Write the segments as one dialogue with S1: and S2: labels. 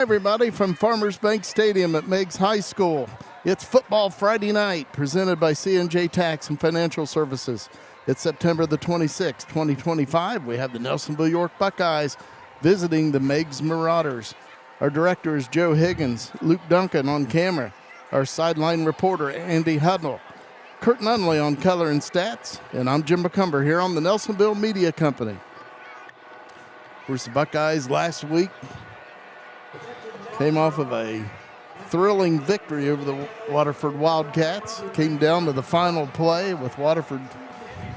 S1: Everybody from Farmers Bank Stadium at Meigs High School. It's Football Friday night, presented by C&J Tax and Financial Services. It's September the 26th, 2025. We have the Nelsonville-York Buckeyes visiting the Meigs Marauders. Our director is Joe Higgins, Luke Duncan on camera, our sideline reporter Andy Hudnall, Kurt Nunnally on color and stats, and I'm Jim McCumber here on the Nelsonville Media Company. Of course, the Buckeyes last week came off of a thrilling victory over the Waterford Wildcats. Came down to the final play with Waterford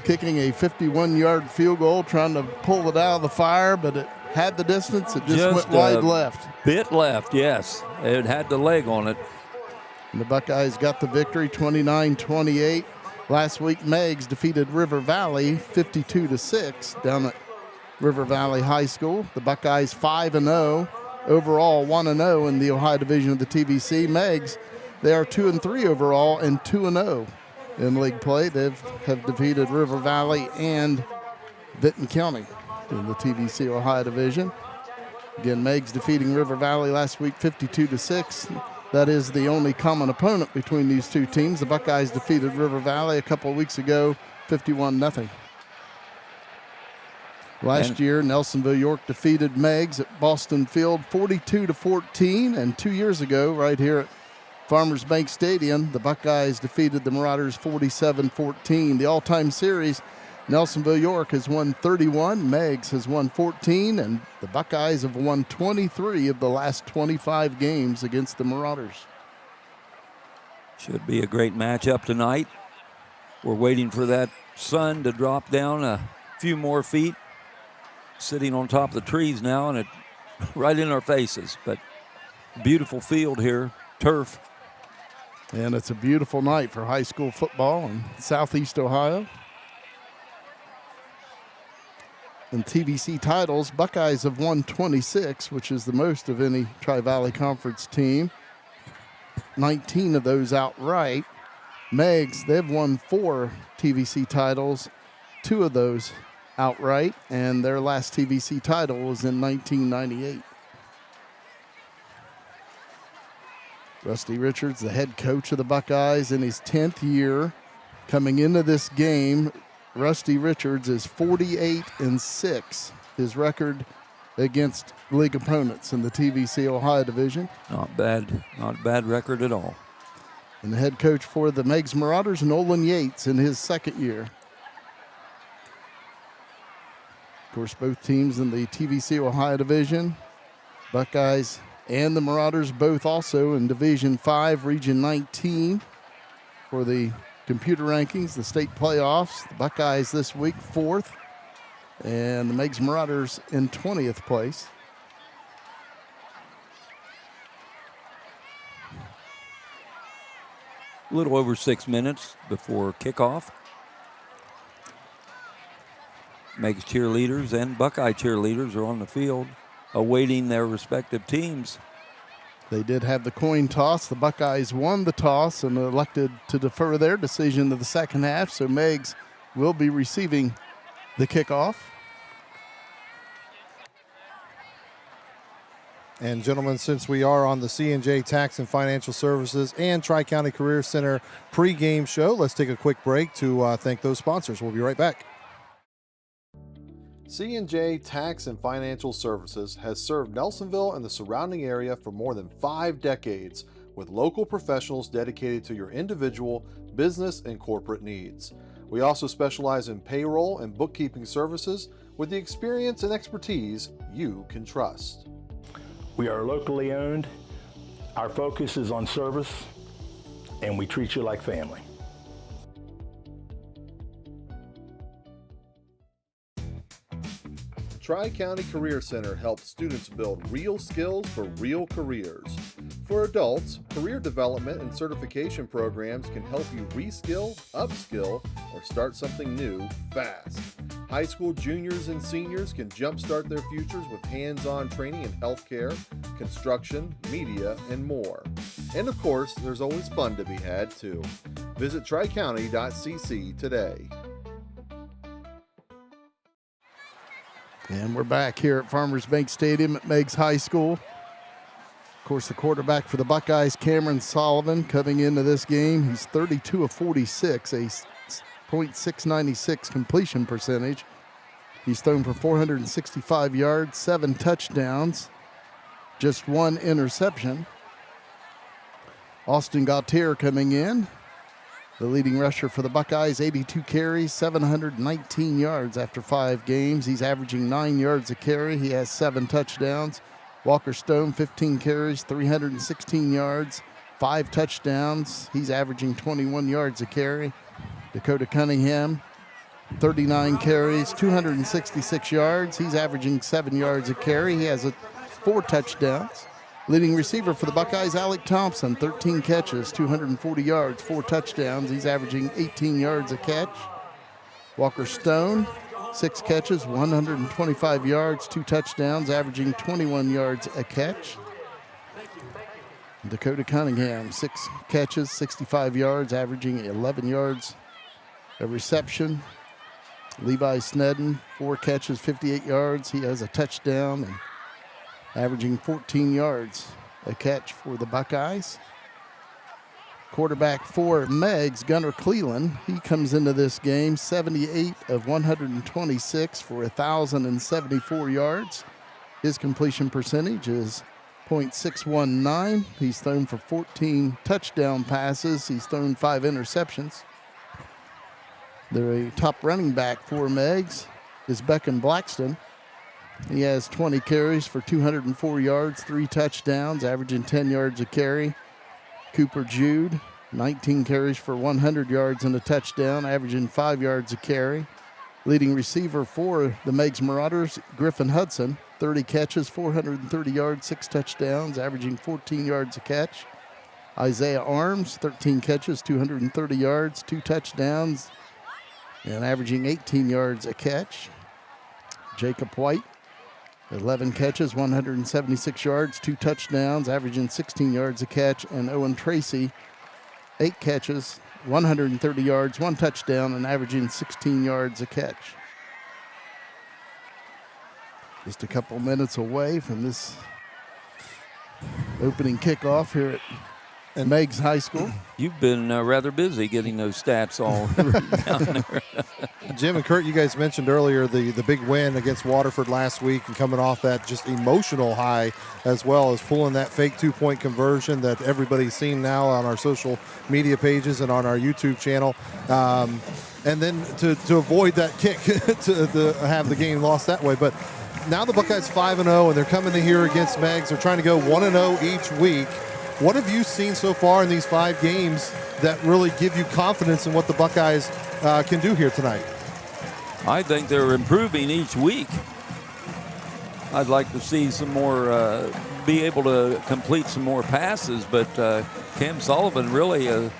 S1: kicking a 51-yard field goal, trying to pull it out of the fire, but it had the distance. It just went wide left.
S2: Bit left, yes. It had the leg on it.
S1: And the Buckeyes got the victory, 29-28. Last week, Meigs defeated River Valley 52-6 down at River Valley High School. The Buckeyes 5-0. Overall, 1-0 in the Ohio division of the TVC. Meigs, they are 2-3 overall and 2-0 in league play. They have defeated River Valley and Vinton County in the TVC Ohio division. Again, Meigs defeating River Valley last week 52-6. That is the only common opponent between these two teams. The Buckeyes defeated River Valley a couple of weeks ago, 51-0. Last year, Nelsonville-York defeated Meigs at Boston Field 42-14, and 2 years ago, right here at Farmers Bank Stadium, the Buckeyes defeated the Marauders 47-14. The all-time series, Nelsonville-York has won 31, Meigs has won 14, and the Buckeyes have won 23 of the last 25 games against the Marauders.
S2: Should be a great matchup tonight. We're waiting for that sun to drop down a few more feet. Sitting on top of the trees now, and it right in our faces. But beautiful field here, turf.
S1: And it's a beautiful night for high school football in Southeast Ohio. In TVC titles, Buckeyes have won 26, which is the most of any Tri-Valley Conference team. 19 of those outright. Meigs, they've won 4 TVC titles, 2 of those outright, and their last TVC title was in 1998. Rusty Richards, the head coach of the Buckeyes in his 10th year. Coming into this game, Rusty Richards is 48-6. His record against league opponents in the TVC Ohio division.
S2: Not a bad record at all.
S1: And the head coach for the Meigs Marauders, Nolan Yates, in his 2nd year. Of course, both teams in the TVC Ohio division, Buckeyes and the Marauders, both also in Division 5, Region 19 for the computer rankings, the state playoffs. The Buckeyes this week 4th, and the Meigs Marauders in 20th place.
S2: A little over 6 minutes before kickoff. Meigs cheerleaders and Buckeye cheerleaders are on the field awaiting their respective teams.
S1: They did have the coin toss. The Buckeyes won the toss and elected to defer their decision to the second half, so Meigs will be receiving the kickoff.
S3: And gentlemen, since we are on the C&J Tax and Financial Services and Tri-County Career Center pregame show, let's take a quick break to thank those sponsors. We'll be right back. C&J Tax and Financial Services has served Nelsonville and the surrounding area for more than 5 decades, with local professionals dedicated to your individual, business, and corporate needs. We also specialize in payroll and bookkeeping services with the experience and expertise you can trust.
S4: We are locally owned, our focus is on service, and we treat you like family.
S3: Tri-County Career Center helps students build real skills for real careers. For adults, career development and certification programs can help you reskill, upskill, or start something new fast. High school juniors and seniors can jumpstart their futures with hands-on training in healthcare, construction, media, and more. And of course, there's always fun to be had too. Visit tricounty.cc today.
S1: And we're back here at Farmers Bank Stadium at Meigs High School. Of course, the quarterback for the Buckeyes, Cameron Sullivan, coming into this game. He's 32 of 46, a .696 completion percentage. He's thrown for 465 yards, 7 touchdowns, just 1 interception. Austin Gautier coming in, the leading rusher for the Buckeyes, 82 carries, 719 yards after 5 games. He's averaging 9 yards a carry. He has 7 touchdowns. Walker Stone, 15 carries, 316 yards, 5 touchdowns. He's averaging 21 yards a carry. Dakota Cunningham, 39 carries, 266 yards. He's averaging 7 yards a carry. He has 4 touchdowns. Leading receiver for the Buckeyes, Alec Thompson, 13 catches, 240 yards, 4 touchdowns. He's averaging 18 yards a catch. Walker Stone, 6 catches, 125 yards, 2 touchdowns, averaging 21 yards a catch. Dakota Cunningham, 6 catches, 65 yards, averaging 11 yards a reception. Levi Snedden, 4 catches, 58 yards. He has a touchdown and averaging 14 yards a catch for the Buckeyes. Quarterback for Meigs, Gunnar Cleland, he comes into this game 78 of 126 for 1,074 yards. His completion percentage is .619. He's thrown for 14 touchdown passes. He's thrown 5 interceptions. The top running back for Meigs is Beckham Blackston. He has 20 carries for 204 yards, 3 touchdowns, averaging 10 yards a carry. Cooper Jude, 19 carries for 100 yards and a touchdown, averaging 5 yards a carry. Leading receiver for the Meigs Marauders, Griffin Hudson, 30 catches, 430 yards, 6 touchdowns, averaging 14 yards a catch. Isaiah Arms, 13 catches, 230 yards, 2 touchdowns, and averaging 18 yards a catch. Jacob White, 11 catches, 176 yards, 2 touchdowns, averaging 16 yards a catch. And Owen Tracy, 8 catches, 130 yards, 1 touchdown, and averaging 16 yards a catch. Just a couple minutes away from this opening kickoff here at Meigs High School.
S2: You've been rather busy getting those stats all down there.
S5: Jim and Kurt, you guys mentioned earlier the big win against Waterford last week and coming off that just emotional high, as well as pulling that fake 2-point conversion that everybody's seen now on our social media pages and on our YouTube channel. And then to avoid that kick to have the game lost that way. But now the Buckeyes 5-0, and they're coming in here against Meigs. They're trying to go 1-0 each week. What have you seen so far in these 5 games that really give you confidence in what the Buckeyes can do here tonight?
S2: I think they're improving each week. I'd like to see some more, be able to complete some more passes, but Cam Sullivan really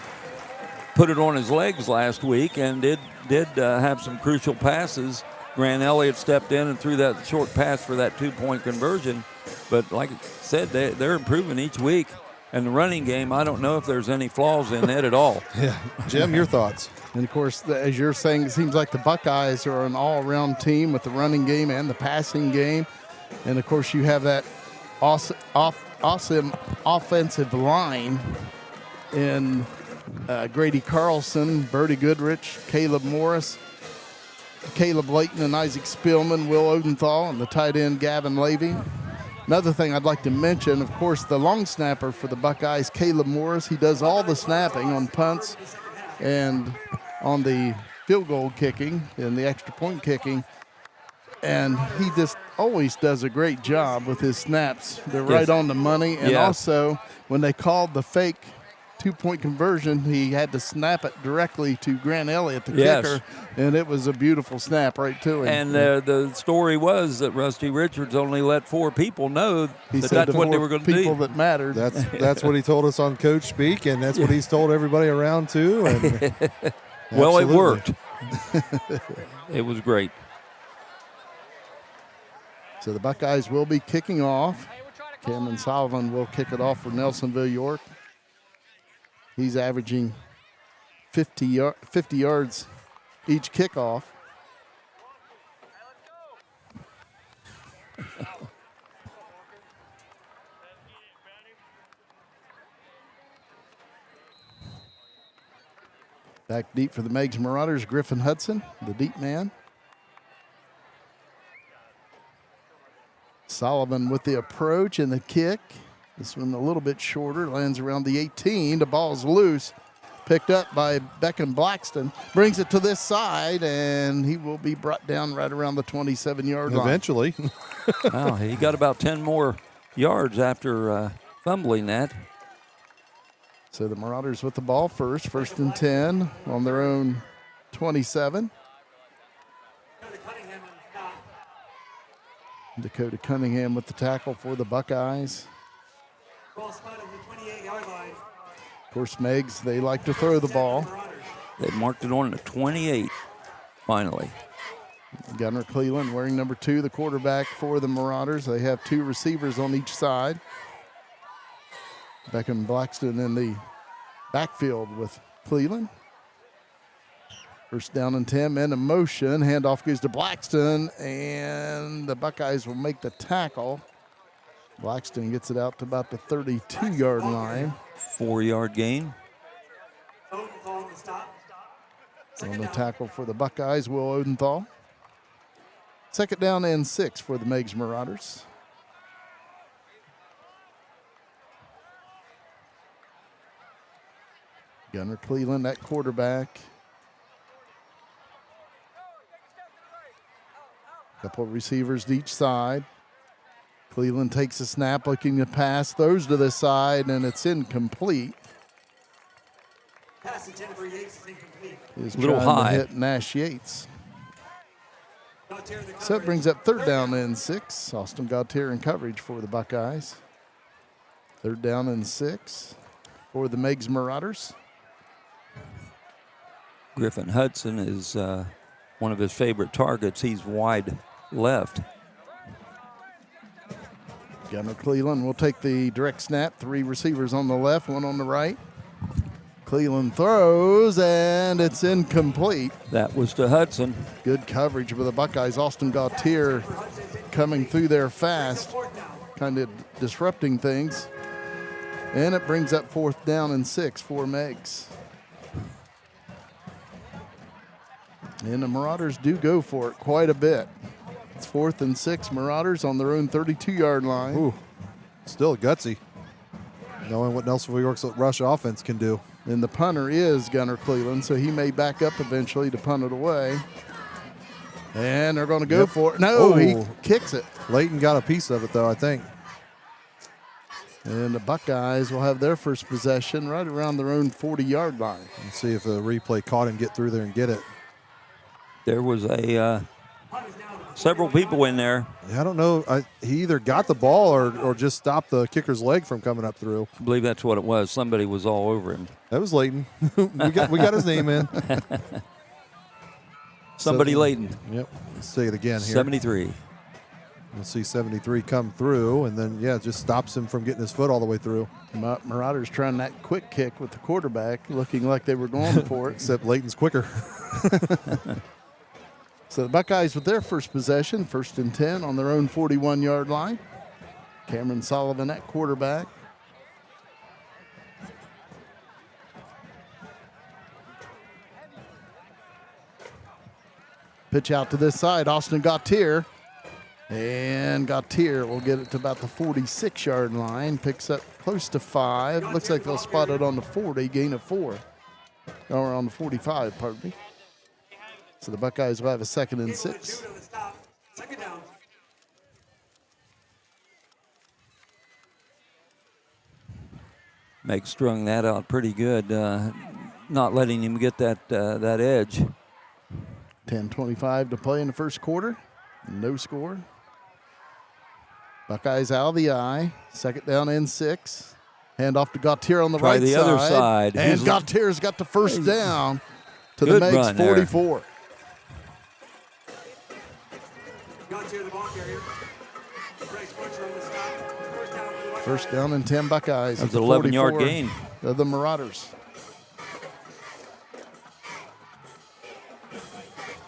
S2: put it on his legs last week and did have some crucial passes. Grant Elliott stepped in and threw that short pass for that 2-point conversion. But like I said, they're improving each week. And the running game, I don't know if there's any flaws in it at all.
S5: Yeah. Jim, your thoughts?
S1: And, of course, as you're saying, it seems like the Buckeyes are an all-around team with the running game and the passing game. And, of course, you have that awesome offensive line in Grady Carlson, Bertie Goodrich, Caleb Morris, Caleb Layton and Isaac Spielman, Will Odenthal, and the tight end Gavin Levy. Another thing I'd like to mention, of course, the long snapper for the Buckeyes, Caleb Morris. He does all the snapping on punts and on the field goal kicking and the extra point kicking. And he just always does a great job with his snaps. They're right on the money. And also, when they called the fake 2-point conversion, he had to snap it directly to Grant Elliott, the kicker, and it was a beautiful snap right to him.
S2: And the story was that Rusty Richards only let 4 people know that's what they were going to do.
S1: People that mattered.
S5: That's what he told us on Coach Speak, and that's what he's told everybody around too. And
S2: well, it worked. It was great.
S1: So the Buckeyes will be kicking off. Cameron Sullivan will kick it off for Nelsonville-York. He's averaging 50 yards each kickoff. Back deep for the Meigs Marauders, Griffin Hudson, the deep man. Sullivan with the approach and the kick. This one a little bit shorter, lands around the 18. The ball's loose. Picked up by Beckham Blackston. Brings it to this side, and he will be brought down right around the 27-yard line.
S5: Eventually.
S2: Wow, he got about 10 more yards after fumbling that.
S1: So the Marauders with the ball first and 10 on their own 27. Dakota Cunningham with the tackle for the Buckeyes.
S6: Ball spot on the 28-yard line.
S1: Of course, Meigs, they like to throw the ball.
S2: They marked it on the 28 finally.
S1: Gunnar Cleveland wearing number 2, the quarterback for the Marauders. They have 2 receivers on each side. Beckham Blackston in the backfield with Cleveland. First down and 10, men in motion. Handoff goes to Blackston, and the Buckeyes will make the tackle. Blackston gets it out to about the 32-yard line.
S2: 4-yard gain.
S6: Odenthal to stop.
S1: On the tackle for the Buckeyes, Will Odenthal. Second down and 6 for the Meigs Marauders. Gunnar Cleveland at quarterback. Couple of receivers to each side. Cleveland takes a snap, looking to pass, throws to the side, and it's incomplete.
S6: Pass intended for Yates is incomplete.
S1: He's
S2: A little
S1: trying
S2: high.
S1: to hit Nash Yates. So it brings up third down and 6. Austin Gautier in coverage for the Buckeyes. Third down and 6 for the Meigs Marauders.
S2: Griffin Hudson is one of his favorite targets. He's wide left.
S1: Gunnar Cleveland will take the direct snap. 3 receivers on the left, 1 on the right. Cleveland throws, and it's incomplete.
S2: That was to Hudson.
S1: Good coverage with the Buckeyes. Austin Gautier coming through there fast, kind of disrupting things. And it brings up fourth down and 6 for Meigs. And the Marauders do go for it quite a bit. It's 4th and 6, Marauders on their own 32-yard line.
S5: Ooh, still gutsy, knowing what Nelsonville-York's rush offense can do.
S1: And the punter is Gunnar Cleveland, so he may back up eventually to punt it away. And they're going to go for it. No, he kicks it.
S5: Layton got a piece of it, though, I think.
S1: And the Buckeyes will have their first possession right around their own 40-yard line.
S5: Let's see if the replay caught him get through there and get it.
S2: There was several people in there.
S5: Yeah, I don't know. He either got the ball or just stopped the kicker's leg from coming up through.
S2: I believe that's what it was. Somebody was all over him.
S5: That was Layton. we got his name in.
S2: Somebody Layton.
S5: Yep. Let's say it again here.
S2: 73.
S5: We'll see 73 come through, and then, yeah, just stops him from getting his foot all the way through.
S1: Marauders trying that quick kick with the quarterback, looking like they were going for it.
S5: Except Layton's quicker.
S1: So the Buckeyes with their first possession, 1st and 10 on their own 41-yard line. Cameron Sullivan at quarterback. Pitch out to this side, Austin Gautier. And Gautier will get it to about the 46-yard line. Picks up close to 5. Looks like they'll spot it on the 40, gain of 4. Or on the 45, pardon me. So the Buckeyes will have a 2nd and 6.
S6: Second down.
S2: Meg strung that out pretty good, not letting him get that edge.
S1: 10:25 to play in the first quarter. No score. Buckeyes out of the eye. 2nd down and 6. Hand off to Gautier on the
S2: Try
S1: right
S2: the
S1: side.
S2: other side.
S1: And Gautier's got the first down to the
S2: Good
S1: Meigs
S2: run there.
S1: 44. First down and 10 Buckeyes.
S2: That's
S1: at
S2: an
S1: the
S2: 11-yard
S1: 44
S2: gain.
S1: of the Marauders.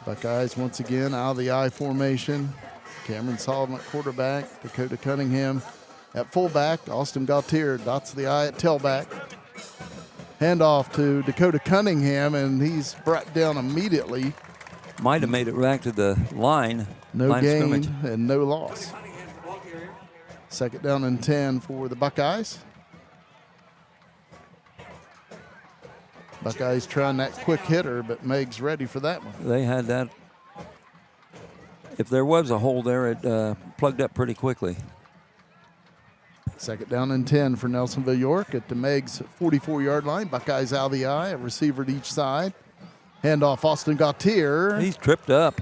S1: Buckeyes once again out of the I formation. Cameron Sullivan at quarterback. Dakota Cunningham at fullback. Austin Gautier dots the I at tailback. Handoff to Dakota Cunningham, and he's brought down immediately.
S2: Might have made it back to the line.
S1: No
S2: line of
S1: gain
S2: scrimmage.
S1: and no loss. Second down and 10 for the Buckeyes. Buckeyes trying that quick hitter, but Meigs ready for that one.
S2: They had that. If there was a hole there, it plugged up pretty quickly.
S1: Second down and 10 for Nelsonville-York at the Meigs 44-yard line. Buckeyes out of the eye, a receiver to each side. Handoff Austin Gautier.
S2: He's tripped up.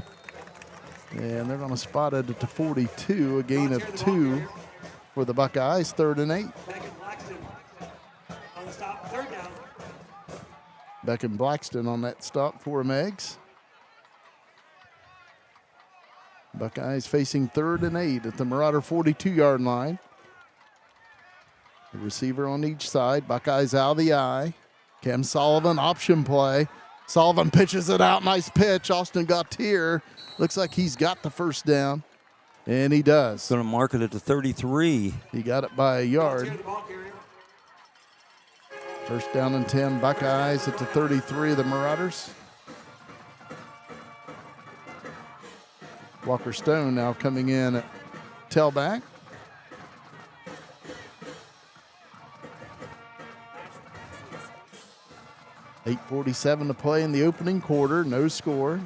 S1: And they're going to spot it at the 42, a gain of 2 for the Buckeyes, 3rd and 8.
S6: On the stop, 3rd down.
S1: Beckham Blackston on that stop for Meigs. Buckeyes facing 3rd and 8 at the Marauder 42-yard line. The receiver on each side. Buckeyes out of the eye. Cam Sullivan, option play. Sullivan pitches it out. Nice pitch. Austin Gautier looks like he's got the first down, and he does.
S2: Going to mark it at the 33.
S1: He got it by a yard. First down and 10, Buckeyes at the 33 of the Marauders. Walker Stone now coming in at tailback. .8:47 to play in the opening quarter, no score.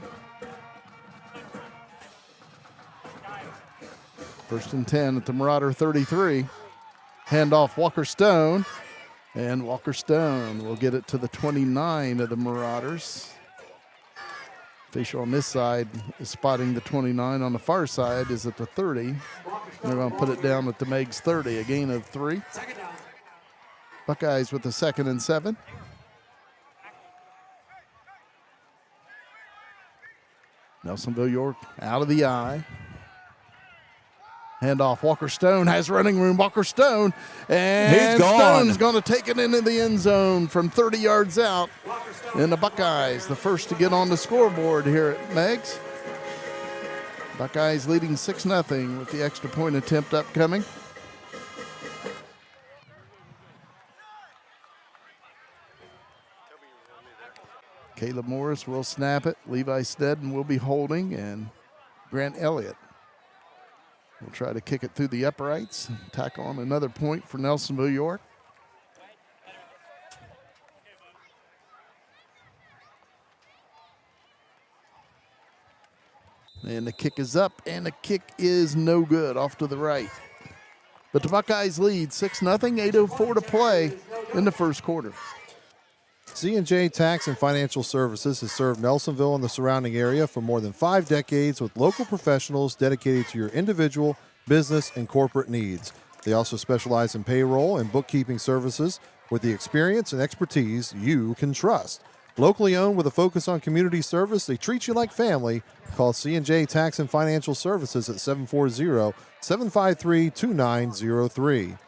S1: First and 10 at the Marauder 33. Handoff Walker Stone. And Walker Stone will get it to the 29 of the Marauders. Official on this side is spotting the 29. On the far side is at the 30. They're going to put it down at the Meigs 30, a gain of 3. Buckeyes with the 2nd and 7. Nelsonville-York out of the eye. Handoff, Walker Stone has running room. Walker Stone, and
S2: he's gone.
S1: Stone's going to take it into the end zone from 30 yards out. And the Buckeyes, the first to get on the scoreboard here at Meigs. Buckeyes leading 6-0 with the extra point attempt upcoming. Caleb Morris will snap it. Levi Stedden will be holding, and Grant Elliott will try to kick it through the uprights and tack on another point for Nelsonville-York. And the kick is up, and the kick is no good, off to the right. But the Buckeyes lead 6-0, 8:04 to play in the first quarter.
S5: C&J Tax and Financial Services has served Nelsonville and the surrounding area for more than 5 decades with local professionals dedicated to your individual, business, and corporate needs. They also specialize in payroll and bookkeeping services with the experience and expertise you can trust. Locally owned with a focus on community service, they treat you like family. Call C&J Tax and Financial Services at 740-753-2903.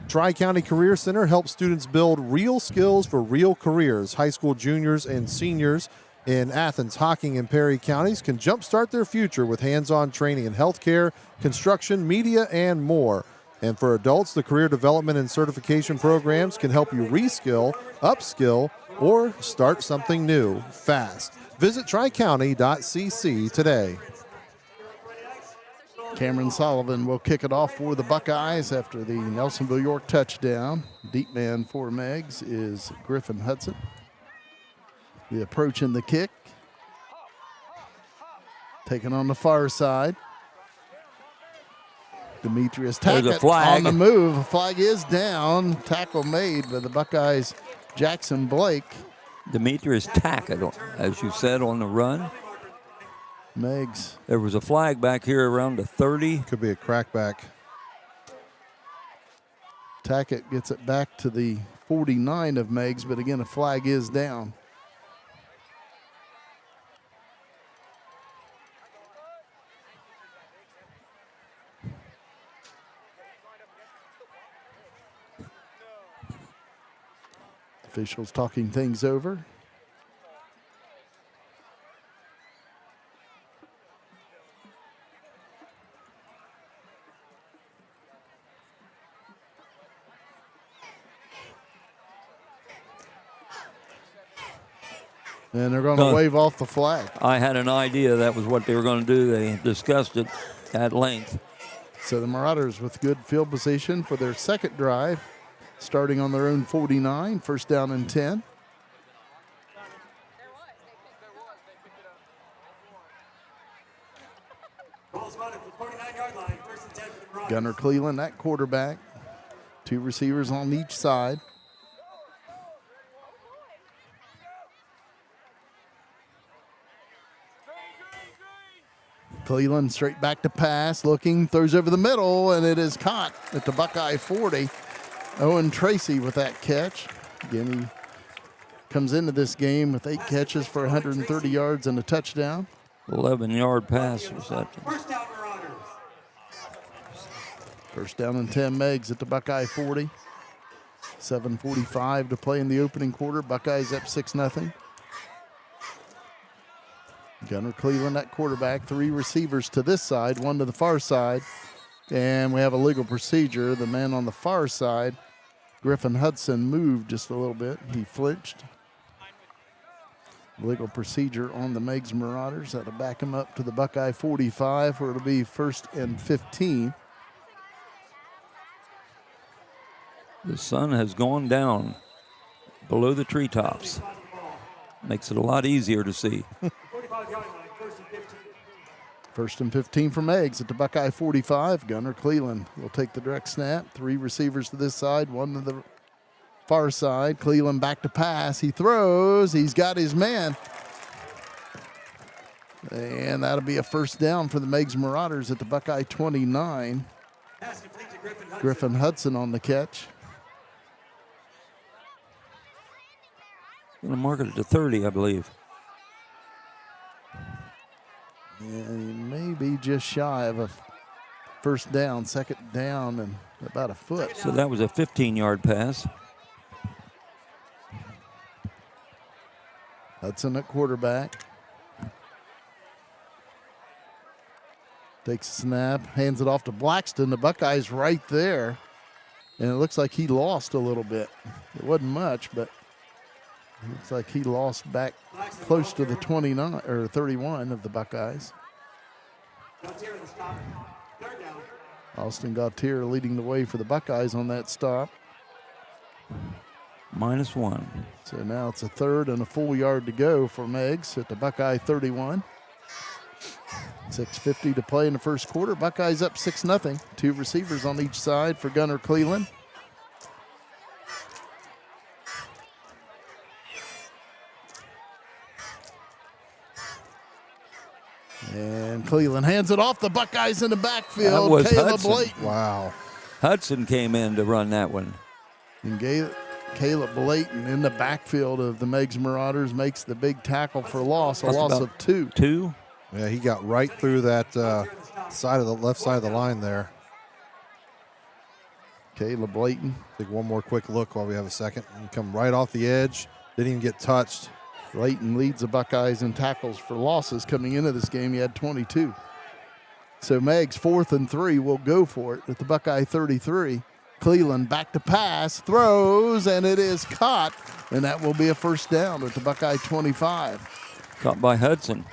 S5: Tri-County Career Center helps students build real skills for real careers. High school juniors and seniors in Athens, Hocking, and Perry counties can jumpstart their future with hands-on training in healthcare, construction, media, and more. And for adults, the career development and certification programs can help you reskill, upskill, or start something new fast. Visit tricounty.cc today.
S1: Cameron Sullivan will kick it off for the Buckeyes after the Nelsonville-York touchdown. Deep man for Meigs is Griffin Hudson. The approach and the kick. Taken on the far side. Demetrius Tackett on the move. A flag is down. Tackle made by the Buckeyes' Jackson Blake.
S2: Demetrius Tackett, as you said, on the run.
S1: Meigs.
S2: There was a flag back here around the 30.
S5: Could be a crackback.
S1: Tackett gets it back to the 49 of Meigs, but again, a flag is down. Officials talking things over. And they're going to wave off the flag.
S2: I had an idea that was what they were going to do. They discussed it at length.
S1: So the Marauders with good field position for their second drive, starting on their own 49, first down and 10.
S6: Ball spotted at the 49-yard line, first and 10 for the Marauders.
S1: Gunnar Cleveland at quarterback. 2 receivers on each side. Cleveland straight back to pass, looking, throws over the middle, and it is caught at the Buckeye 40. Owen Tracy with that catch. Again, he comes into this game with 8 catches for 130 yards and a touchdown.
S2: 11-yard pass reception.
S6: First down, Marauders.
S1: First down and 10, Meigs at the Buckeye 40. 7:45 to play in the opening quarter. Buckeyes up 6-0. Gunnar Cleveland at quarterback. 3 receivers to this side, 1 to the far side. And we have a legal procedure. The man on the far side, Griffin Hudson, moved just a little bit. He flinched. Legal procedure on the Meigs Marauders. That'll back him up to the Buckeye 45, where it'll be 1st and 15.
S2: The sun has gone down below the treetops. Makes it a lot easier to see.
S6: 45-yard line, first and 15.
S1: 1st and 15 for Meigs at the Buckeye 45. Gunnar Cleveland will take the direct snap. 3 receivers to this side, 1 to the far side. Cleveland back to pass. He throws. He's got his man. And that'll be a first down for the Meigs Marauders at the Buckeye 29.
S6: Pass complete to Griffin Hudson.
S1: Griffin Hudson on the catch.
S2: Going to mark it at the 30, I believe.
S1: And he may be just shy of a first down, second down, and about a foot.
S2: So that was a 15-yard pass.
S1: Hudson at quarterback. Takes a snap, hands it off to Blackston. The Buckeyes right there. And it looks like he lost a little bit. It wasn't much, but it looks like he lost back close to the 29 or 31 of the Buckeyes.
S6: Gautier in the stop. Third down.
S1: Austin Gautier leading the way for the Buckeyes on that stop.
S2: -1.
S1: So now it's a 3rd and a full yard to go for Meigs at the Buckeye 31. 6:50 to play in the first quarter. Buckeyes up 6-0. 2 receivers on each side for Gunnar Cleveland. And Cleveland hands it off. The Buckeyes in the backfield.
S2: That was
S1: Caleb
S2: Hudson.
S1: Blayton.
S5: Wow.
S2: Hudson came in to run that one.
S1: And Caleb Blayton in the backfield of the Meigs Marauders makes the big tackle for loss, a
S2: That's
S1: loss
S2: about
S1: of 2.
S2: 2?
S5: Yeah, he got right through that side of the left side of the line there.
S1: Caleb Blayton.
S5: Take one more quick look while we have a second. And come right off the edge. Didn't even get touched.
S1: Blayton leads the Buckeyes in tackles for losses coming into this game. He had 22. So Meigs 4th and 3 will go for it at the Buckeye 33. Cleveland back to pass, throws, and it is caught. And that will be a first down at the Buckeye 25.
S2: Caught by Hudson.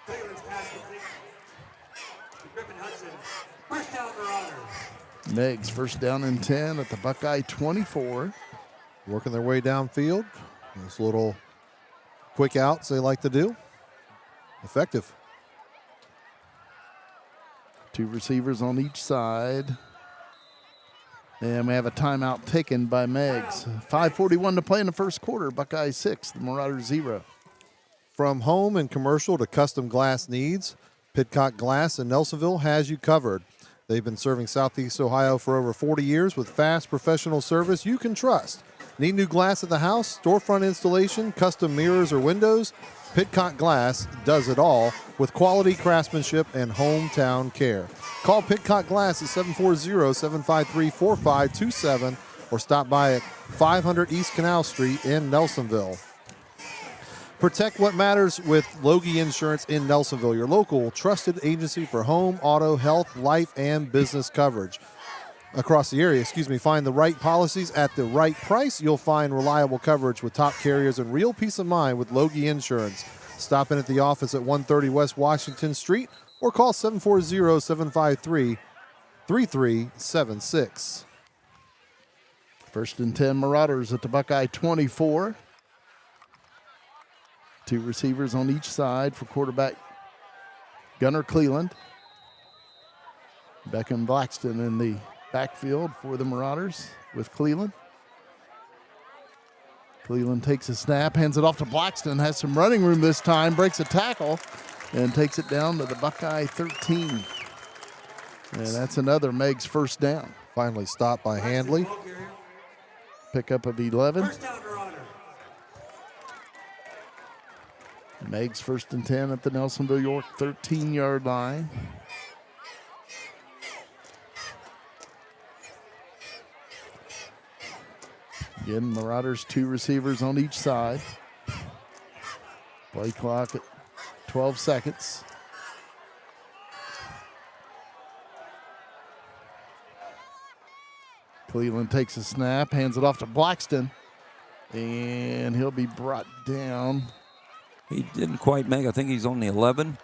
S6: Cleveland's pass complete to Griffin Hudson. First down, Marauders.
S1: Meigs first down and 10 at the Buckeye 24.
S5: Working their way downfield. Those little quick outs they like to do. Effective.
S1: 2 receivers on each side. And we have a timeout taken by Meigs. 5:41 to play in the first quarter. Buckeyes 6, the Marauders 0.
S5: From home and commercial to custom glass needs, Pidcock Glass in Nelsonville has you covered. They've been serving Southeast Ohio for over 40 years with fast professional service you can trust. Need new glass at the house, storefront installation, custom mirrors or windows? Pidcock Glass does it all with quality craftsmanship and hometown care. Call Pidcock Glass at 740-753-4527 or stop by at 500 East Canal Street in Nelsonville. Protect what matters with Loge Insurance in Nelsonville, your local trusted agency for home, auto, health, life, and business coverage. across the area, find the right policies at the right price. You'll find reliable coverage with top carriers and real peace of mind with Loge Insurance. Stop in at the office at 130 West Washington Street or call 740-753-3376.
S1: First and 10 Marauders at the Buckeye 24. 2 receivers on each side for quarterback Gunnar Cleland. Beckham Blackston in the backfield for the Marauders with Cleland. Cleland takes a snap, hands it off to Blackston, has some running room this time, breaks a tackle, and takes it down to the Buckeye 13. And that's another Meigs first down.
S5: Finally stopped by Handley.
S1: Pickup of 11.
S6: First down, Marauder.
S1: Meigs first and 10 at the Nelsonville-York 13-yard line. Again, Marauders 2 receivers on each side. Play clock at 12 seconds. Cleveland takes a snap, hands it off to Blackston, and he'll be brought down.
S2: He didn't quite make, I think he's on the 11.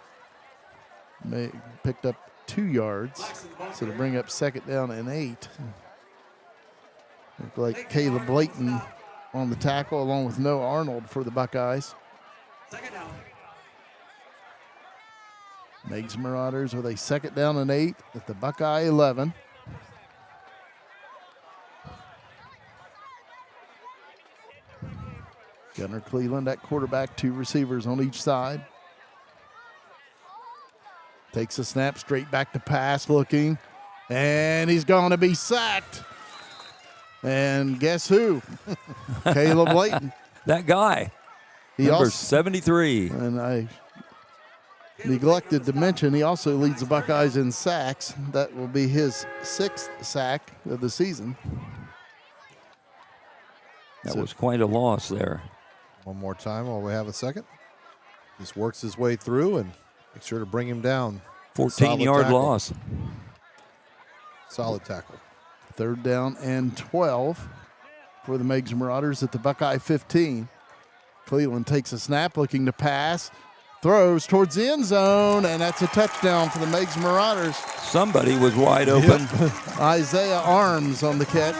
S1: Picked up 2 yards, so to bring up second down and 8. Looked like Caleb Layton on the tackle along with Noah Arnold for the Buckeyes.
S6: Second down.
S1: Meigs Marauders with a second down and 8 at the Buckeye 11. Gunnar Cleveland at quarterback, 2 receivers on each side. Takes a snap, straight back to pass looking, and he's going to be sacked. And guess who? Caleb Layton.
S2: That guy, number 73.
S1: And I neglected to mention he also leads the Buckeyes in sacks. That will be his 6th sack of the season.
S2: That was quite a loss there.
S5: One more time while we have a second. Just works his way through and make sure to bring him down.
S2: 14-yard loss.
S5: Solid tackle.
S1: Third down and 12 for the Meigs Marauders at the Buckeye 15. Cleveland takes a snap, looking to pass, throws towards the end zone, and that's a touchdown for the Meigs Marauders.
S2: Somebody was wide open.
S1: Yep. Isaiah Arms on the catch.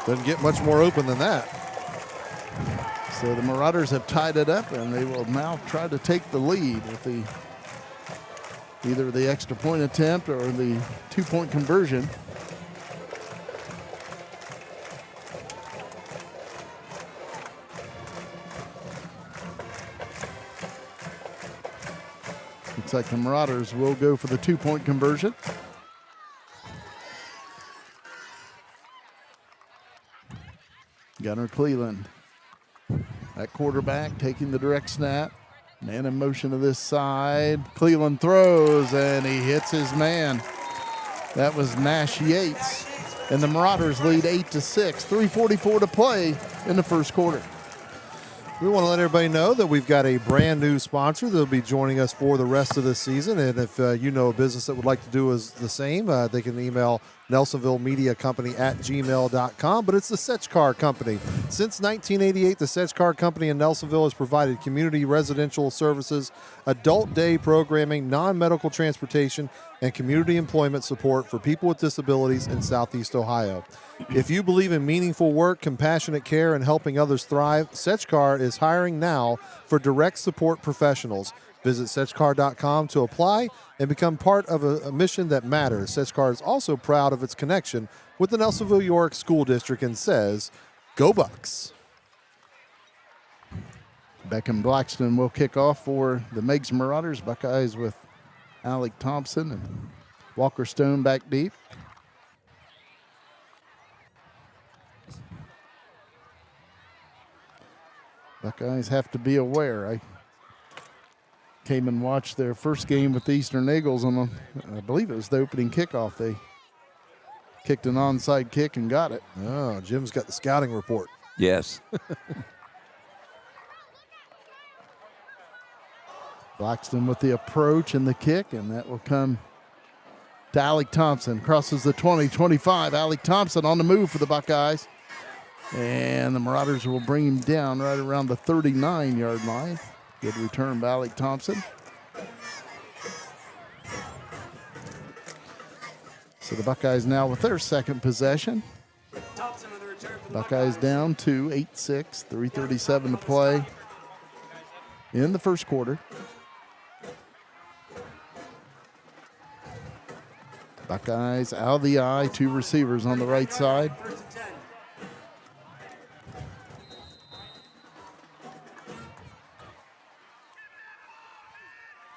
S5: Doesn't get much more open than that.
S1: So the Marauders have tied it up, and they will now try to take the lead with either the extra point attempt or the 2-point conversion. Looks like the Marauders will go for the 2-point conversion. Gunnar Cleveland at quarterback, taking the direct snap. Man in motion to this side. Cleveland throws, and he hits his man. That was Nash Yates. And the Marauders lead 8-6. 3:44 to play in the first quarter.
S5: We want to let everybody know that we've got a brand new sponsor that will be joining us for the rest of the season. And if you know a business that would like to do the same, they can email nelsonvillemediacompany@gmail.com. But it's the Sech-Kar Company. Since 1988, the Sech-Kar Company in Nelsonville has provided community residential services, adult day programming, non-medical transportation, and community employment support for people with disabilities in Southeast Ohio. If you believe in meaningful work, compassionate care, and helping others thrive, Sech-Kar is hiring now for direct support professionals. Visit Sech-Kar.com to apply and become part of a mission that matters. Sech-Kar is also proud of its connection with the Nelsonville-York School District and says, "Go Bucks."
S1: Beckham Blackston will kick off for the Meigs Marauders. Buckeyes with Alec Thompson and Walker Stone back deep. Buckeyes have to be aware. I came and watched their first game with the Eastern Eagles on, I believe it was the opening kickoff. They kicked an onside kick and got it.
S5: Oh, Jim's got the scouting report.
S2: Yes.
S1: Blackston with the approach and the kick, and that will come to Alec Thompson. Crosses the 20-25. Alec Thompson on the move for the Buckeyes. And the Marauders will bring him down right around the 39-yard line. Good return by Alec Thompson. So the Buckeyes now with their second possession. Buckeyes down 2, 8-6, 3:37 to play in the first quarter. Buckeyes out of the eye, 2 receivers on the right side.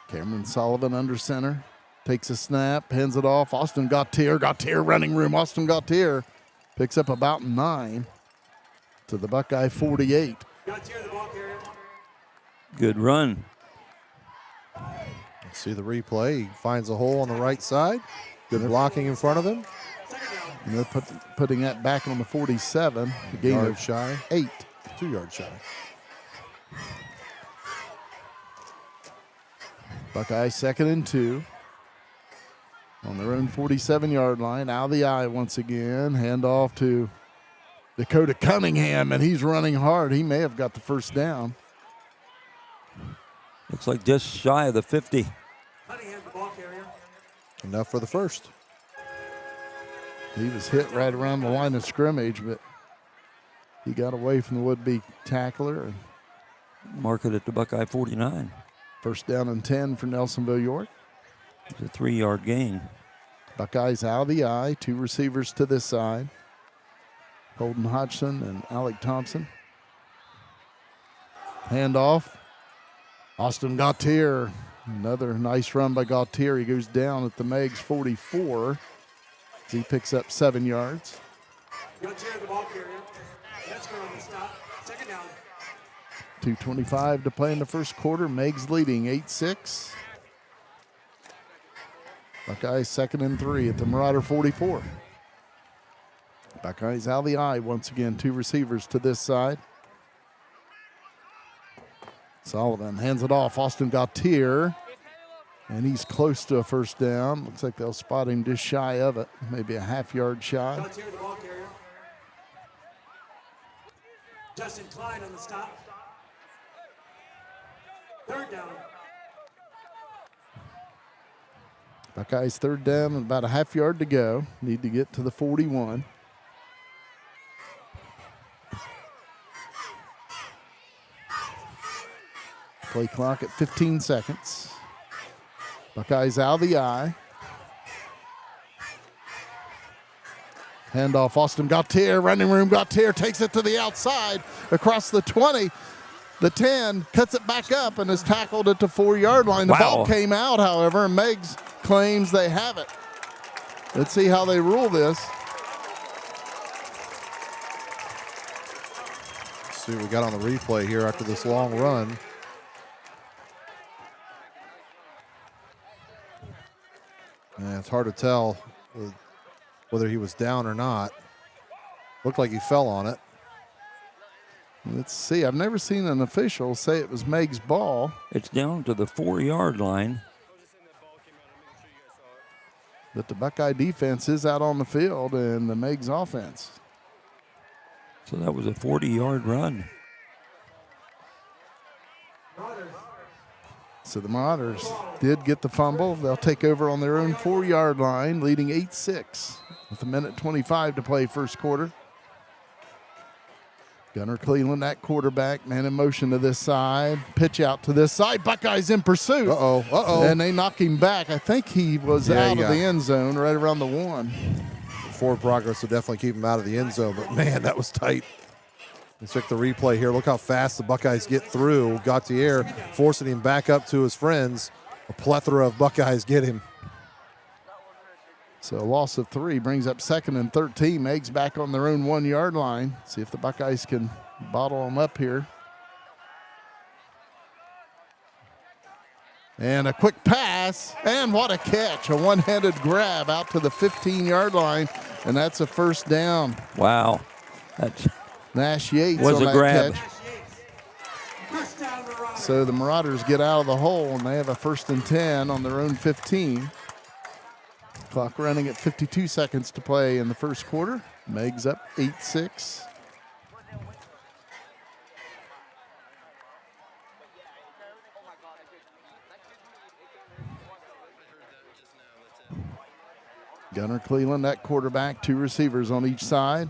S1: Cameron Sullivan under center. Takes a snap, hands it off. Austin Gautier running room. Austin Gautier picks up about 9 to the Buckeye 48.
S2: Good run.
S5: See the replay. He finds a hole on the right side. Good blocking in front of him.
S1: And they're putting that back on the 47. The gain
S5: Yard
S1: of
S5: shy.
S1: 8.
S5: 2 yards shy.
S1: Buckeye 2nd and 2. On their own 47-yard line. Out of the eye once again. Hand off to Dakota Cunningham, and he's running hard. He may have got the first down.
S2: Looks like just shy of the 50.
S5: Enough for the first.
S1: He was hit right around the line of scrimmage, but he got away from the would-be tackler. And
S2: Mark it at the Buckeye 49.
S1: first down and 10 for Nelsonville-York.
S2: It's a 3-yard gain.
S1: Buckeyes out of the eye, 2 receivers to this side. Holden Hodgson and Alec Thompson. Handoff. Austin Gautier. Another nice run by Gautier. He goes down at the Meigs 44 as he picks up 7 yards.
S6: Gautier the ball carrier. That's going to stop. Second down.
S1: 2:25 to play in the first quarter. Meigs leading 8-6. Buckeyes 2nd and 3 at the Marauder 44. Buckeyes out of the eye once again. 2 receivers to this side. Sullivan hands it off. Austin Gautier. And he's close to a first down. Looks like they'll spot him just shy of it. Maybe a half-yard shy.
S6: Gautier the ball carrier. Justin Klein on the stop. Third down.
S1: Buckeyes 3rd down and about a half yard to go. Need to get to the 41. Play clock at 15 seconds. Buckeyes out of the eye. Handoff, Austin Gautier, running room. Gautier takes it to the outside across the 20. The 10 cuts it back up and is tackled at the 4-yard line. The ball came out, however, and Meigs claims they have it. Let's see how they rule this.
S5: Let's see what we got on the replay here after this long run. And it's hard to tell whether he was down or not. Looked like he fell on it.
S1: Let's see. I've never seen an official say it was Meigs' ball.
S2: It's down to the 4-yard line.
S1: But the Buckeye defense is out on the field and the Meigs offense.
S2: So that was a 40-yard run.
S1: So the Marauders did get the fumble. They'll take over on their own 4-yard line, leading 8-6 with 1:25 to play first quarter. Gunnar Cleveland at quarterback, man in motion to this side. Pitch out to this side. Buckeyes in pursuit. And they knock him back. I think he was out of the end zone right around the 1.
S5: Forward progress will definitely keep him out of the end zone, but man, that was tight. Let's check the replay here. Look how fast the Buckeyes get through. Gautier forcing him back up to his friends. A plethora of Buckeyes get him.
S1: So a loss of 3 brings up 2nd and 13. Meigs back on their own 1-yard line. See if the Buckeyes can bottle them up here. And a quick pass, and what a catch. A one-handed grab out to the 15-yard line, and that's a first down.
S2: Wow. That's
S1: Nash Yates
S2: was
S1: on
S2: a
S1: that
S2: grab.
S1: catch. So the Marauders get out of the hole, and they have a 1st and 10 on their own 15. Clock running at 52 seconds to play in the first quarter. Meigs up 8-6. Gunnar Cleveland at quarterback, 2 receivers on each side.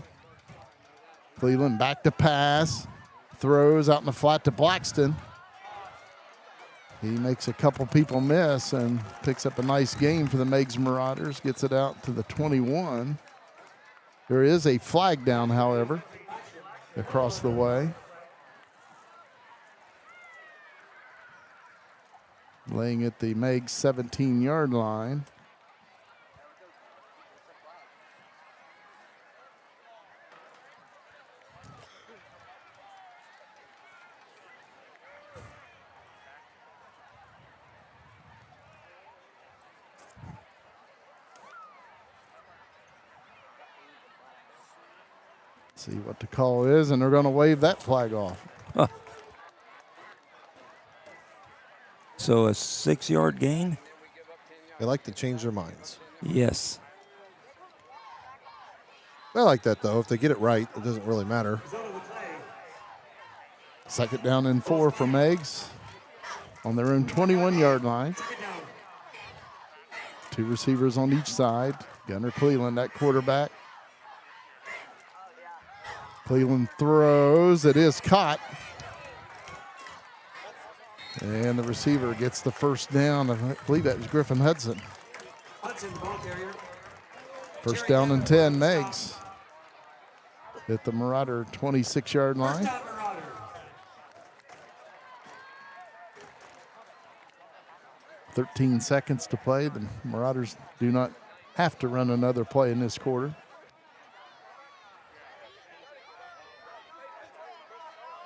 S1: Cleveland back to pass, throws out in the flat to Blackston. He makes a couple people miss and picks up a nice gain for the Meigs Marauders, gets it out to the 21. There is a flag down, however, across the way. Laying at the Meigs 17-yard line. See what the call is, and they're going to wave that flag off.
S2: Huh. So a 6-yard gain?
S5: They like to change their minds.
S2: Yes.
S5: I like that, though. If they get it right, it doesn't really matter.
S1: Second down and 4 for Meigs on their own 21-yard line. 2 receivers on each side. Gunnar Cleveland at quarterback. Cleveland throws. It is caught. And the receiver gets the first down. I believe that was Griffin Hudson.
S6: Hudson, the ball carrier.
S1: First down and 10, Meigs. At the Marauder 26-yard line.
S6: First down, Marauder.
S1: .13 seconds to play. The Marauders do not have to run another play in this quarter.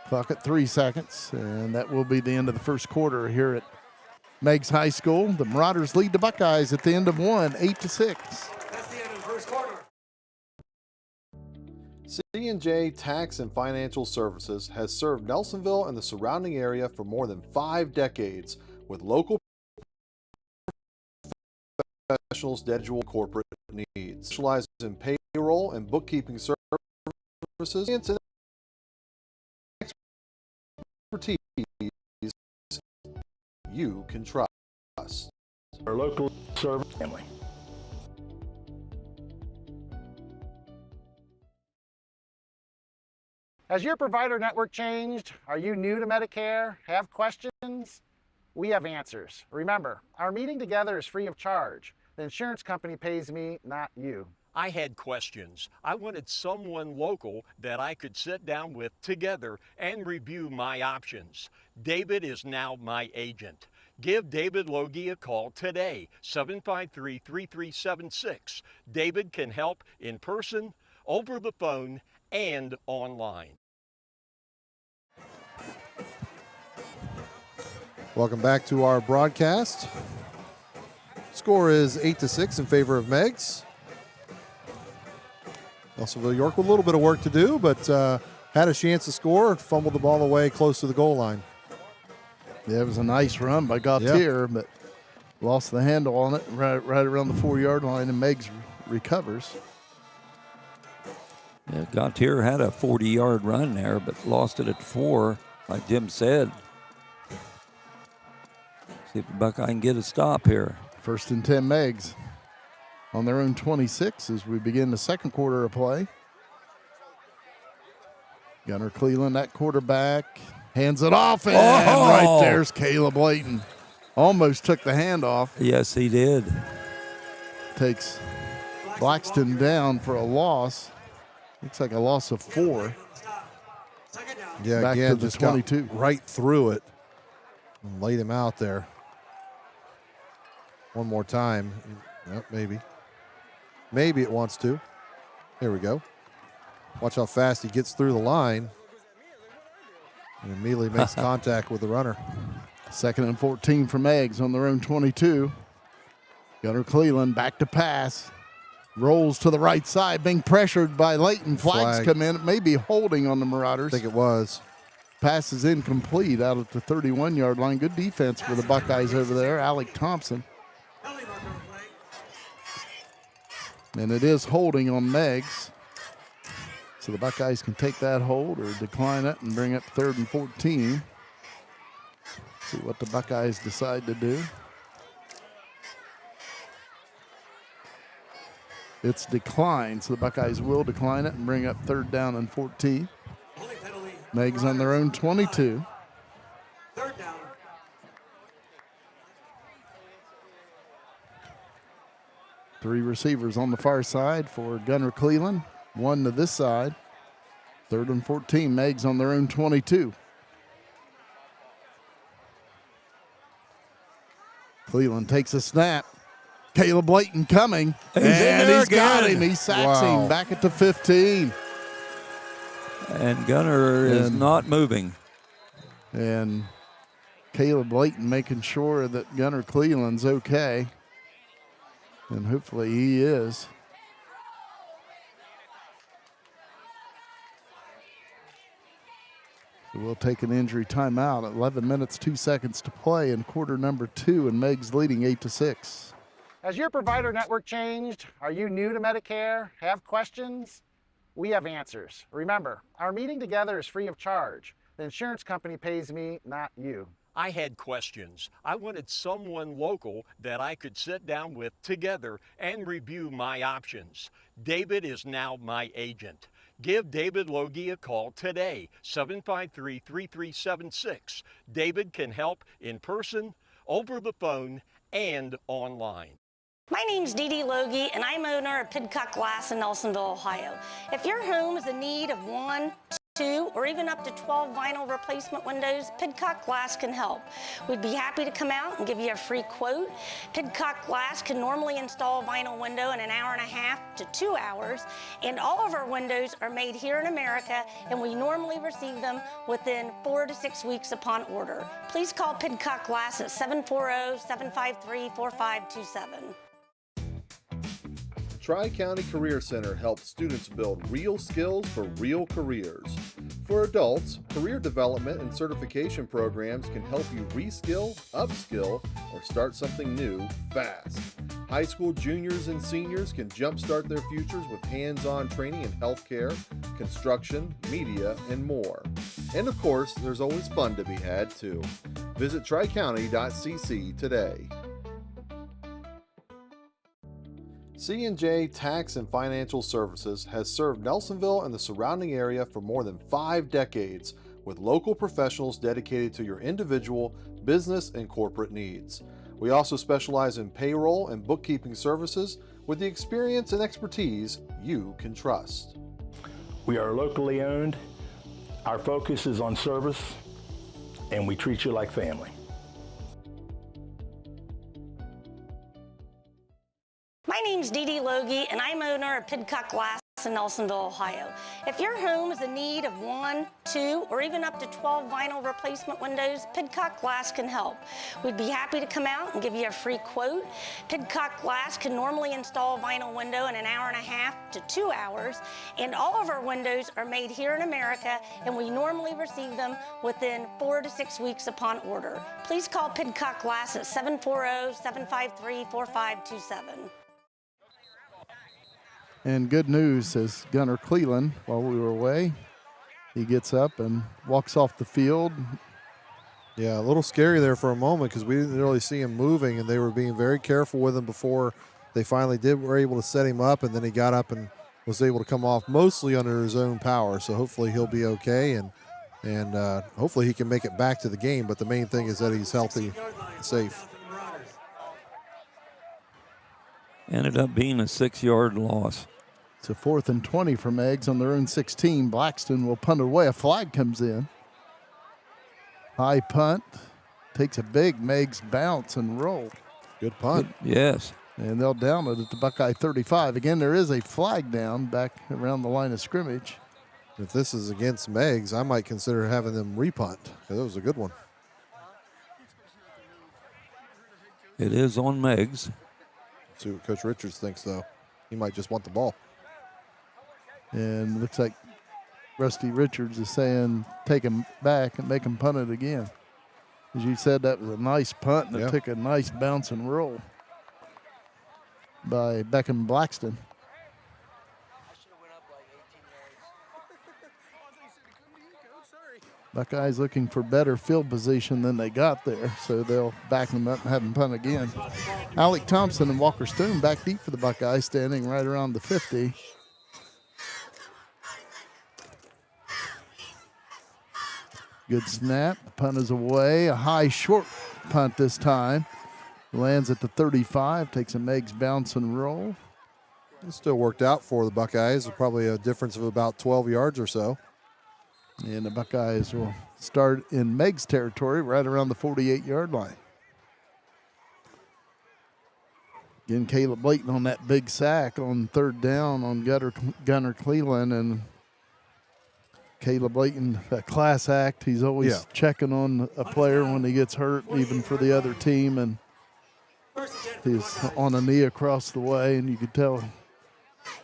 S1: Clock at 3 seconds, and that will be the end of the first quarter here at Meigs High School. The Marauders lead the Buckeyes at the end of one, 8-6.
S6: That's the end of the first quarter.
S3: C&J Tax and Financial Services has served Nelsonville and the surrounding area for more than 5 decades with local professionals dedicated to corporate needs. Specializes in payroll and bookkeeping services and expertise you can trust.
S4: Our local service family.
S7: Has your provider network changed? Are you new to Medicare? Have questions? We have answers. Remember, our meeting together is free of charge. The insurance company pays me, not you.
S8: I had questions. I wanted someone local that I could sit down with together and review my options. David is now my agent. Give David Loge a call today, 753-3376. David can help in person, over the phone, and online.
S5: Welcome back to our broadcast. Score is 8-6 in favor of Meigs. Nelsonville-York with a little bit of work to do, but had a chance to score, fumbled the ball away close to the goal line.
S1: Yeah, it was a nice run by Gautier, but lost the handle on it right around the 4-yard line, and Meigs recovers.
S2: Yeah, Gautier had a 40-yard run there, but lost it at 4, like Jim said. See if the Buckeye can get a stop here.
S1: First and 10 Meigs on their own 26 as we begin the second quarter of play. Gunnar Cleveland at quarterback. Hands it off, and right there's Caleb Layton. Almost took the hand off.
S2: Yes, he did.
S1: Takes Blackston down for a loss. Looks like a loss of 4.
S5: Yeah,
S1: back
S5: again,
S1: to the
S5: just
S1: 22.
S5: got right through it and laid him out there. One more time. Yep, maybe. Maybe it wants to. Here we go. Watch how fast he gets through the line and immediately makes contact with the runner.
S1: Second and 14 for Meigs on their own 22. Gunnar Cleveland back to pass. Rolls to the right side, being pressured by Layton. Flags come in. It may be holding on the Marauders.
S5: I think it was.
S1: Pass is incomplete out at the 31-yard line. Good defense for the Buckeyes over there. Alec Thompson. And it is holding on Meigs. So the Buckeyes can take that hold or decline it and bring up 3rd and 14. See what the Buckeyes decide to do. It's declined, so the Buckeyes will decline it and bring up 3rd down and 14. Meigs on their own 22.
S6: 3rd down.
S1: Three receivers on the far side for Gunner Cleveland. One to this side. 3rd and 14. Meigs on their own 22. Cleveland takes a snap. Caleb Layton coming. And he's got him. He sacks him back at the 15.
S2: And Gunner is not moving.
S1: And Caleb Layton making sure that Gunner Cleveland's okay. And hopefully he is. So we'll take an injury timeout. 11 minutes, 2 seconds to play in quarter number 2, and Meigs leading 8-6.
S7: Has your provider network changed? Are you new to Medicare? Have questions? We have answers. Remember, our meeting together is free of charge. The insurance company pays me, not you.
S8: I had questions. I wanted someone local that I could sit down with together and review my options. David is now my agent. Give David Loge a call today, 753-3376. David can help in person, over the phone, and online.
S9: My name's Dee Dee Loge, and I'm owner of Pidcock Glass in Nelsonville, Ohio. If your home is in need of 1, 2, or even up to 12 vinyl replacement windows, Pidcock Glass can help. We'd be happy to come out and give you a free quote. Pidcock Glass can normally install a vinyl window in an hour and a half to 2 hours, and all of our windows are made here in America, and we normally receive them within 4 to 6 weeks upon order. Please call Pidcock Glass at 740-753-4527.
S3: Tri-County Career Center helps students build real skills for real careers. For adults, career development and certification programs can help you reskill, upskill, or start something new fast. High school juniors and seniors can jumpstart their futures with hands-on training in healthcare, construction, media, and more. And of course, there's always fun to be had too. Visit tricounty.cc today. C&J Tax and Financial Services has served Nelsonville and the surrounding area for more than 5 decades with local professionals dedicated to your individual, business, and corporate needs. We also specialize in payroll and bookkeeping services with the experience and expertise you can trust.
S4: We are locally owned. Our focus is on service, and we treat you like family.
S9: My name's Dee Dee Loge, and I'm owner of Pidcock Glass in Nelsonville, Ohio. If your home is in need of 1, 2, or even up to 12 vinyl replacement windows, Pidcock Glass can help. We'd be happy to come out and give you a free quote. Pidcock Glass can normally install a vinyl window in an hour and a half to 2 hours, and all of our windows are made here in America, and we normally receive them within 4 to 6 weeks upon order. Please call Pidcock Glass at 740-753-4527.
S1: And good news, says Gunner Cleveland while we were away. He gets up and walks off the field.
S5: Yeah, a little scary there for a moment because we didn't really see him moving, and they were being very careful with him before they finally were able to set him up, and then he got up and was able to come off mostly under his own power. So hopefully he'll be okay, and hopefully he can make it back to the game. But the main thing is that he's healthy and safe.
S2: Ended up being a 6-yard loss.
S1: It's a 4th and 20 for Meigs on their own 16. Blackston will punt it away. A flag comes in. High punt. Takes a big Meigs bounce and roll.
S5: Good punt.
S2: Yes.
S1: And they'll down it at the Buckeye 35. Again, there is a flag down back around the line of scrimmage.
S5: If this is against Meigs, I might consider having them repunt because that was a good one.
S2: It is on Meigs.
S5: See what Coach Richards thinks, though. He might just want the ball.
S1: And looks like Rusty Richards is saying take him back and make him punt it again. As you said, that was a nice punt, and it took a nice bounce and roll by Beckham Blackston. Buckeyes looking for better field position than they got there, so they'll back them up and have them punt again. Alec Thompson and Walker Stone back deep for the Buckeyes, standing right around the 50. Good snap. The punt is away. A high short punt this time. Lands at the 35, takes a Meigs bounce and roll.
S5: It still worked out for the Buckeyes. Probably a difference of about 12 yards or so.
S1: And the Buckeyes will start in Meigs territory right around the 48-yard line. Again, Caleb Layton on that big sack on third down on Gunner Cleveland. And Caleb Layton, a class act. He's always checking on a player when he gets hurt, even for the other team. And he's on a knee across the way, and you could tell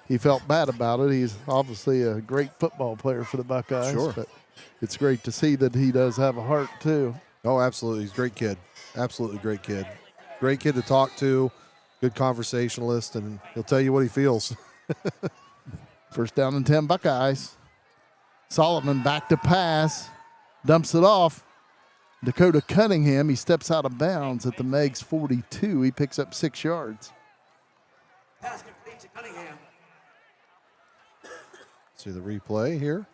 S1: he felt bad about it. He's obviously a great football player for the Buckeyes.
S5: Sure.
S1: But it's great to see that he does have a heart, too.
S5: Oh, absolutely. He's a great kid. Absolutely great kid. Great kid to talk to, good conversationalist, and he'll tell you what he feels.
S1: First down and 10 Buckeyes. Solomon back to pass, dumps it off. Dakota Cunningham, he steps out of bounds at the Meigs 42. He picks up 6 yards.
S6: Pass complete to Cunningham.
S5: See the replay here.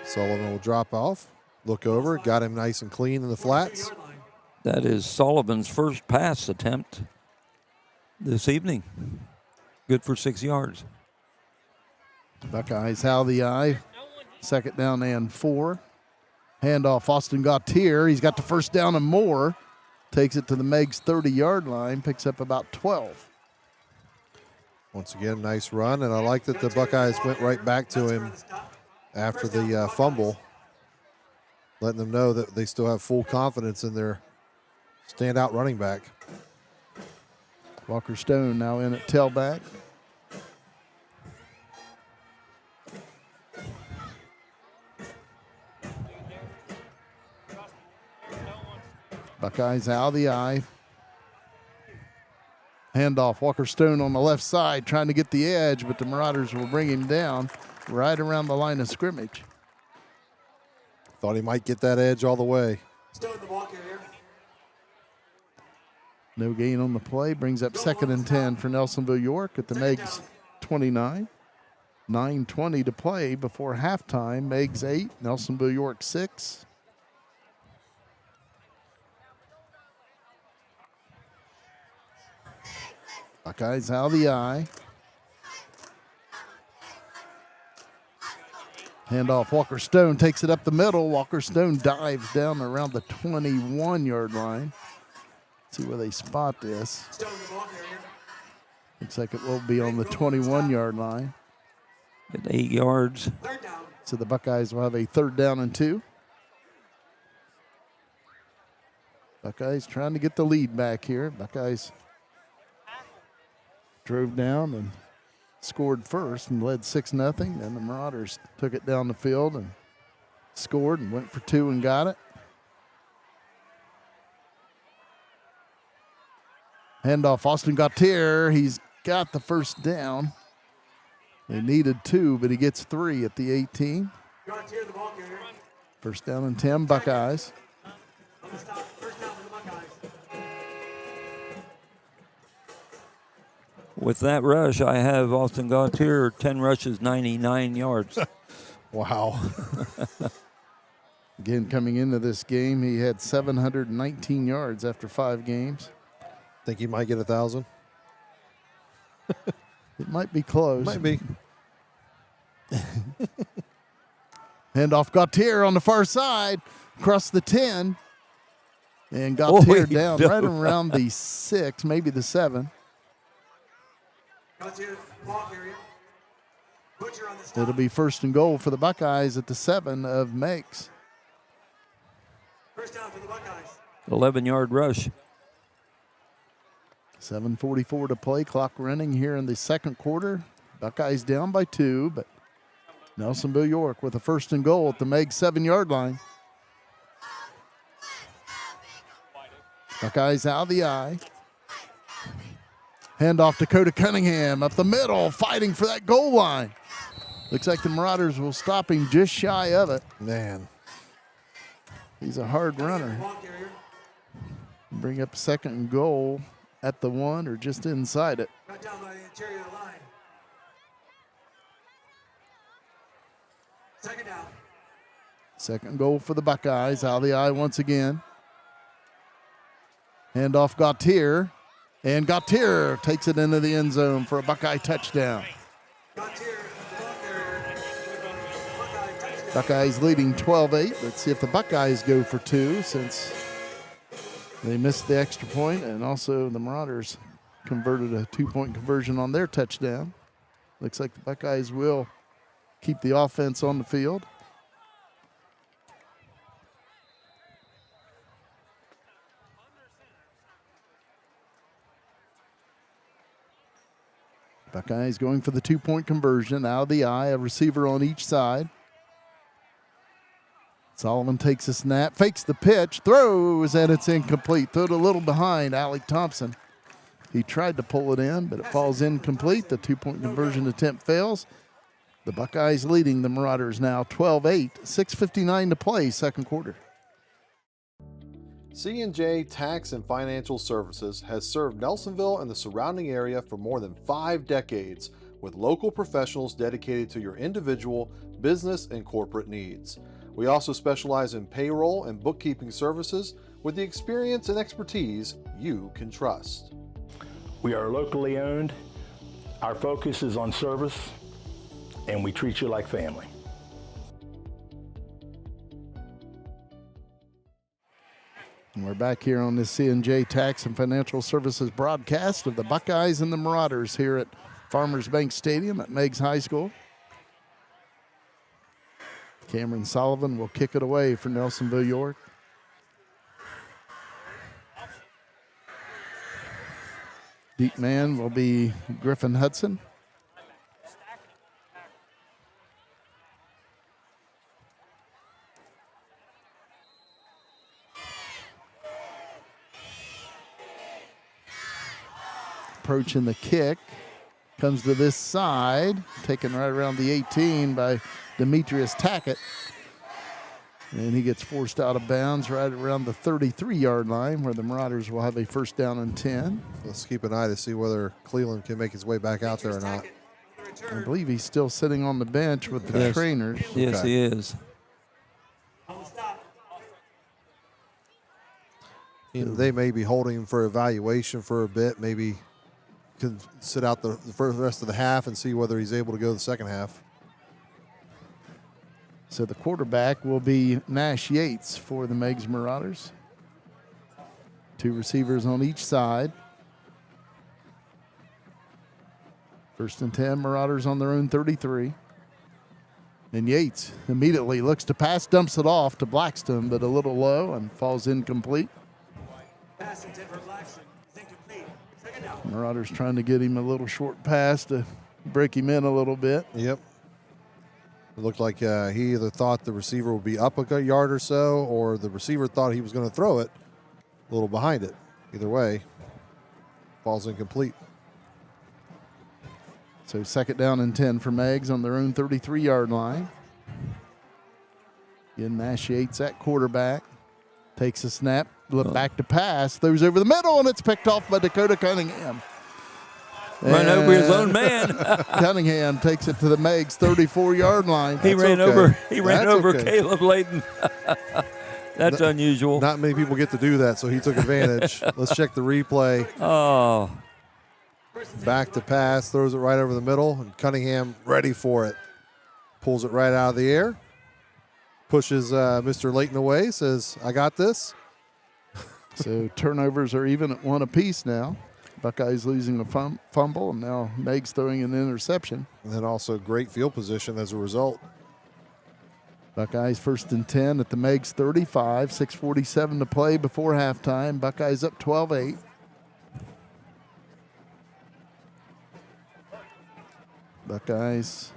S5: Sullivan will drop off, look over, got him nice and clean in the flats.
S2: That is Sullivan's first pass attempt this evening. Good for 6 yards.
S1: Buckeyes how the eye. Second down and 4. Handoff, Austin Gautier. He's got the first down and more. Takes it to the Meigs 30-yard line, picks up about 12.
S5: Once again, nice run, and I like that the Buckeyes went right back to him after the fumble, letting them know that they still have full confidence in their standout running back.
S1: Walker Stone now in at tailback. Buckeyes out of the eye. Handoff, Walker Stone on the left side trying to get the edge, but the Marauders will bring him down right around the line of scrimmage.
S5: Thought he might get that edge all the way.
S6: Stone the ball carrier.
S1: No gain on the play, brings up second and 10 for Nelsonville-York at the Meigs 29. 9:20 to play before halftime. Meigs 8, Nelsonville-York 6. Buckeyes out of the eye. Handoff, Walker Stone takes it up the middle. Walker Stone dives down around the 21-yard line. See where they spot this.
S6: Stone the ball carrier.
S1: Looks like it will be on the 21-yard line.
S2: At 8 yards.
S6: Third down.
S1: So the Buckeyes will have a third down and 2. Buckeyes trying to get the lead back here. Buckeyes drove down and scored first and led 6-0. Then the Marauders took it down the field and scored and went for 2 and got it. Handoff, Austin Gautier. He's got the first down. They needed 2, but he gets 3 at the 18.
S6: Gautier the ball carrier.
S1: First down and 10, Buckeyes.
S6: On the stop. First down for the Buckeyes.
S2: With that rush, I have Austin Gautier, 10 rushes, 99 yards.
S5: Wow.
S1: Again, coming into this game, he had 719 yards after 5 games.
S5: Think he might get 1,000?
S1: It might be close.
S5: Might be.
S1: Handoff, Gautier on the far side, across the 10. And Gautier down right around the 6, maybe the 7.
S6: Gautier ball carrier. Butcher on the stop.
S1: It'll be first and goal for the Buckeyes at the 7 of Meigs.
S6: First down for the Buckeyes.
S2: 11-yard rush.
S1: 7:44 to play, clock running here in the second quarter. Buckeyes down by 2, but Nelsonville-York with a first and goal at the Meigs 7-yard line. Buckeyes out of the eye. Handoff, Dakota Cunningham up the middle, fighting for that goal line. Looks like the Marauders will stop him just shy of it.
S5: Man,
S1: He's a hard runner.
S6: Ball carrier.
S1: Bring up second and goal at the 1 or just inside it.
S6: Got down by the interior line. Second down.
S1: Second goal for the Buckeyes. Out of the eye once again. Handoff Gautier. And Gautier takes it into the end zone for a Buckeye touchdown.
S6: Got here. Ball carrier. Buckeye touchdown.
S1: Buckeyes leading 12-8. Let's see if the Buckeyes go for 2 since they missed the extra point, and also the Marauders converted a 2-point conversion on their touchdown. Looks like the Buckeyes will keep the offense on the field. Buckeyes going for the 2-point conversion. Out of the eye, a receiver on each side. Sullivan takes a snap, fakes the pitch, throws, and it's incomplete. Threw it a little behind Alec Thompson. He tried to pull it in, but it falls incomplete. The 2-point conversion attempt fails. The Buckeyes leading the Marauders now 12-8, 6:59 to play, second quarter.
S3: C&J Tax and Financial Services has served Nelsonville and the surrounding area for more than 5 decades with local professionals dedicated to your individual, business, and corporate needs. We also specialize in payroll and bookkeeping services with the experience and expertise you can trust.
S4: We are locally owned. Our focus is on service, and we treat you like family.
S1: And we're back here on this C&J Tax and Financial Services broadcast of the Buckeyes and the Marauders here at Farmers Bank Stadium at Meigs High School. Cameron Sullivan will kick it away for Nelsonville-York. Deep man will be Griffin Hudson. Approaching the kick. Comes to this side. Taken right around the 18 by Demetrius Tackett. And he gets forced out of bounds right around the 33-yard line where the Marauders will have a first down and 10.
S5: Let's keep an eye to see whether Cleveland can make his way back out there or not.
S1: I believe he's still sitting on the bench with the trainers.
S2: Yes, he is.
S5: You know, they may be holding him for evaluation for a bit. Maybe can sit out the rest of the half and see whether he's able to go the second half.
S1: So the quarterback will be Nash Yates for the Meigs Marauders. 2 receivers on each side. First and 10, Marauders on their own 33. And Yates immediately looks to pass, dumps it off to Blackstone, but a little low and falls incomplete.
S6: Pass intended for Blackstone. Is incomplete. Second down.
S1: Marauders trying to get him a little short pass to break him in a little bit.
S5: Yep. It looked like he either thought the receiver would be up a yard or so, or the receiver thought he was going to throw it a little behind it. Either way, falls incomplete.
S1: So second down and 10 for Meigs on their own 33-yard line. Again, Nash Yates at quarterback. Takes a snap, look back to pass, throws over the middle, and it's picked off by Dakota Cunningham.
S2: Ran over his own man.
S1: Cunningham takes it to the Meigs 34-yard line.
S2: He ran over Caleb Layton. That's unusual.
S5: Not many people get to do that, so he took advantage. Let's check the replay.
S2: Oh.
S5: Back to pass, throws it right over the middle, and Cunningham ready for it. Pulls it right out of the air. Pushes Mr. Layton away, says, I got this.
S1: So turnovers are even at 1 apiece now. Buckeyes losing a fumble, and now Meigs throwing an interception.
S5: And then also great field position as a result.
S1: Buckeyes first and 10 at the Meigs 35, 6:47 to play before halftime. Buckeyes up 12-8. Buckeyes,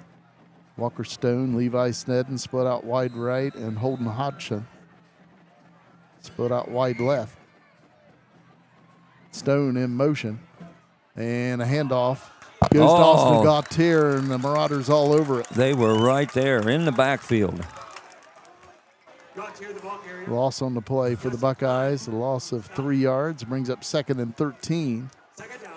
S1: Walker Stone, Levi Snedden split out wide right, and Holden Hodgson split out wide left. Stone in motion, and a handoff goes to Austin Gautier, and the Marauders all over it.
S2: They were right there in the backfield.
S6: Gautier, the ball carrier.
S1: Loss on the play for the Buckeyes. A loss of 3 yards brings up 2nd and 13.
S6: Second down.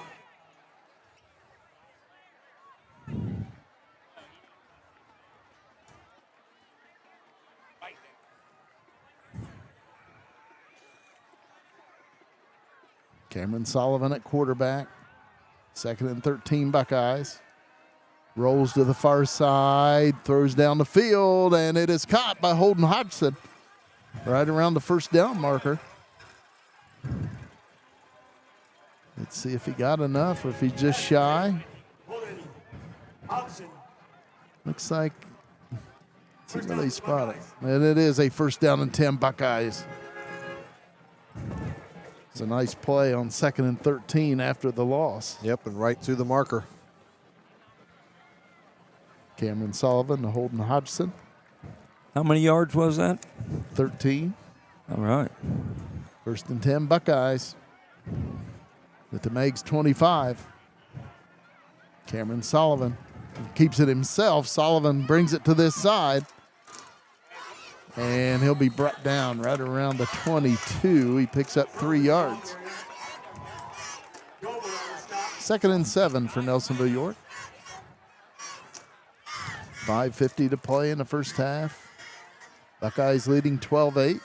S1: Cameron Sullivan at quarterback. 2nd and 13 Buckeyes. Rolls to the far side, throws down the field, and it is caught by Holden Hodgson right around the first down marker. Let's see if he got enough or if he's just shy.
S6: Holden Hodgson.
S1: Looks like, let's see where they spot it. And it is a 1st down and 10 Buckeyes. It's a nice play on 2nd and 13 after the loss.
S5: Yep, and right to the marker.
S1: Cameron Sullivan to Holden Hodgson.
S2: How many yards was that?
S1: 13.
S2: All right.
S1: 1st and 10 Buckeyes. At the Meigs 25. Cameron Sullivan keeps it himself. Sullivan brings it to this side. And he'll be brought down right around the 22. He picks up 3 yards. 2nd and 7 for Nelsonville-York. 5:50 to play in the first half. Buckeyes leading 12-8.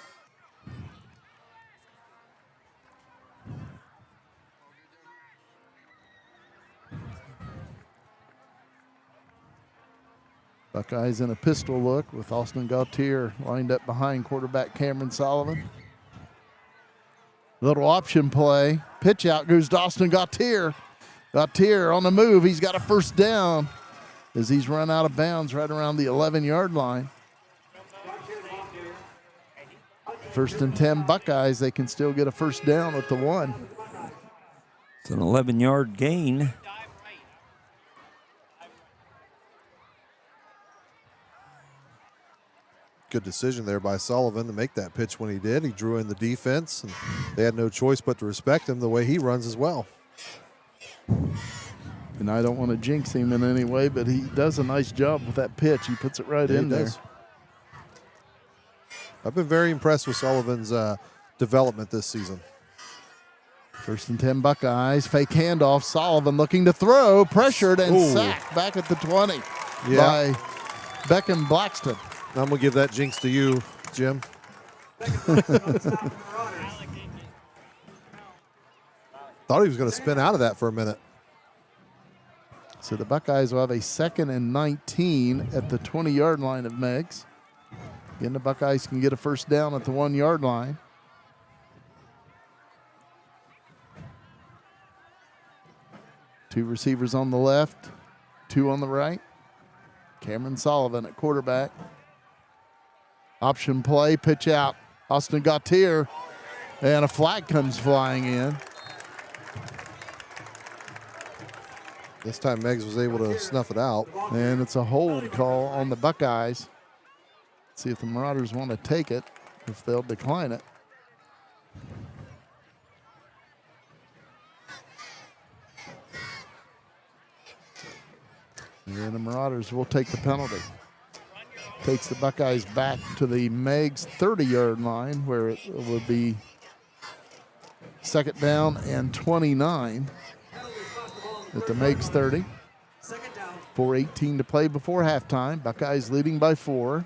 S1: Buckeyes in a pistol look with Austin Gautier lined up behind quarterback Cameron Sullivan. Little option play. Pitch out goes to Austin Gautier. Gautier on the move. He's got a 1st down as he's run out of bounds right around the 11-yard line. 1st and 10 Buckeyes. They can still get a 1st down at the 1.
S2: It's an 11-yard gain.
S5: Good decision there by Sullivan to make that pitch when he did. He drew in the defense, and they had no choice but to respect him the way he runs as well.
S1: And I don't want to jinx him in any way, but he does a nice job with that pitch. He puts it right in there.
S5: I've been very impressed with Sullivan's development this season.
S1: 1st and 10 Buckeyes. Fake handoff. Sullivan looking to throw. Pressured and sacked back at the 20 by Beckham Blackston.
S5: I'm going to give that jinx to you, Jim. Thought he was going to spin out of that for a minute.
S1: So the Buckeyes will have a 2nd and 19 at the 20-yard line of Meigs. Again, the Buckeyes can get a 1st down at the 1-yard line. Two receivers on the left, 2 on the right. Cameron Sullivan at quarterback. Option play, pitch out. Austin Gautier, and a flag comes flying in.
S5: This time Meigs was able to snuff it out.
S1: And it's a hold call on the Buckeyes. See if the Marauders want to take it, if they'll decline it. And then the Marauders will take the penalty. Takes the Buckeyes back to the Meigs 30-yard line, where it will be 2nd down and 29 at the Meigs 30. 4:18 to play before halftime. Buckeyes leading by 4.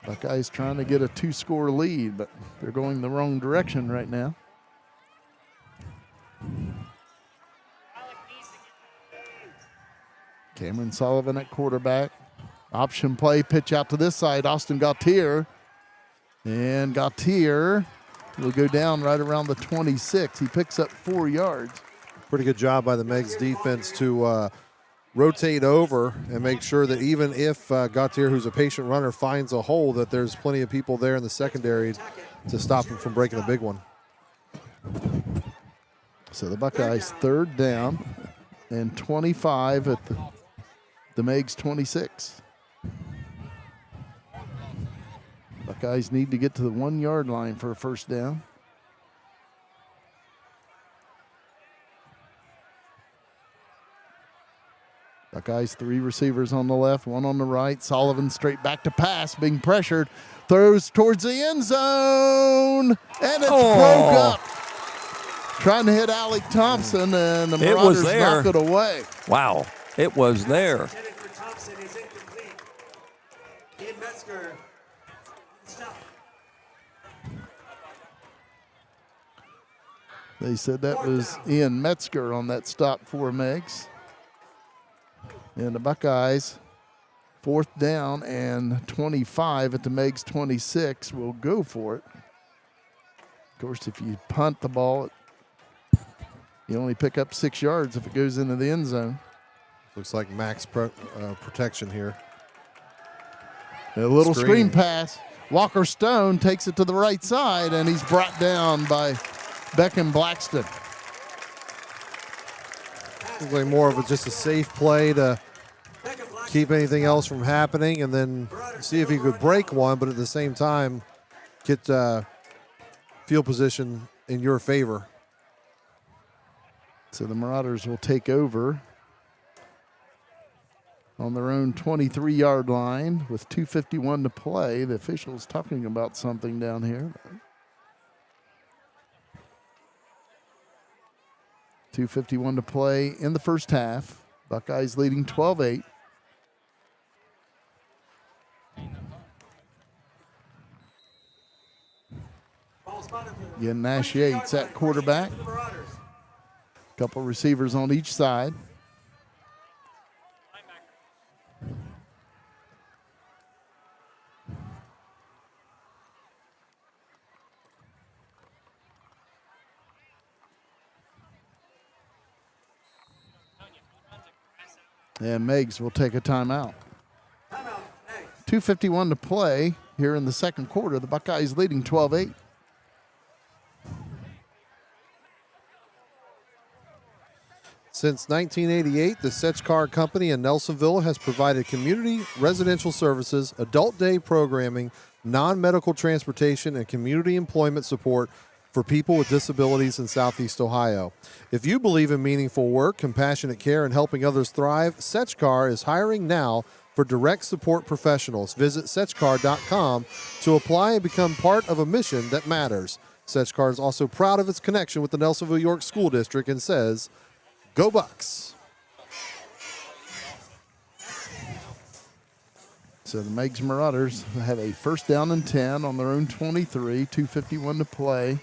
S1: Buckeyes trying to get a 2-score lead, but they're going the wrong direction right now. Cameron Sullivan at quarterback. Option play, pitch out to this side. Austin Gautier. And Gautier will go down right around the 26. He picks up 4 yards.
S5: Pretty good job by the Meigs defense to rotate over and make sure that even if Gautier, who's a patient runner, finds a hole, that there's plenty of people there in the secondary to stop him from breaking a big one.
S1: So the Buckeyes 3rd down and 25 at the Meigs 26. Buckeyes need to get to the 1-yard line for a 1st down. Buckeyes 3 receivers on the left, 1 on the right. Sullivan straight back to pass, being pressured. Throws towards the end zone, and it's broke up. Trying to hit Alec Thompson, and the Marauders knock it away.
S2: Wow, it was there.
S6: Intended for Thompson is incomplete. Ian Metzger. Stop.
S1: They said that was Ian Metzger on that stop for Meigs. And the Buckeyes, 4th down and 25 at the Meigs 26, will go for it. Of course, if you punt the ball, you only pick up 6 yards if it goes into the end zone.
S5: Looks like max protection here.
S1: A little screen pass. Walker Stone takes it to the right side, and he's brought down by Beckham Blackston.
S5: Looks like more of just a safe play to keep anything else from happening, and then see if he could break one, but at the same time get field position in your favor.
S1: So the Marauders will take over on their own 23-yard line with 2:51 to play. The official's talking about something down here. 2:51 to play in the first half. Buckeyes leading 12-8. Again, Nash Yates at quarterback. Couple receivers on each side. And Meigs will take a timeout. 2:51 to play here in the second quarter. The Buckeyes leading 12-8.
S5: Since 1988, the Sech-Kar Company in Nelsonville has provided community residential services, adult day programming, non-medical transportation, and community employment support for people with disabilities in Southeast Ohio. If you believe in meaningful work, compassionate care, and helping others thrive, Sech-Kar is hiring now for direct support professionals. Visit Sech-Kar.com to apply and become part of a mission that matters. Sech-Kar is also proud of its connection with the Nelsonville-York School District and says, "Go Bucks."
S1: So the Meigs Marauders have a 1st down and 10 on their own 23, 2:51 to play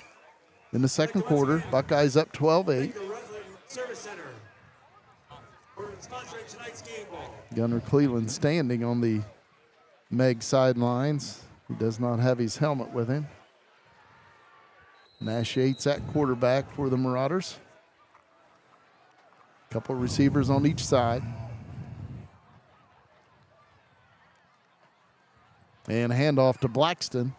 S1: in the second quarter. Buckeyes up 12-8. Gunnar Cleveland standing on the Meigs sidelines. He does not have his helmet with him. Nash Yates at quarterback for the Marauders. Couple receivers on each side. And a handoff to Blackston.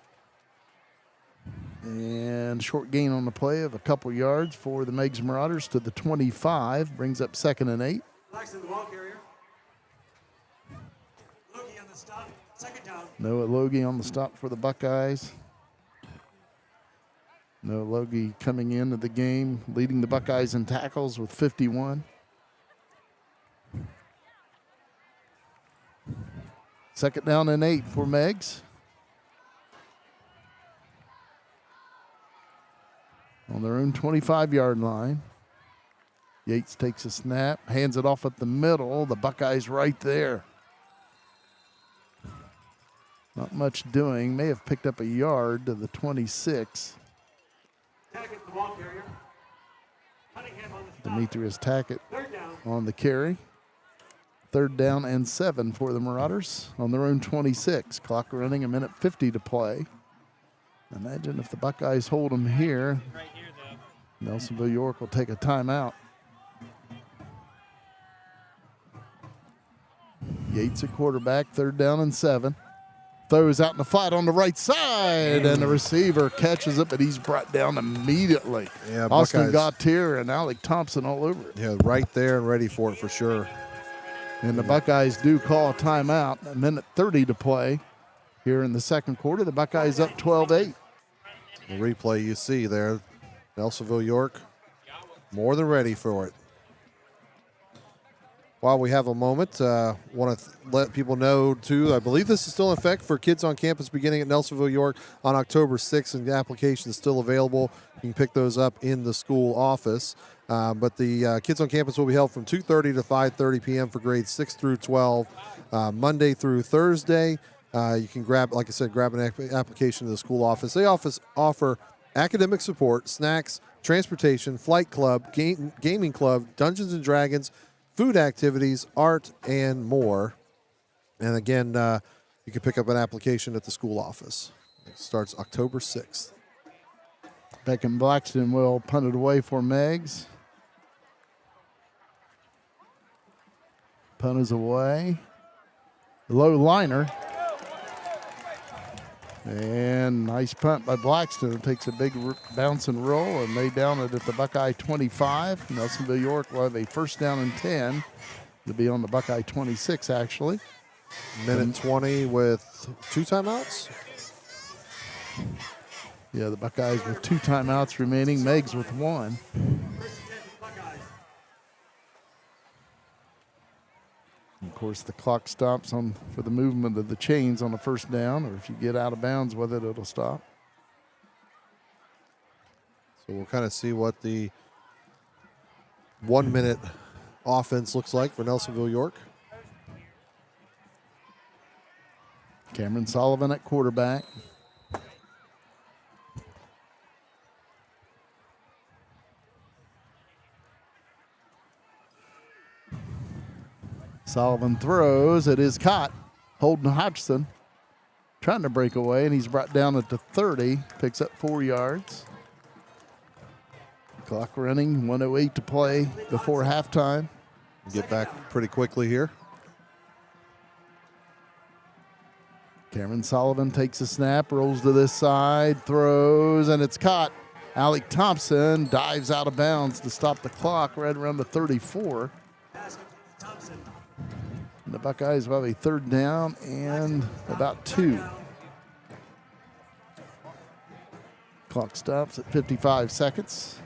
S1: And short gain on the play of a couple yards for the Meigs Marauders to the 25. Brings up 2nd and 8.
S6: Blackston, the ball carrier. Loge on the stop. 2nd down.
S1: Noah Loge on the stop for the Buckeyes. Noah Loge coming into the game, leading the Buckeyes in tackles with 51. 2nd down and 8 for Meigs. On their own 25-yard line. Yates takes a snap, hands it off at the middle. The Buckeyes right there. Not much doing. May have picked up a yard to the 26.
S6: Tackett, the ball carrier. Cunningham on the stop.
S1: Demetrius Tackett
S6: 3rd down.
S1: on the carry. 3rd down and 7 for the Marauders on their own 26. Clock running, 1:50 to play. Imagine if the Buckeyes hold them here. Nelsonville-York will take a timeout. Yates at quarterback, 3rd down and 7. Throws out in the flat on the right side, and the receiver catches it, but he's brought down immediately.
S5: Yeah,
S1: Austin
S5: Buckeyes.
S1: Gautier and Alec Thompson all over it.
S5: Yeah, right there and ready for it for sure.
S1: And the Buckeyes do call a timeout, 1:30 to play here in the second quarter. The Buckeyes up 12-8.
S5: The replay you see there, Nelsonville-York more than ready for it. while we have a moment, want to let people know, too, I believe this is still in effect for kids on campus beginning at Nelsonville-York on October 6th, and the application is still available. You can pick those up in the school office. But the kids on campus will be held from 2:30 to 5:30 p.m. for grades 6 through 12, Monday through Thursday. You can grab, like I said, grab an application to the school office. They offer academic support, snacks, transportation, flight club, gaming club, Dungeons and Dragons, food activities, art, and more. And again, you can pick up an application at the school office. It starts October 6th.
S1: Beck and Blackston will punt it away for Meigs. Punt is away. Low liner. And nice punt by Blackston. It takes a big bounce and roll, and they down it at the Buckeye 25. Nelsonville-York will have a first down and 10. It'll be on the Buckeye 26, actually.
S5: Minute 20 with 2 timeouts.
S1: Yeah, the Buckeyes with 2 timeouts remaining. Meigs with 1. Of course, the clock stops for the movement of the chains on the first down, or if you get out of bounds with it, it'll stop.
S5: So we'll kind of see what the 1-minute offense looks like for Nelsonville-York.
S1: Cameron Sullivan at quarterback. Sullivan throws. It is caught. Holden Hodgson trying to break away, and he's brought down at the 30. Picks up 4 yards. Clock running. 1:08 to play before halftime.
S5: Get back pretty quickly here.
S1: Cameron Sullivan takes a snap, rolls to this side, throws, and it's caught. Alec Thompson dives out of bounds to stop the clock right around the 34. And the Buckeyes will have a third down and about 2. Clock stops at 55 seconds.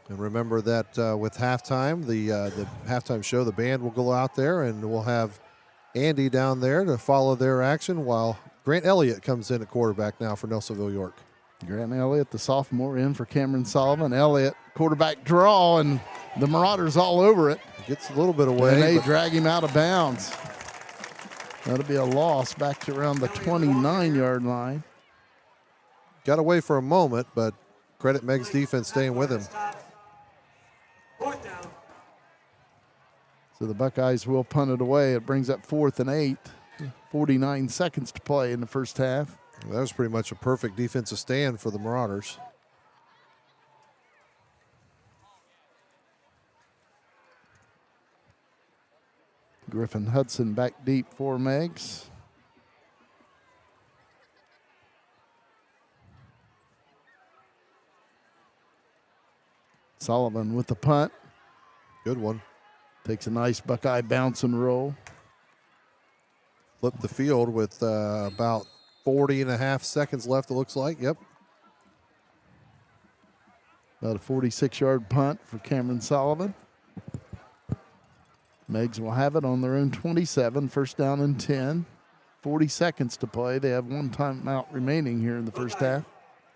S5: And remember that with halftime, the halftime show, the band will go out there, and we'll have Andy down there to follow their action while Grant Elliott comes in at quarterback now for Nelsonville-York.
S1: Grant Elliott, the sophomore, in for Cameron Sullivan. Elliott, quarterback draw, and the Marauders all over it.
S5: Gets a little bit away.
S1: And they drag him out of bounds. That'll be a loss back to around the 29-yard line.
S5: Got away for a moment, but credit Meigs' defense staying with him.
S1: So the Buckeyes will punt it away. It brings up 4th and 8. 49 seconds to play in the first half.
S5: That was pretty much a perfect defensive stand for the Marauders.
S1: Griffin Hudson back deep for Meigs. Sullivan with the punt.
S5: Good one.
S1: Takes a nice Buckeye bounce and roll.
S5: Flip the field with about 40.5 seconds left, it looks like. Yep.
S1: About a 46-yard punt for Cameron Sullivan. Meigs will have it on their own 27, first down and 10. 40 seconds to play. They have 1 timeout remaining here in the first half.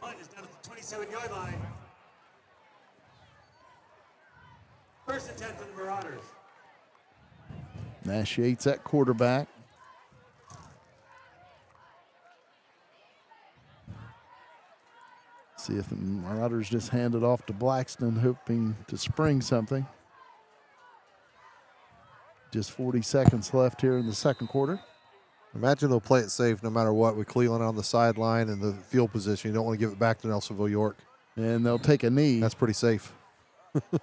S6: Punt is down at the 27-yard line. First and 10 for the Marauders.
S1: Nash Yates at quarterback. See if the Marauders just hand it off to Blackston, hoping to spring something. Just 40 seconds left here in the second quarter.
S5: Imagine they'll play it safe no matter what with Cleveland on the sideline and the field position. You don't want to give it back to Nelsonville-York.
S1: And they'll take a knee.
S5: That's pretty safe.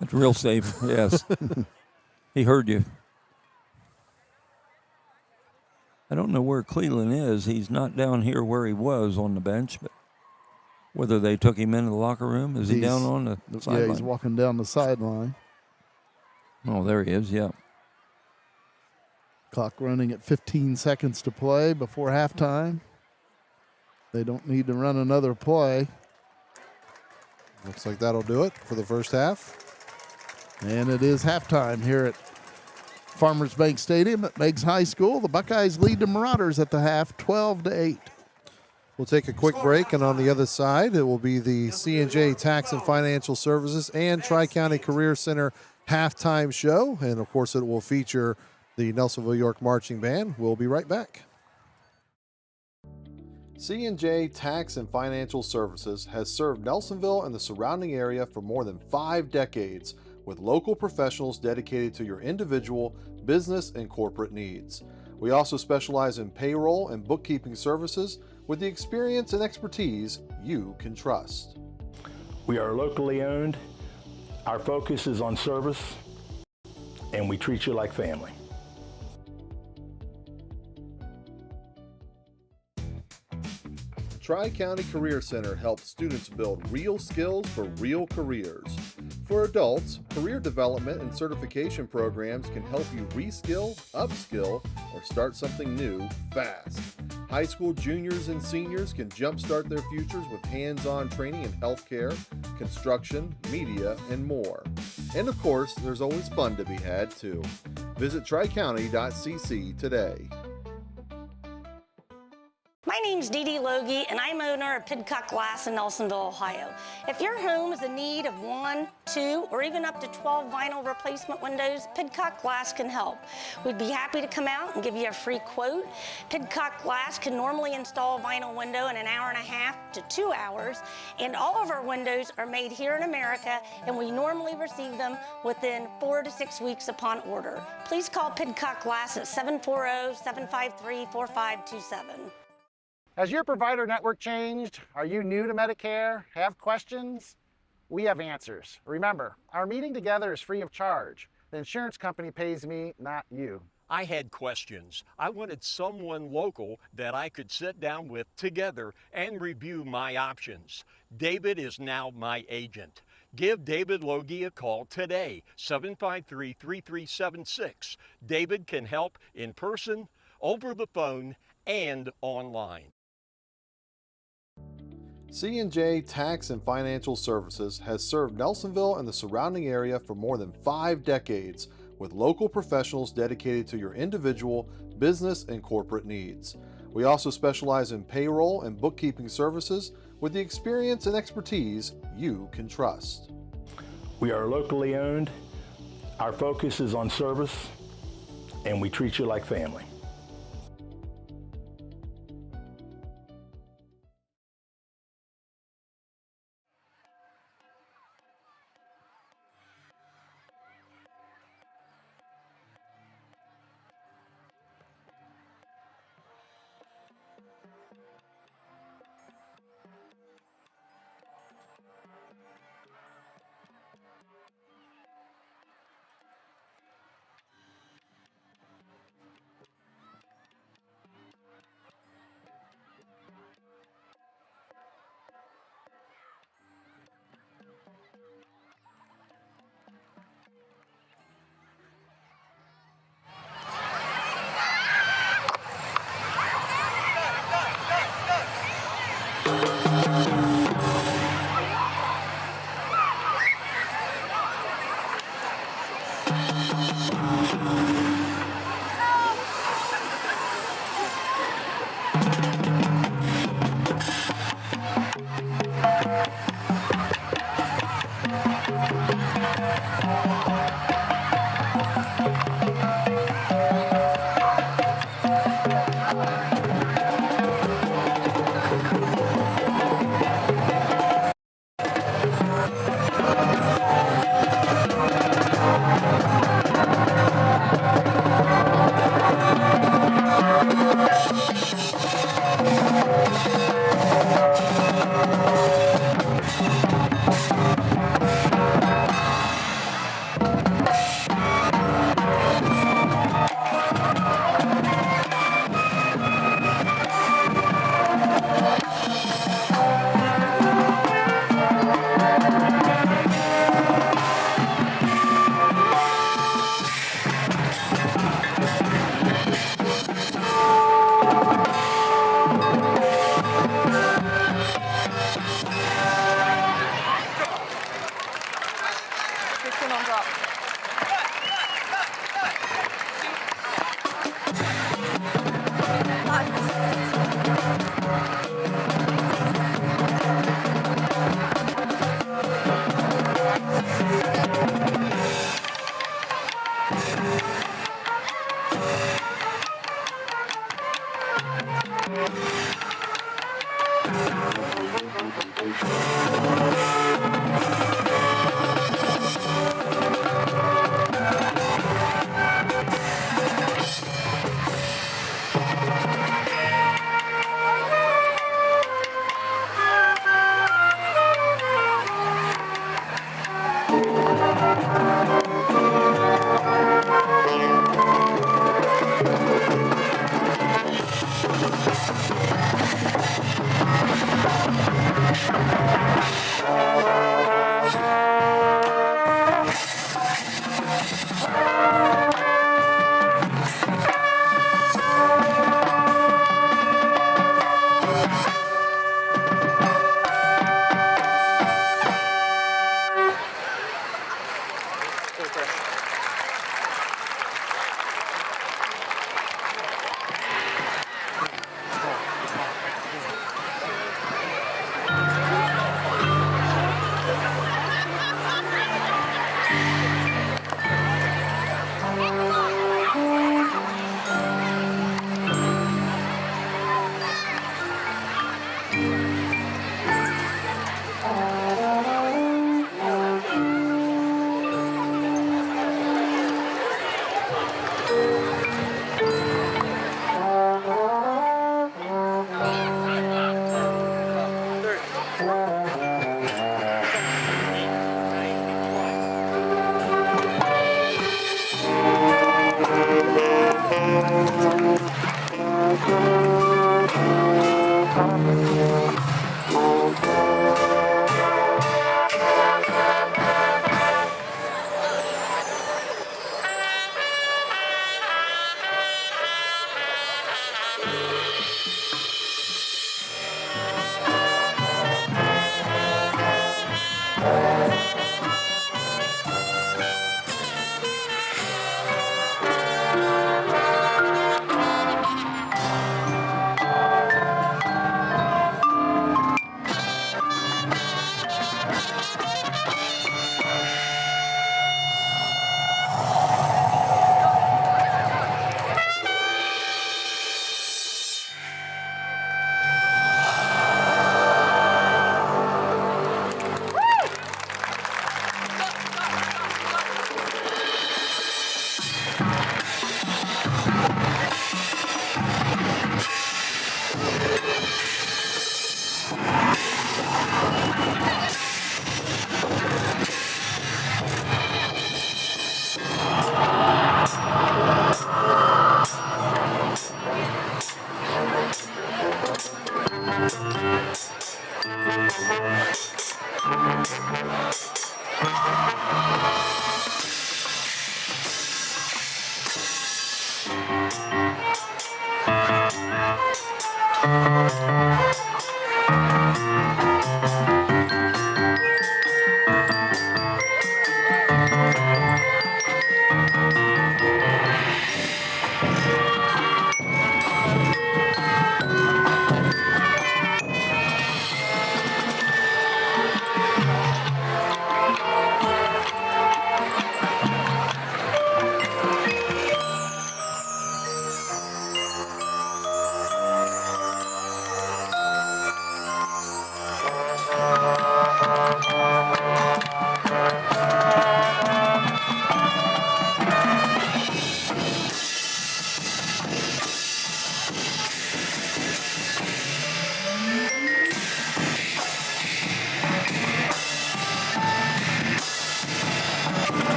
S2: It's real safe, yes. He heard you. I don't know where Cleveland is. He's not down here where he was on the bench, but whether they took him into the locker room. Is he down on the sideline?
S1: Yeah, he's walking down the sideline.
S2: Oh, there he is, yeah.
S1: Clock running at 15 seconds to play before halftime. They don't need to run another play.
S5: Looks like that'll do it for the first half.
S1: And it is halftime here at Farmers Bank Stadium at Meigs High School. The Buckeyes lead the Marauders at the half, 12-8.
S5: We'll take a quick break, and on the other side, it will be the C&J Tax and Financial Services and Tri-County Career Center halftime show. And, of course, it will feature the Nelsonville-York Marching Band. We'll be right back.
S3: C&J Tax and Financial Services has served Nelsonville and the surrounding area for more than 5 decades with local professionals dedicated to your individual, business, and corporate needs. We also specialize in payroll and bookkeeping services with the experience and expertise you can trust.
S4: We are locally owned. Our focus is on service, and we treat you like family.
S3: Tri-County Career Center helps students build real skills for real careers. For adults, career development and certification programs can help you reskill, upskill, or start something new fast. High school juniors and seniors can jumpstart their futures with hands-on training in healthcare, construction, media, and more. And of course, there's always fun to be had too. Visit tricounty.cc today.
S9: My name's Loge, and I'm owner of Pidcock Glass in Nelsonville, Ohio. If your home is in need of 1, 2, or even up to 12 vinyl replacement windows, Pidcock Glass can help. We'd be happy to come out and give you a free quote. Pidcock Glass can normally install a vinyl window in 1.5 hours to 2 hours, and all of our windows are made here in America, and we normally receive them within 4 to 6 weeks upon order. Please call Pidcock Glass at 740-753-4527.
S7: Has your provider network changed? Are you new to Medicare? Have questions? We have answers. Remember, our meeting together is free of charge. The insurance company pays me, not you.
S8: I had questions. I wanted someone local that I could sit down with together and review my options. David is now my agent. Give David Loge a call today, 753-3376. David can help in person, over the phone, and online.
S3: C&J Tax and Financial Services has served Nelsonville and the surrounding area for more than 5 decades with local professionals dedicated to your individual, business, and corporate needs. We also specialize in payroll and bookkeeping services with the experience and expertise you can trust.
S4: We are locally owned. Our focus is on service, and we treat you like family.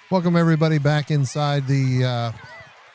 S5: Welcome everybody back inside the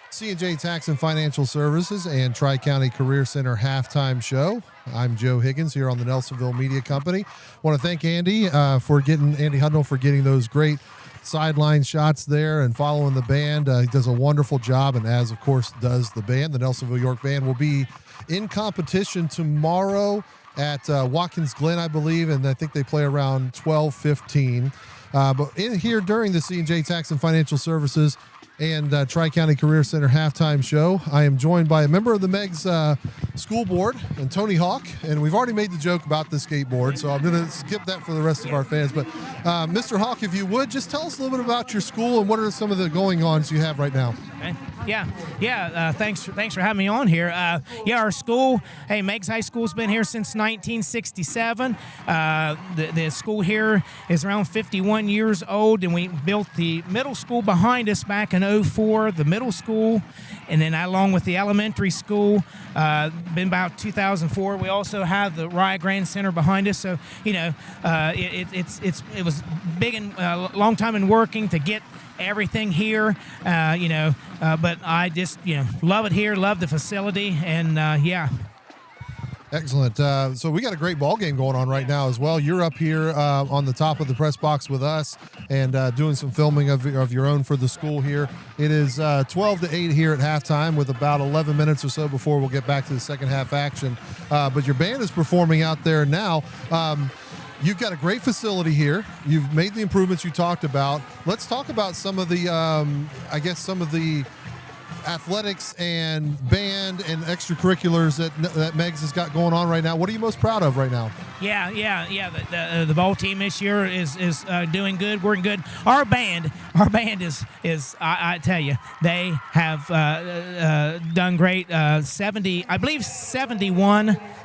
S5: C&J Tax and Financial Services and Tri-County Career Center halftime show. I'm Joe Higgins here on the Nelsonville Media Company. Want to thank Andy Hudnall for getting those great sideline shots there and following the band. He does a wonderful job, and as of course does the band. The Nelsonville-York band will be in competition tomorrow at Watkins Glen, I believe, and I think they play around 12:15. But in here during the C&J Tax and Financial Services and Tri-County Career Center halftime show, I am joined by a member of the Meigs school board, and Tony Hawk. And we've already made the joke about the skateboard, so I'm going to skip that for the rest of our fans. But Mr. Hawk, if you would, just tell us a little bit about your school and what are some of the going-ons you have right now.
S10: Okay. Thanks for having me on here. Our school, Meigs High School's been here since 1967. The school here is around 51 years old, and we built the middle school behind us back in 2004, the middle school, and then along with the elementary school, been about 2004. We also have the Rio Grande Center behind us, so it was big and long time in working to get everything here, but I just, love it here, love the facility, and
S5: Excellent. So we got a great ball game going on right now as well. You're up here on the top of the press box with us and doing some filming of your own for the school here. It is 12-8 here at halftime with about 11 minutes or so before we'll get back to the second half action. But your band is performing out there now. You've got a great facility here. You've made the improvements you talked about. Let's talk about some of the, some of the athletics and band and extracurriculars that Meigs has got going on right now. What are you most proud of right now?
S10: The ball team this year is doing good, working good. Our band is I tell you, they have done great.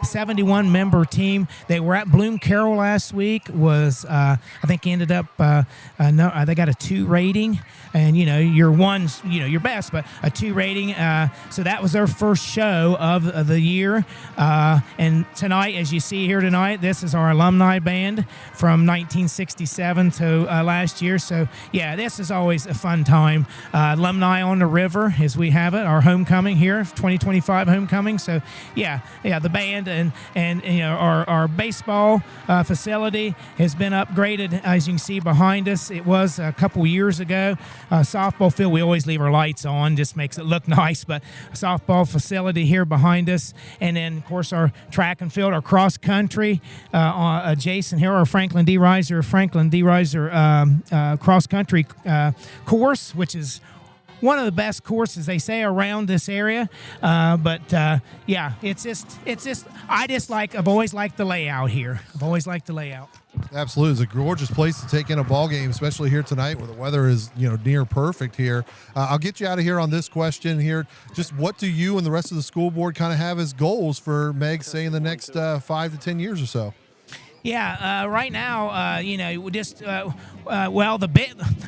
S10: 71 member team. They were at Bloom Carroll last week. Was I think ended up they got a 2 rating, and your one's your best, but a 2 rating. So that was their first show of the year. And tonight, as you see here tonight, this is our alumni band from 1967 to last year. So this is always a fun time. Alumni on the River, as we have it, our homecoming here, 2025 homecoming. So the band and our baseball facility has been upgraded, as you can see behind us. It was a couple years ago. Softball field, we always leave our lights on, just makes it look nice, but softball facility here behind us, and then of course our track and field, our cross country adjacent here, our Franklin D. Reiser cross country course, which is one of the best courses they say around this area. I've always liked the layout here.
S5: Absolutely. It's a gorgeous place to take in a ball game, especially here tonight where the weather is, near perfect here. I'll get you out of here on this question here. Just what do you and the rest of the school board kind of have as goals for Meigs, say, in the next 5 to 10 years or so?
S10: Right now, I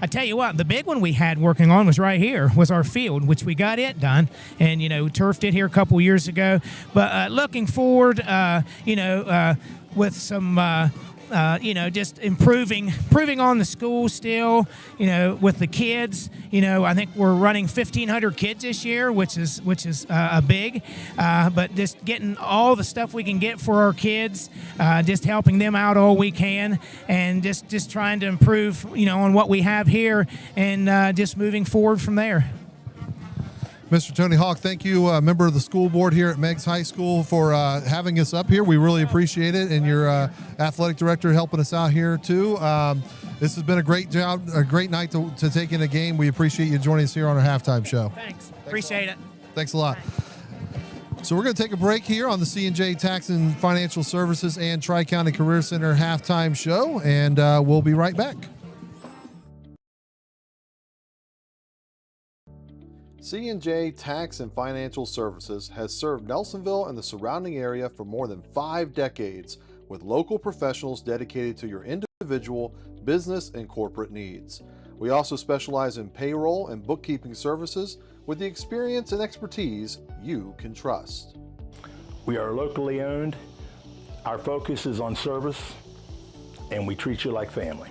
S10: tell you what, the big one we had working on was right here, was our field, which we got it done, and, turfed it here a couple years ago. But looking forward, with some, just improving on the school still, with the kids. I think we're running 1,500 kids this year, which is a big, but just getting all the stuff we can get for our kids, just helping them out all we can, and just trying to improve, on what we have here, and just moving forward from there.
S5: Mr. Tony Hawk, thank you, member of the school board here at Meigs High School, for having us up here. We really appreciate it, and your athletic director helping us out here too. This has been a great job, a great night to take in a game. We appreciate you joining us here on our halftime show.
S10: Thanks. Appreciate it.
S5: Thanks a lot. So we're going to take a break here on the C&J Tax and Financial Services and Tri-County Career Center halftime show, and we'll be right back.
S3: C&J Tax and Financial Services has served Nelsonville and the surrounding area for more than 5 decades, with local professionals dedicated to your individual, business, and corporate needs. We also specialize in payroll and bookkeeping services with the experience and expertise you can trust.
S4: We are locally owned. Our focus is on service, and we treat you like family.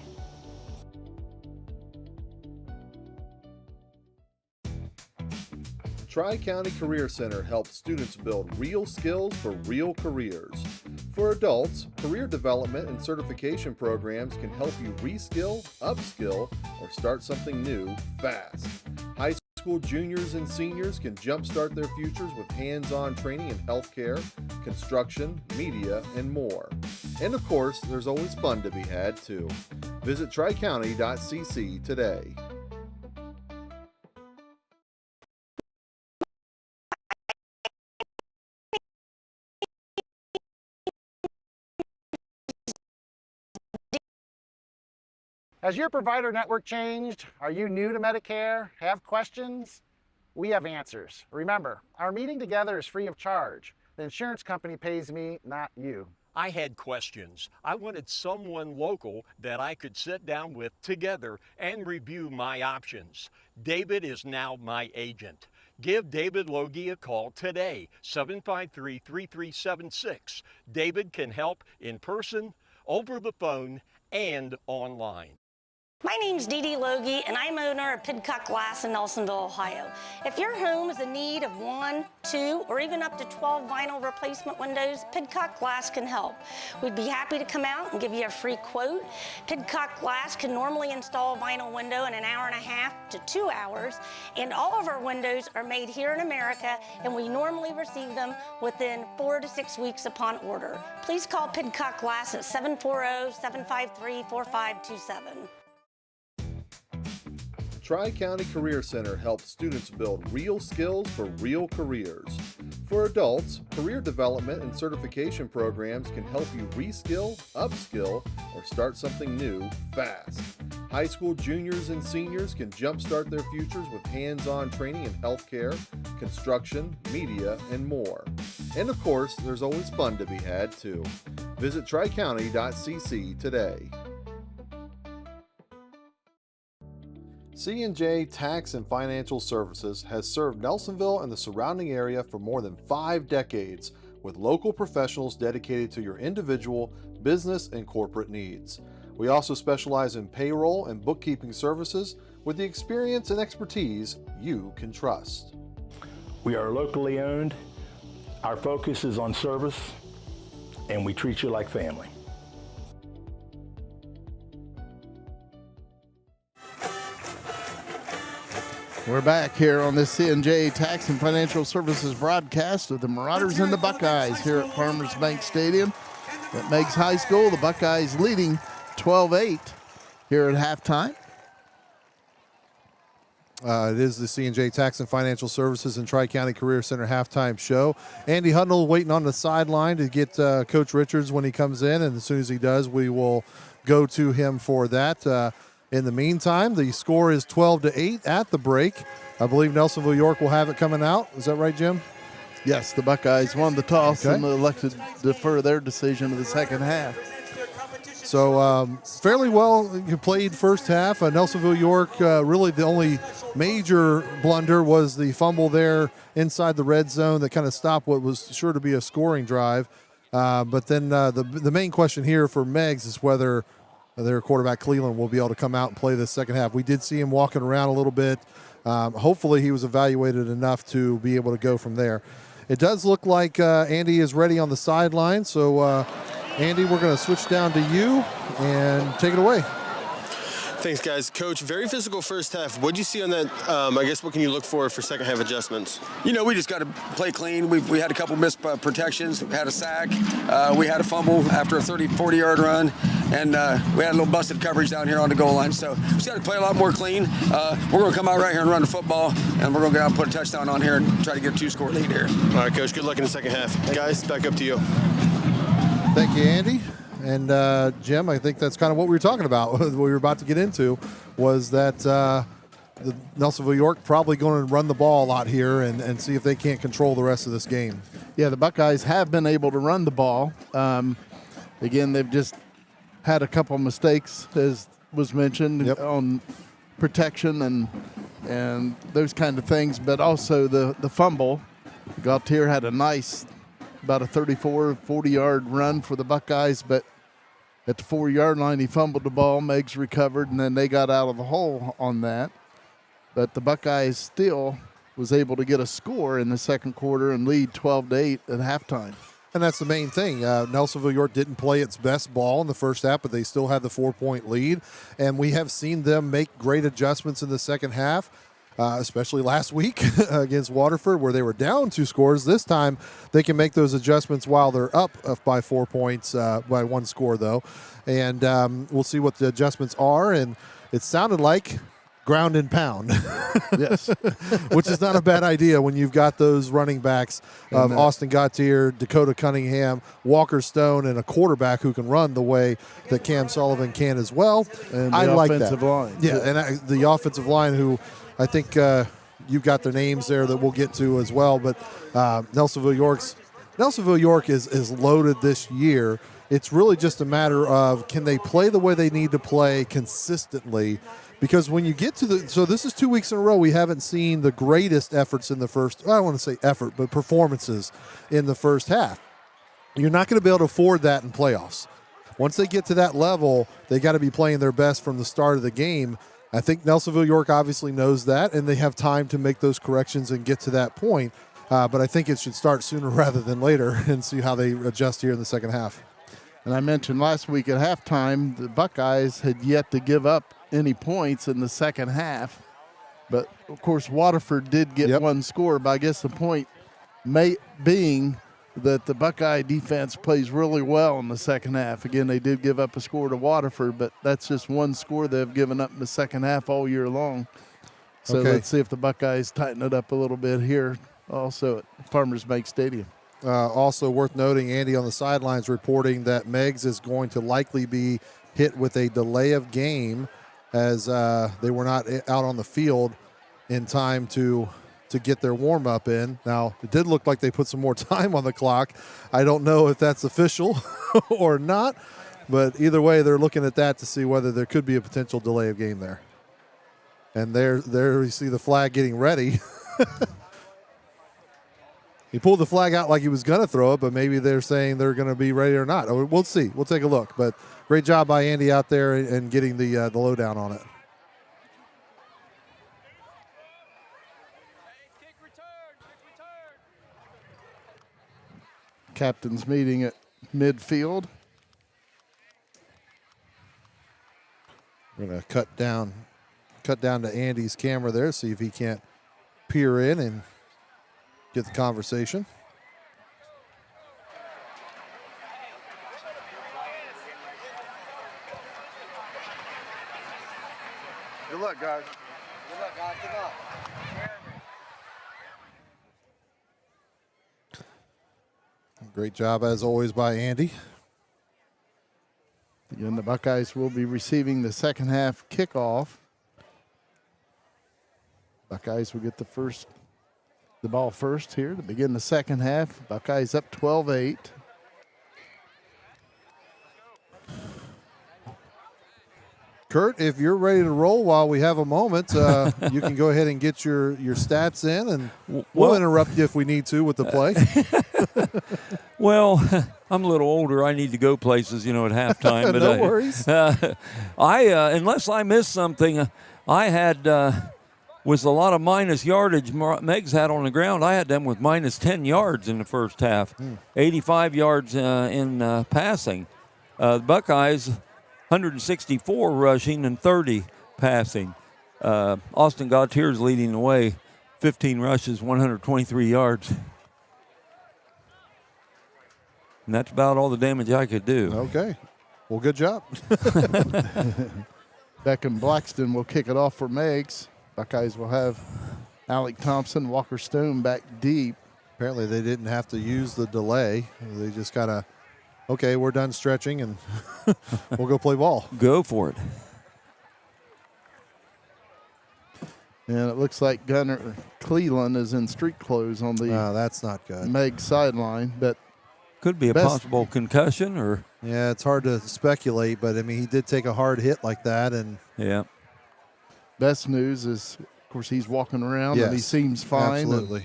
S3: Tri-County Career Center helps students build real skills for real careers. For adults, career development and certification programs can help you reskill, upskill, or start something new fast. High school juniors and seniors can jumpstart their futures with hands-on training in healthcare, construction, media, and more. And of course, there's always fun to be had too. Visit tricounty.cc today.
S7: Has your provider network changed? Are you new to Medicare? Have questions? We have answers. Remember, our meeting together is free of charge. The insurance company pays me, not you.
S8: I had questions. I wanted someone local that I could sit down with together and review my options. David is now my agent. Give David Loge a call today, 753-3376. David can help in person, over the phone, and online.
S9: My name's Dee Loge, and I'm owner of Pidcock Glass in Nelsonville, Ohio. If your home is in need of 1, 2, or even up to 12 vinyl replacement windows, Pidcock Glass can help. We'd be happy to come out and give you a free quote. Pidcock Glass can normally install a vinyl window in 1.5 hours to 2 hours, and all of our windows are made here in America, and we normally receive them within 4 to 6 weeks upon order. Please call Pidcock Glass at 740-753-4527.
S3: Tri-County Career Center helps students build real skills for real careers. For adults, career development and certification programs can help you reskill, upskill, or start something new fast. High school juniors and seniors can jumpstart their futures with hands-on training in healthcare, construction, media, and more. And of course, there's always fun to be had too. Visit tricounty.cc today. C&J Tax and Financial Services has served Nelsonville and the surrounding area for more than 5 decades with local professionals dedicated to your individual, business, and corporate needs. We also specialize in payroll and bookkeeping services with the experience and expertise you can trust.
S4: We are locally owned. Our focus is on service, and we treat you like family.
S1: We're back here on this C&J Tax and Financial Services broadcast of the Marauders and the Buckeyes here at Farmers Bank Stadium at Meigs High School. The Buckeyes leading 12-8 here at halftime.
S5: It is the C&J Tax and Financial Services and Tri-County Career Center halftime show. Andy Hudnall waiting on the sideline to get Coach Richards when he comes in, and as soon as he does, we will go to him for that. In the meantime, the score is 12-8 at the break. I believe Nelsonville-York will have it coming out. Is that right, Jim?
S1: Yes, the Buckeyes won the toss and elected to defer their decision to the second half.
S5: So fairly well played first half. Nelsonville-York, really the only major blunder was the fumble there inside the red zone that kind of stopped what was sure to be a scoring drive. But then the main question here for Meigs is whether their quarterback Cleveland will be able to come out and play this second half. We did see him walking around a little bit. Hopefully he was evaluated enough to be able to go from there. It does look like Andy is ready on the sideline. So, Andy, we're going to switch down to you and take it away.
S11: Thanks, guys. Coach, very physical first half. What did you see on that? I guess what can you look for second half adjustments?
S12: You know, we just got to play clean. We had a couple missed protections. We had a sack. We had a fumble after a 30, 40-yard run. And we had a little busted coverage down here on the goal line. So we just got to play a lot more clean. We're going to come out right here and run the football. And we're going to go out and put a touchdown on here and try to get a 2-score lead here.
S11: All right, Coach. Good luck in the second half. Guys, back up to you.
S5: Thank you, Andy. And Jim, I think that's kind of what we were talking about. What we were about to get into was that the Nelsonville-York probably going to run the ball a lot here and see if they can't control the rest of this game.
S1: Yeah, the Buckeyes have been able to run the ball. Again, they've just had a couple mistakes, as was mentioned, on protection and those kind of things, but also the fumble. Gaultier had a nice about a 34, 40-yard run for the Buckeyes, but at the 4-yard line, he fumbled the ball. Meigs recovered, and then they got out of the hole on that. But the Buckeyes still was able to get a score in the second quarter and lead 12-8 at halftime.
S5: And that's the main thing. Nelsonville-York didn't play its best ball in the first half, but they still had the 4-point lead. And we have seen them make great adjustments in the second half, especially last week against Waterford, where they were down 2 scores. This time, they can make those adjustments while they're up by 4 points, by 1 score, though. And we'll see what the adjustments are. And it sounded like ground and pound.
S1: Yes.
S5: Which is not a bad idea when you've got those running backs of Austin Gautier, Dakota Cunningham, Walker Stone, and a quarterback who can run the way that Cam Sullivan can as well.
S1: And
S5: I
S1: the
S5: like
S1: offensive
S5: that.
S1: line.
S5: Yeah, and the offensive line, who I think you've got their names there that we'll get to as well. But Nelsonville-York is loaded this year. It's really just a matter of, can they play the way they need to play consistently? Because when you get to so this is 2 weeks in a row, we haven't seen the greatest efforts in the first, I don't want to say effort, but performances in the first half. You're not going to be able to afford that in playoffs. Once they get to that level, they got to be playing their best from the start of the game. I think Nelsonville-York obviously knows that, and they have time to make those corrections and get to that point. But I think it should start sooner rather than later and see how they adjust here in the second half.
S1: And I mentioned last week at halftime, the Buckeyes had yet to give up any points in the second half. But, of course, Waterford did get 1 score. But I guess the point being that the Buckeye defense plays really well in the second half. Again, they did give up a score to Waterford, but that's just 1 score they've given up in the second half all year long. So let's see if the Buckeyes tighten it up a little bit here also at Farmers Bank Stadium.
S5: Also worth noting, Andy on the sidelines reporting that Meigs is going to likely be hit with a delay of game as they were not out on the field in time to get their warm-up in. Now, it did look like they put some more time on the clock. I don't know if that's official or not, but either way, they're looking at that to see whether there could be a potential delay of game there. And there you see the flag getting ready. He pulled the flag out like he was going to throw it, but maybe they're saying they're going to be ready or not. We'll see. We'll take a look. But great job by Andy out there and getting the lowdown on it.
S1: Captain's meeting at midfield.
S5: We're going to cut down to Andy's camera there, see if he can't peer in and get the conversation.
S13: Good luck, guys. Good luck, guys. Good luck.
S5: Great job, as always, by Andy.
S1: Again, the Buckeyes will be receiving the second half kickoff. Buckeyes will get the ball first here to begin the second half. Buckeyes up 12-8.
S5: Kurt, if you're ready to roll while we have a moment, you can go ahead and get your stats in, and we'll interrupt you if we need to with the play.
S2: Well, I'm a little older. I need to go places, at halftime. But
S5: No worries.
S2: Unless I missed something, I had with a lot of minus yardage Meigs had on the ground. I had them with minus 10 yards in the first half, 85 yards in passing. The Buckeyes, 164 rushing and 30 passing. Austin Gautier's leading the way, 15 rushes, 123 yards. And that's about all the damage I could do.
S5: Okay. Well, good job.
S1: Beckham Blackston will kick it off for Meigs. Buckeyes will have Alec Thompson, Walker Stone back deep.
S5: Apparently they didn't have to use the delay. They just got to, okay, we're done stretching, and we'll go play ball.
S2: Go for it.
S1: And it looks like Gunnar Cleland is in street clothes on the
S5: that's not good.
S1: Meigs sideline, but
S2: could be a possible concussion, or
S5: yeah, it's hard to speculate, but I mean, he did take a hard hit like that, and
S2: yeah.
S1: Best news is, of course, he's walking around and he seems fine.
S5: Absolutely.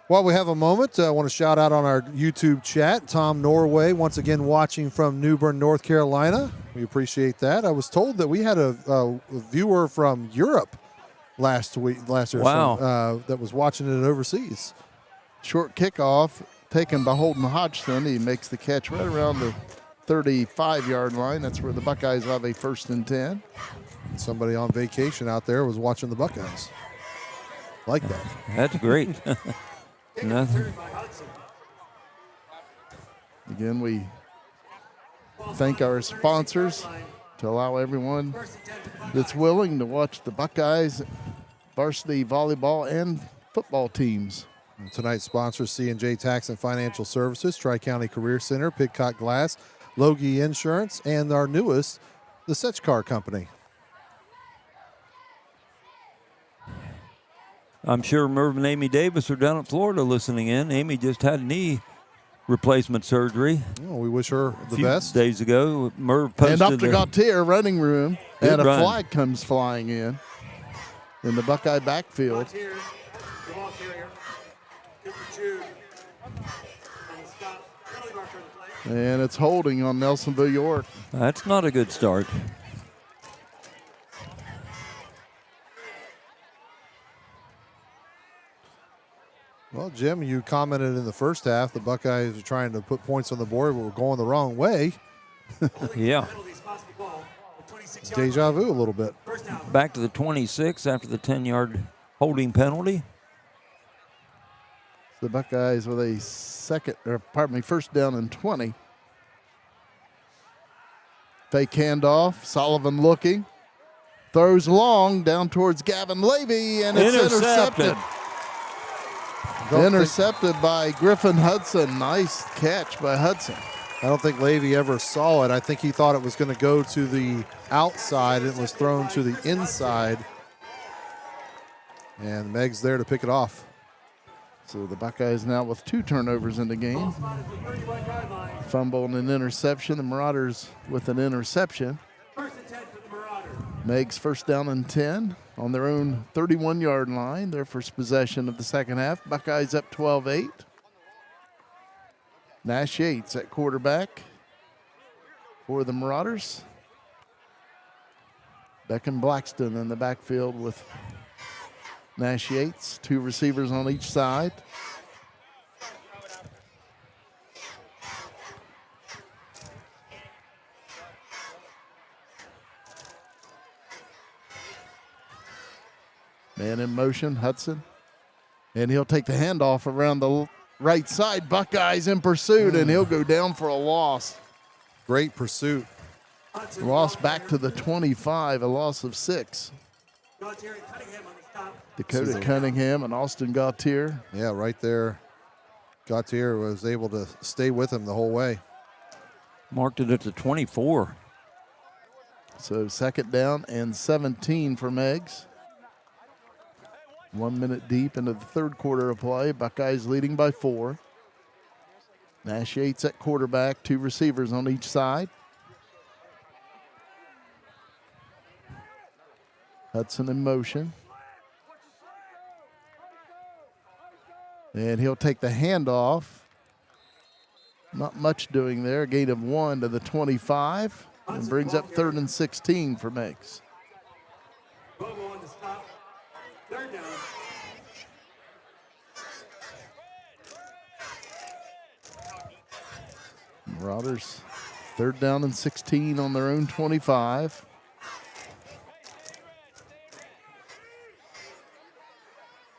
S5: While we have a moment, I want to shout out on our YouTube chat, Tom Norway, once again watching from New Bern, North Carolina. We appreciate that. I was told that we had a viewer from Europe last year.
S2: Wow.
S5: That was watching it overseas.
S1: Short kickoff taken by Holden Hodgson. He makes the catch right around the 35-yard line. That's where the Buckeyes will have a 1st and 10.
S5: Somebody on vacation out there was watching the Buckeyes. Like that.
S2: That's great. Nothing.
S1: Again, we thank our sponsors to allow everyone that's willing to watch the Buckeyes varsity volleyball and football teams.
S5: And tonight's sponsors, C&J Tax and Financial Services, Tri-County Career Center, Pidcock Glass, Loge Insurance, and our newest, the Sech-Kar Company.
S2: I'm sure Merv and Amy Davis are down in Florida listening in. Amy just had knee replacement surgery.
S5: Well, we wish her the
S2: few
S5: best.
S2: Days ago, Merv posted.
S1: And up to Gautier, running room,
S2: Good
S1: and a
S2: run.
S1: flag comes flying in the Buckeye backfield.
S6: Gautier, the ball carrier, get the Jude, and stop. Penalty marker in play.
S1: And it's holding on Nelsonville-York.
S2: That's not a good start.
S5: Well, Jim, you commented in the first half the Buckeyes are trying to put points on the board, but we're going the wrong way.
S2: Yeah.
S5: Deja vu a little bit.
S2: Back to the 26 after the 10-yard holding penalty.
S1: The Buckeyes with a 1st down and 20. Fake handoff. Sullivan looking. Throws long down towards Gavin Levy, and it's intercepted. Intercepted by Griffin Hudson. Nice catch by Hudson.
S5: I don't think Levy ever saw it. I think he thought it was going to go to the outside. It was thrown to the inside. And Meigs there to pick it off.
S1: So the Buckeyes now with 2 turnovers in the game. Fumble and an interception. The Marauders with an interception. Meigs 1st down and 10 on their own 31-yard line. Their first possession of the second half. Buckeyes up 12-8. Nash Yates at quarterback for the Marauders. Becken Blackston in the backfield with Nash Yates. 2 receivers on each side. Man in motion, Hudson. And he'll take the handoff around the right side. Buckeyes in pursuit, and he'll go down for a loss.
S5: Great pursuit.
S1: Loss back to the 25, a loss of 6. Dakota Cunningham and Austin Gautier.
S5: Yeah, right there. Gautier was able to stay with him the whole way.
S2: Marked it at the 24.
S1: So 2nd down and 17 for Meigs. 1 minute deep into the 3rd quarter of play. Buckeyes leading by 4. Nash Yates at quarterback, 2 receivers on each side. Hudson in motion. And he'll take the handoff. Not much doing there. A gain of 1 to the 25. And brings up 3rd and 16 for Meigs. Marauders 3rd down and 16 on their own 25.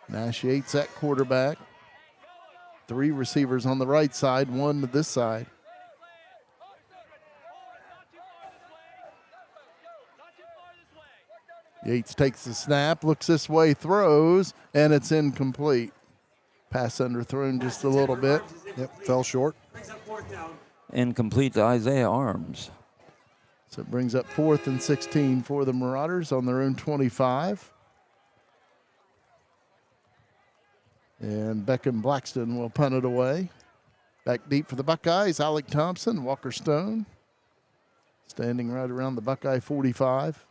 S1: Nash Yates at quarterback. 3 receivers on the right side, 1 to this side. Yates takes the snap, looks this way, throws, and it's incomplete. Pass underthrown just a little bit.
S5: Yep, fell short.
S2: Incomplete to Isaiah Arms.
S1: So it brings up 4th and 16 for the Marauders on their own 25. And Becken Blackston will punt it away. Back deep for the Buckeyes, Alec Thompson, Walker Stone. Standing right around the Buckeye 45.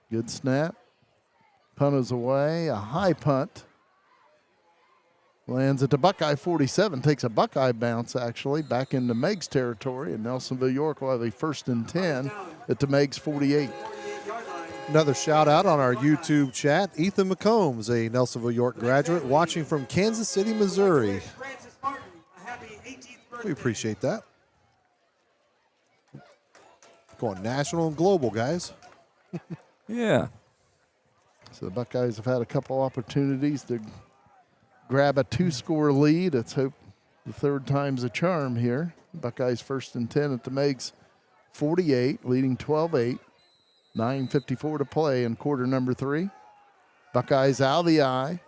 S1: Good snap. Punt is away, a high punt. Lands at the Buckeye 47, takes a Buckeye bounce actually back into Meigs territory, and Nelsonville-York will have a 1st and 10 at the Meigs 48.
S5: Another shout out on our YouTube chat. Ethan McCombs, a Nelsonville-York graduate, watching from Kansas City, Missouri. We appreciate that. Going national and global, guys.
S2: Yeah.
S1: So the Buckeyes have had a couple opportunities to grab a 2-score lead. Let's hope the third time's a charm here. Buckeyes 1st and 10 at the Meigs 48, leading 12-8. 9:54 to play in quarter number 3. Buckeyes out of the eye.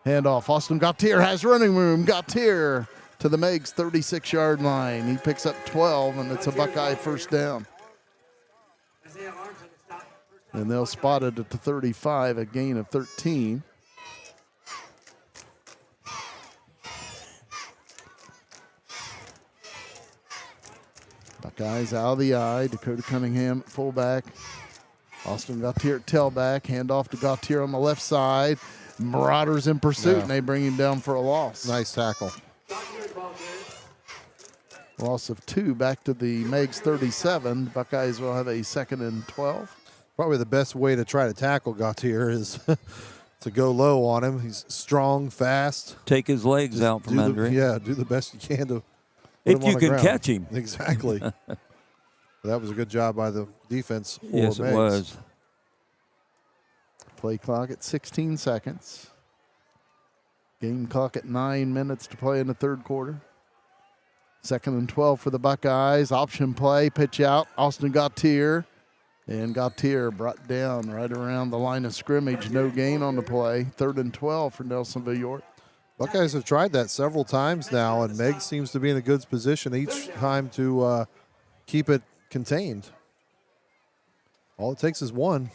S1: Handoff. Austin Gautier has running room. Gautier to the Meigs 36-yard line. He picks up 12, and it's a Buckeye 1st down. And they'll spot it at the 35, a gain of 13. Buckeyes out of the eye. Dakota Cunningham at fullback. Austin Gautier at tailback. Handoff to Gautier on the left side. Marauders in pursuit, and they bring him down for a loss.
S5: Nice tackle.
S1: Loss of 2 back to the Meigs 37. Buckeyes will have a 2nd and 12.
S5: Probably the best way to try to tackle Gautier is to go low on him. He's strong, fast.
S2: Take his legs out from under him.
S5: Yeah, do the best you can to
S2: if you can catch him.
S5: Exactly. That was a good job by the defense.
S2: Yes, it was.
S1: Play clock at 16 seconds. Game clock at 9 minutes to play in the third quarter. 2nd and 12 for the Buckeyes. Option play, pitch out. Austin Gautier. And Gautier brought down right around the line of scrimmage. No gain on the play. 3rd and 12 for Nelsonville-York.
S5: Buckeyes have tried that several times now, and Meigs seems to be in a good position each time to keep it contained. All it takes is one.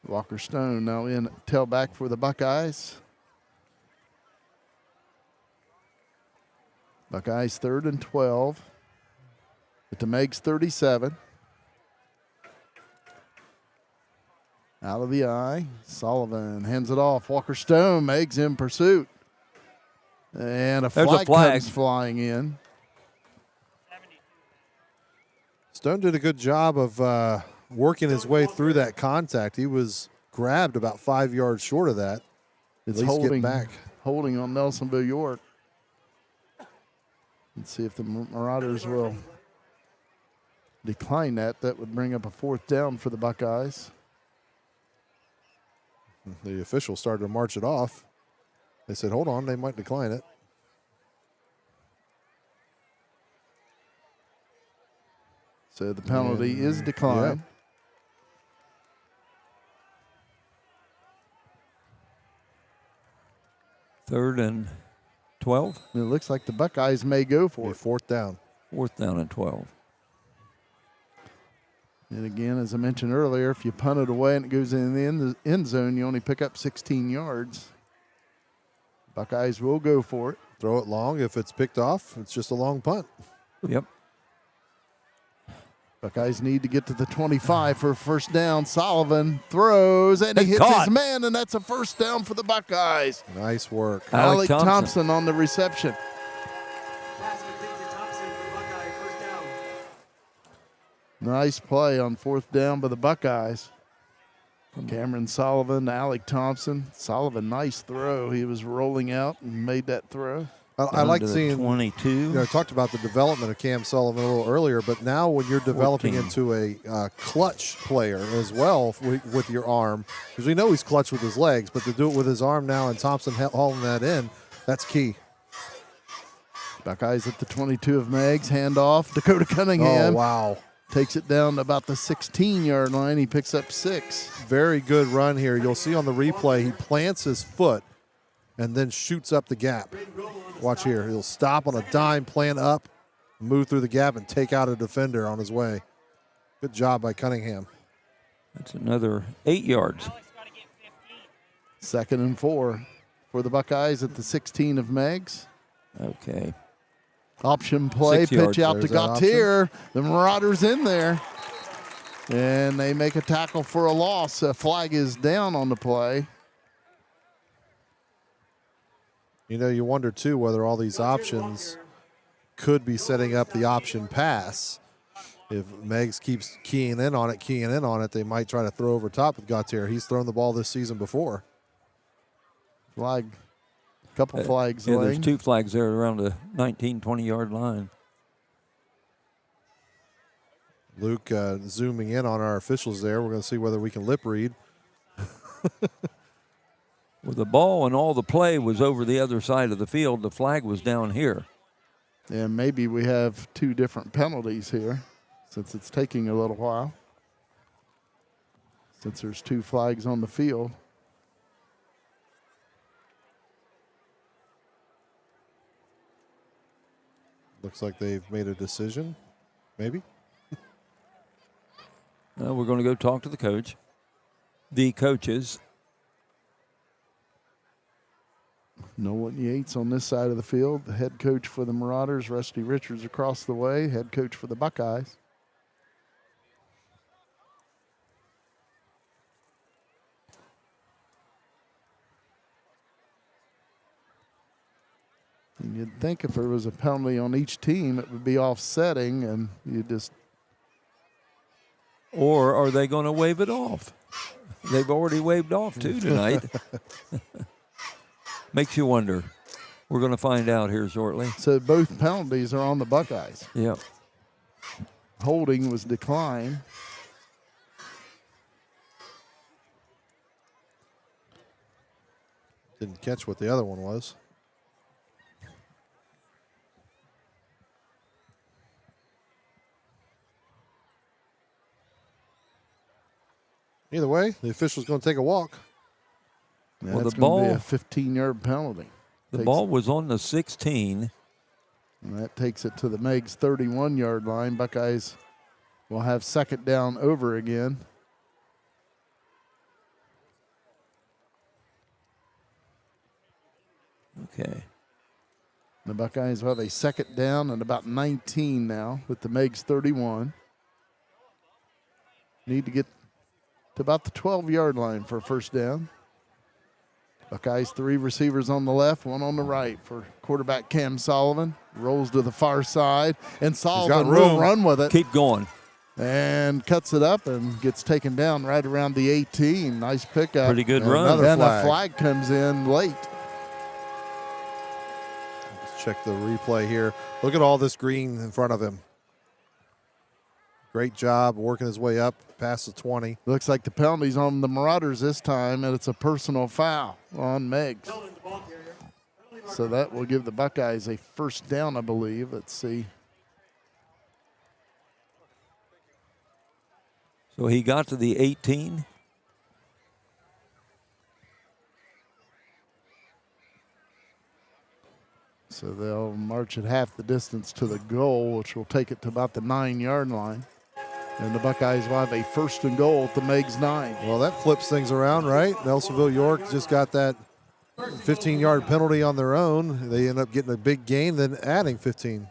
S1: Walker Stone now in tailback for the Buckeyes. Buckeyes 3rd and 12 at the Meigs 37. Out of the eye. Sullivan hands it off. Walker Stone, Meigs in pursuit. And a flag comes flying in.
S5: Stone did a good job of working his way through that contact. He was grabbed about 5 yards short of that.
S1: It's holding on Nelsonville-York. Let's see if the Marauders will decline that. That would bring up a 4th down for the Buckeyes.
S5: The officials started to march it off. They said, hold on, they might decline it.
S1: So the penalty is declined.
S2: Yeah. 3rd and 12.
S1: It looks like the Buckeyes may go for it.
S5: 4th down.
S2: 4th down and 12.
S1: And again, as I mentioned earlier, if you punt it away and it goes in the end zone, you only pick up 16 yards. Buckeyes will go for it.
S5: Throw it long. If it's picked off, it's just a long punt.
S2: Yep.
S1: Buckeyes need to get to the 25 for a 1st down. Sullivan throws, and he hits his man, and that's a 1st down for the Buckeyes.
S5: Nice work.
S1: Alec Thompson on the reception. Nice play on 4th down by the Buckeyes. Cameron Sullivan, Alec Thompson. Sullivan, nice throw. He was rolling out and made that throw.
S5: I like seeing
S2: 22.
S5: I talked about the development of Cam Sullivan a little earlier, but now when you're developing
S2: 14.
S5: into a clutch player as well with your arm, because we know he's clutch with his legs, but to do it with his arm now and Thompson hauling that in, that's key.
S1: Buckeyes at the 22 of Meigs. Handoff. Dakota Cunningham.
S5: Oh, wow.
S1: Takes it down to about the 16-yard line. He picks up 6.
S5: Very good run here. You'll see on the replay, he plants his foot and then shoots up the gap. Watch here. He'll stop on a dime, plant up, move through the gap, and take out a defender on his way. Good job by Cunningham.
S2: That's another 8 yards.
S1: 2nd and 4 for the Buckeyes at the 16 of Meigs.
S2: Okay.
S1: Option play, pitch out to Gautier. The Marauders in there. And they make a tackle for a loss. A flag is down on the play.
S5: You know, you wonder, too, whether all these options could be setting up the option pass. If Meigs keeps keying in on it, they might try to throw over top with Gautier. He's thrown the ball this season before.
S1: Flag. Couple flags.
S2: Yeah, there's 2 flags there around the 19, 20-yard line.
S5: Luke zooming in on our officials there. We're going to see whether we can lip read.
S2: Well, the ball and all the play was over the other side of the field. The flag was down here.
S1: Yeah, maybe we have 2 different penalties here since it's taking a little while. Since there's 2 flags on the field.
S5: Looks like they've made a decision, maybe.
S2: We're going to go talk to the coach. The coaches.
S1: Nolan Yates on this side of the field, the head coach for the Marauders. Rusty Richards across the way, head coach for the Buckeyes. And you'd think if there was a penalty on each team, it would be offsetting, and you just.
S2: Or are they going to wave it off? They've already waved off 2 tonight. Makes you wonder. We're going to find out here shortly.
S1: So both penalties are on the Buckeyes.
S2: Yep.
S1: Holding was declined.
S5: Didn't catch what the other one was. Either way, the official's going to take a walk.
S1: Yeah, well, the ball be a 15-yard penalty.
S2: The ball was on the 16.
S1: And that takes it to the Meigs 31-yard line. Buckeyes will have second down over again.
S2: Okay.
S1: The Buckeyes will have a second down and about 19 now with the Meigs 31. Need to get to about the 12-yard line for a first down. Buckeyes 3 receivers on the left, 1 on the right for quarterback Cam Sullivan. Rolls to the far side, and Sullivan will run with it.
S2: Keep going.
S1: And cuts it up and gets taken down right around the 18. Nice pickup.
S2: Pretty good run.
S1: And a flag comes in late.
S5: Let's check the replay here. Look at all this green in front of him. Great job working his way up past the 20.
S1: Looks like the penalty's on the Marauders this time, and it's a personal foul on Meigs. So that will give the Buckeyes a first down, I believe. Let's see.
S2: So he got to the 18.
S1: So they'll march at half the distance to the goal, which will take it to about the 9-yard line. And the Buckeyes will have a first and goal at the Meigs 9.
S5: Well, that flips things around, right? Nelsonville-York just got that 15-yard penalty on their own. They end up getting a big gain, then adding 15.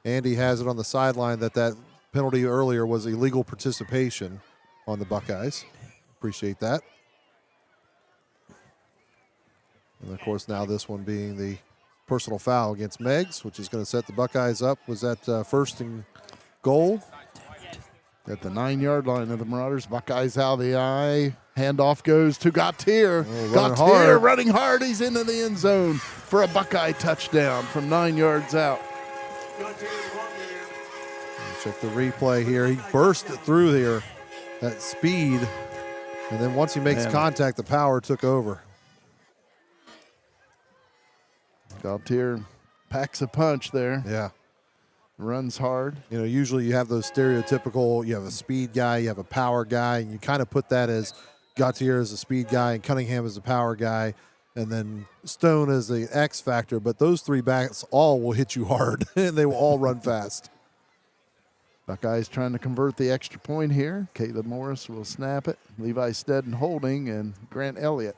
S5: Andy has it on the sideline that penalty earlier was illegal participation on the Buckeyes. Appreciate that. And, of course, now this one being the personal foul against Meigs, which is going to set the Buckeyes up. Was that first and goal?
S1: At the 9-yard line of the Marauders. Buckeyes out of the eye. Handoff goes to Gautier. Gautier running hard. He's into the end zone for a Buckeye touchdown from 9 yards out.
S5: Check the replay here. He burst it through there, that speed. And then once he makes contact, the power took over.
S1: Gautier packs a punch there.
S5: Yeah.
S1: Runs hard.
S5: You know, usually you have those stereotypical, you have a speed guy, you have a power guy, and you kind of put that as Gautier as a speed guy and Cunningham as a power guy, and then Stone as the X factor. But those 3 backs all will hit you hard, and they will all run fast.
S1: Buckeyes trying to convert the extra point here. Caleb Morris will snap it. Levi Stedden holding, and Grant Elliott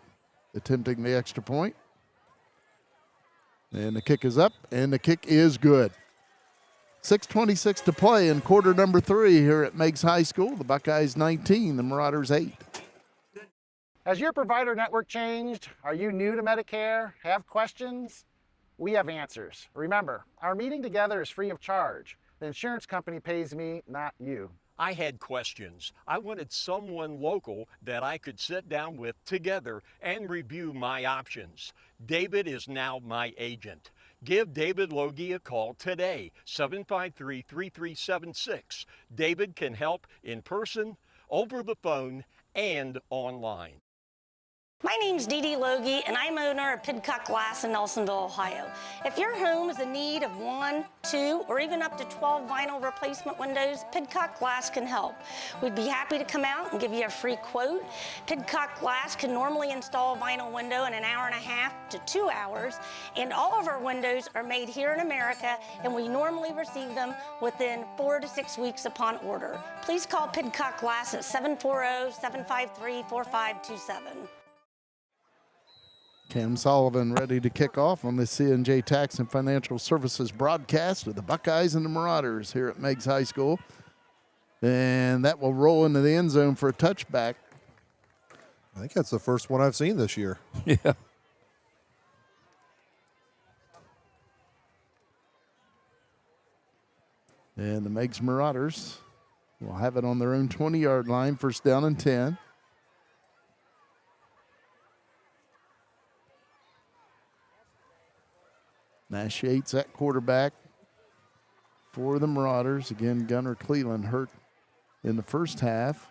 S1: attempting the extra point. And the kick is up, and the kick is good. 6:26 to play in quarter number 3 here at Meigs High School. The Buckeyes 19, the Marauders 8.
S7: Has your provider network changed? Are you new to Medicare? Have questions? We have answers. Remember, our meeting together is free of charge. The insurance company pays me, not you.
S8: I had questions. I wanted someone local that I could sit down with together and review my options. David is now my agent. Give David Loge a call today, 753-3376. David can help in person, over the phone, and online.
S9: My name's Dee Loge, and I'm owner of Pidcock Glass in Nelsonville, Ohio. If your home is in need of 1, 2, or even up to 12 vinyl replacement windows, Pidcock Glass can help. We'd be happy to come out and give you a free quote. Pidcock Glass can normally install a vinyl window in an hour and a half to 2 hours, and all of our windows are made here in America, and we normally receive them within 4 to 6 weeks upon order. Please call Pidcock Glass at 740-753-4527.
S1: Cam Sullivan ready to kick off on the C&J Tax and Financial Services broadcast of the Buckeyes and the Marauders here at Meigs High School. And that will roll into the end zone for a touchback.
S5: I think that's the first one I've seen this year.
S2: Yeah.
S1: And the Meigs Marauders will have it on their own 20-yard line, first down and 10. Nash Yates at quarterback for the Marauders. Again, Gunnar Cleland hurt in the first half.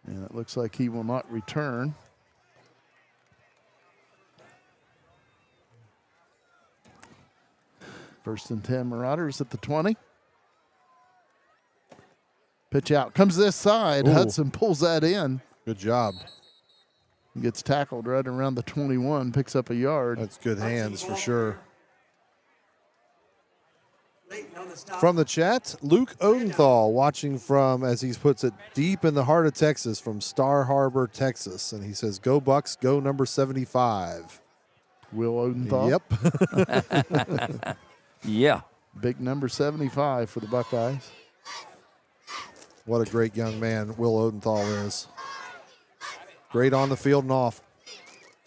S1: And it looks like he will not return. First and 10 Marauders at the 20. Pitch out. Comes this side.
S5: Ooh.
S1: Hudson pulls that in.
S5: Good job.
S1: Gets tackled right around the 21, picks up a yard.
S5: That's good hands for sure. From the chat, Luke Odenthal watching from, as he puts it, deep in the heart of Texas from Star Harbor, Texas. And he says, go Bucks, go number 75.
S1: Will Odenthal?
S5: Yep.
S2: Yeah.
S1: Big number 75 for the Buckeyes.
S5: What a great young man Will Odenthal is. Great on the field and off.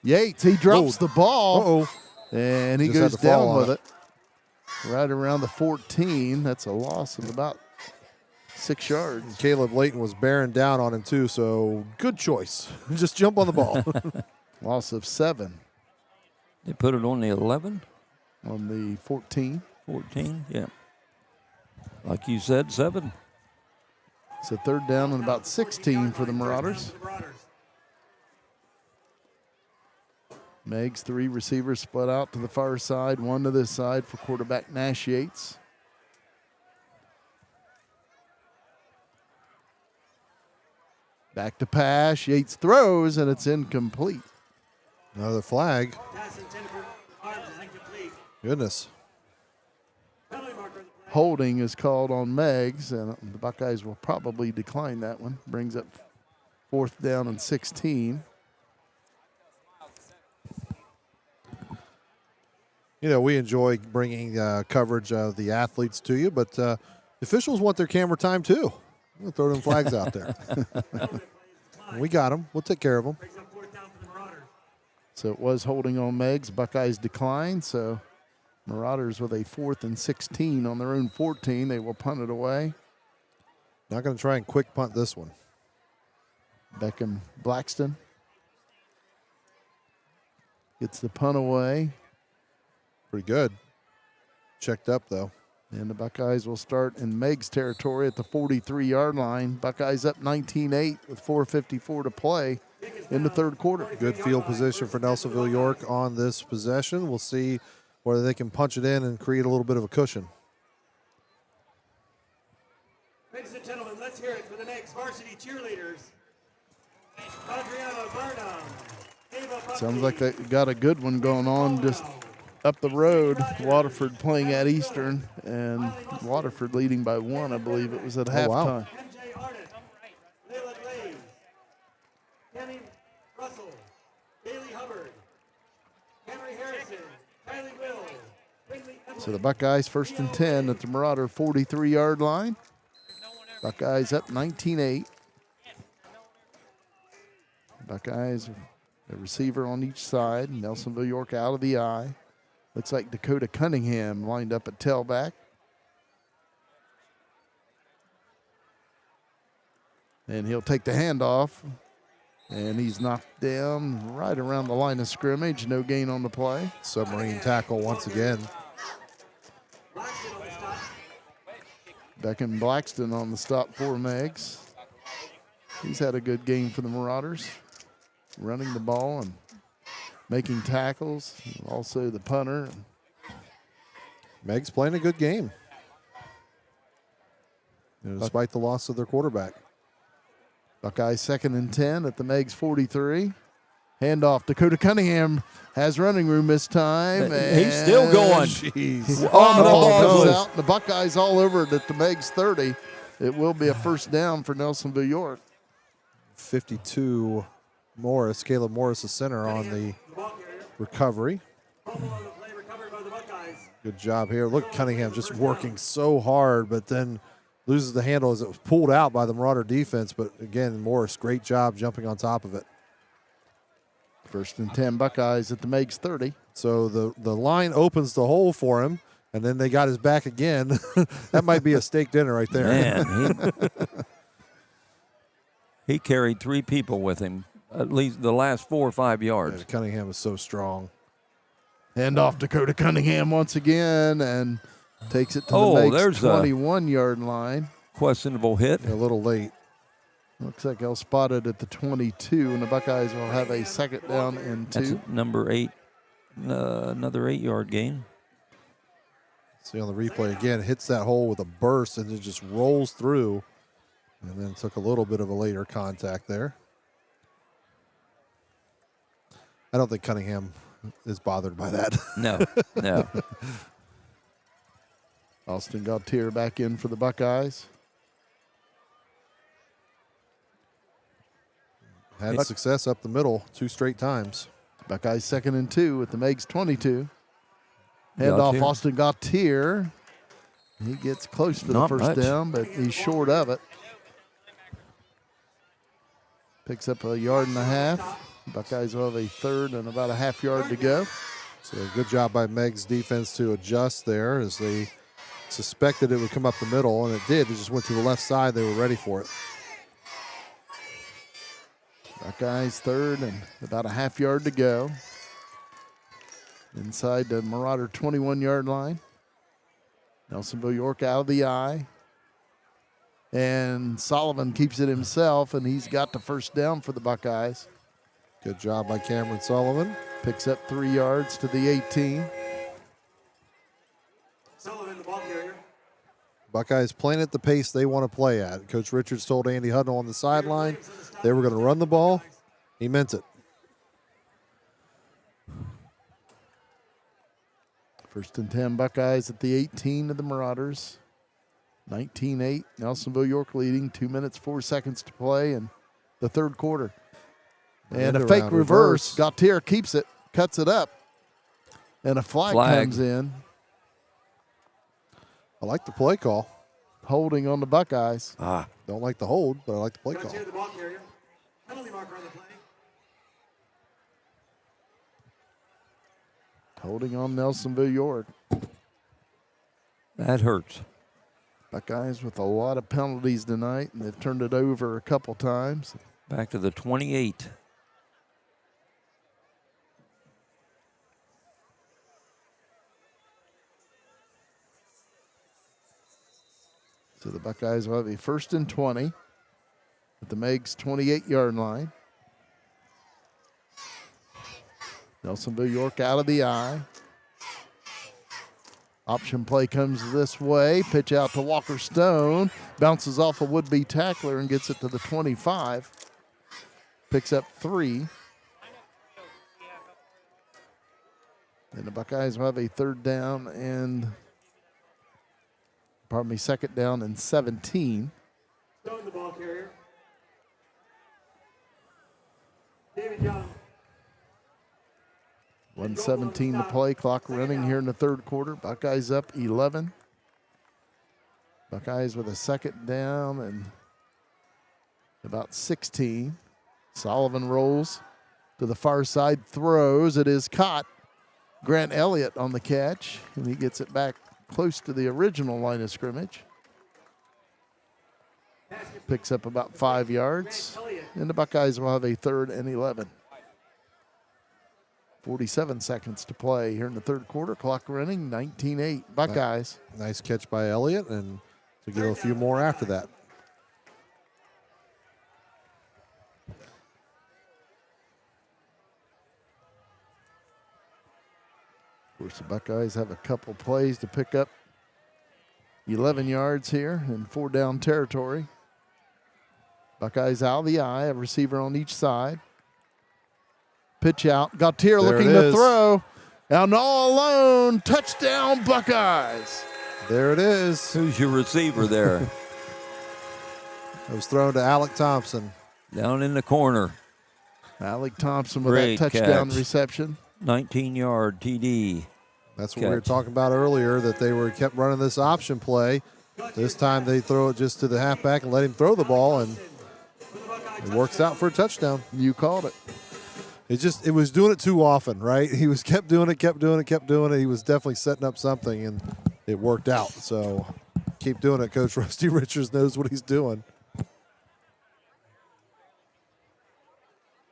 S1: Yates, he drops the ball.
S5: Uh-oh.
S1: And he
S5: Just
S1: goes
S5: had to fall
S1: down
S5: on
S1: with it. Right around the 14. That's a loss of about 6 yards.
S5: And Caleb Layton was bearing down on him too, so good choice. Just jump on the ball.
S1: Loss of 7.
S2: They put it on the 11?
S1: On the 14.
S2: 14, yeah. Like you said, 7.
S1: It's a third down and about 16 for the Marauders. Meigs, 3 receivers split out to the far side, 1 to this side for quarterback Nash Yates. Back to pass. Yates throws, and it's incomplete.
S5: Another flag. Goodness.
S1: Holding is called on Meigs, and the Buckeyes will probably decline that one. Brings up 4th down and 16.
S5: You know, we enjoy bringing coverage of the athletes to you, but officials want their camera time too. We'll throw them flags out there. We got them. We'll take care of them.
S1: So it was holding on Meigs. Buckeyes declined, so Marauders with a 4th and 16 on their own 14. They will punt it away.
S5: Not going to try and quick punt this one.
S1: Beckham Blackston gets the punt away.
S5: Pretty good. Checked up, though.
S1: And the Buckeyes will start in Meigs territory at the 43-yard line. Buckeyes up 19-8 with 4:54 to play in the third quarter.
S5: Good field position for Nelsonville-York on this possession. We'll see whether they can punch it in and create a little bit of a cushion.
S6: Ladies and gentlemen, let's hear it for the next varsity cheerleaders. Adriana Burnham.
S1: Sounds like they got a good one going on just up the road. Waterford playing at Eastern, and Waterford leading by 1, I believe it was at halftime.
S5: Wow.
S6: MJ Arnott, Layla Glaze, Kenny Russell, Bailey Hubbard, Henry Harrison, Kylie Will, Brinley Emily.
S1: So the Buckeyes 1st and 10 at the Marauder 43-yard line. Buckeyes up 19-8. Buckeyes, a receiver on each side. Nelsonville-York out of the eye. Looks like Dakota Cunningham lined up at tailback. And he'll take the handoff. And he's knocked down right around the line of scrimmage. No gain on the play.
S5: Submarine tackle once again.
S1: Beckham Blackston on the stop for Meigs. He's had a good game for the Marauders. Running the ball and making tackles. Also the punter.
S5: Meigs playing a good game, despite the loss of their quarterback.
S1: Buckeyes 2nd and 10 at the Meigs 43. Handoff. Dakota Cunningham has running room this time.
S2: He's still going.
S1: Jeez.
S2: On the
S1: ball
S2: ball
S1: goes out. The Buckeyes all over it at the Meigs 30. It will be a first down for Nelsonville-York.
S5: 52 Morris, Caleb Morris, the center on the recovery. Good job here. Look, Cunningham just working so hard, but then loses the handle as it was pulled out by the Marauder defense. But again, Morris, great job jumping on top of it.
S1: 1st and 10 Buckeyes at the Meigs 30.
S5: So the line opens the hole for him, and then they got his back again. That might be a steak dinner right there.
S2: Man, he carried 3 people with him, at least the last 4 or 5 yards.
S5: Yeah, Cunningham is so strong.
S1: Hand off Dakota Cunningham once again and takes it to the Meigs 21-yard line.
S2: Questionable hit.
S5: A little late.
S1: Looks like he'll spot it at the 22, and the Buckeyes will have a 2nd down and 2.
S2: That's number 8, another 8-yard gain.
S5: See on the replay again, hits that hole with a burst and it just rolls through, and then took a little bit of a later contact there. I don't think Cunningham is bothered by that.
S2: No.
S1: Austin Gautier back in for the Buckeyes.
S5: Had success up the middle 2 straight times.
S1: Buckeyes 2nd and 2 at the Meigs 22. Handoff Austin Gautier. He gets close to the first down, but he's short of it. Picks up a 1.5 yards. Buckeyes will have a 3rd and about a half yard to go.
S5: So good job by Meigs defense to adjust there as they suspected it would come up the middle, and it did. It just went to the left side. They were ready for it.
S1: Buckeyes 3rd and about a half yard to go. Inside the Marauder 21-yard line. Nelsonville-York out of the eye. And Sullivan keeps it himself, and he's got the first down for the Buckeyes.
S5: Good job by Cameron Sullivan.
S1: Picks up 3 yards to the 18.
S6: Sullivan, the ball carrier.
S5: Buckeyes playing at the pace they want to play at. Coach Richards told Andy Hudnall on the sideline they were going to run the ball. He meant it.
S1: 1st and 10 Buckeyes at the 18 of the Marauders. 19-8, Nelsonville-York leading. 2 minutes, 4 seconds to play in the 3rd quarter. And a fake reverse. Gautier keeps it, cuts it up, and a flag comes in.
S5: I like the play call.
S1: Holding on the Buckeyes.
S5: Don't like the hold, but I like the play call.
S6: The ball carrier. Penalty marker on the play.
S1: Holding on Nelsonville-York.
S2: That hurts.
S1: Buckeyes with a lot of penalties tonight, and they've turned it over a couple times.
S2: Back to the 28.
S1: So the Buckeyes will have a 1st and 20 at the Meigs 28-yard line. Nelsonville-York out of the eye. Option play comes this way. Pitch out to Walker Stone. Bounces off a would-be tackler and gets it to the 25. Picks up 3. And the Buckeyes will have a 3rd down and, 2nd down and 17.
S6: Stone, the ball carrier. David Young.
S1: 1:17 to play. Clock running here in the 3rd quarter. Buckeyes up 11. Buckeyes with a 2nd down and about 16. Sullivan rolls to the far side, throws. It is caught. Grant Elliott on the catch, and he gets it back close to the original line of scrimmage. Picks up about 5 yards, and the Buckeyes will have a 3rd and 11. 47 seconds to play here in the third quarter. Clock running, 19-8, Buckeyes.
S5: Nice catch by Elliott, and to get a few more after that.
S1: Of course, the Buckeyes have a couple plays to pick up 11 yards here in 4-down territory. Buckeyes out of the eye, a receiver on each side. Pitch out. Gautier looking to throw. And all alone. Touchdown, Buckeyes.
S5: There it is.
S2: Who's your receiver there?
S5: It was thrown to Alec Thompson.
S2: Down in the corner.
S1: Alec Thompson with
S2: Great
S1: that touchdown
S2: catch.
S1: reception.
S2: 19-yard TD.
S5: That's what we were talking about earlier, that they kept running this option play. This time they throw it just to the halfback and let him throw the ball, and it works out for a touchdown.
S1: You called it.
S5: It was doing it too often, right? He kept doing it. He was definitely setting up something, and it worked out. So keep doing it. Coach Rusty Richards knows what he's doing.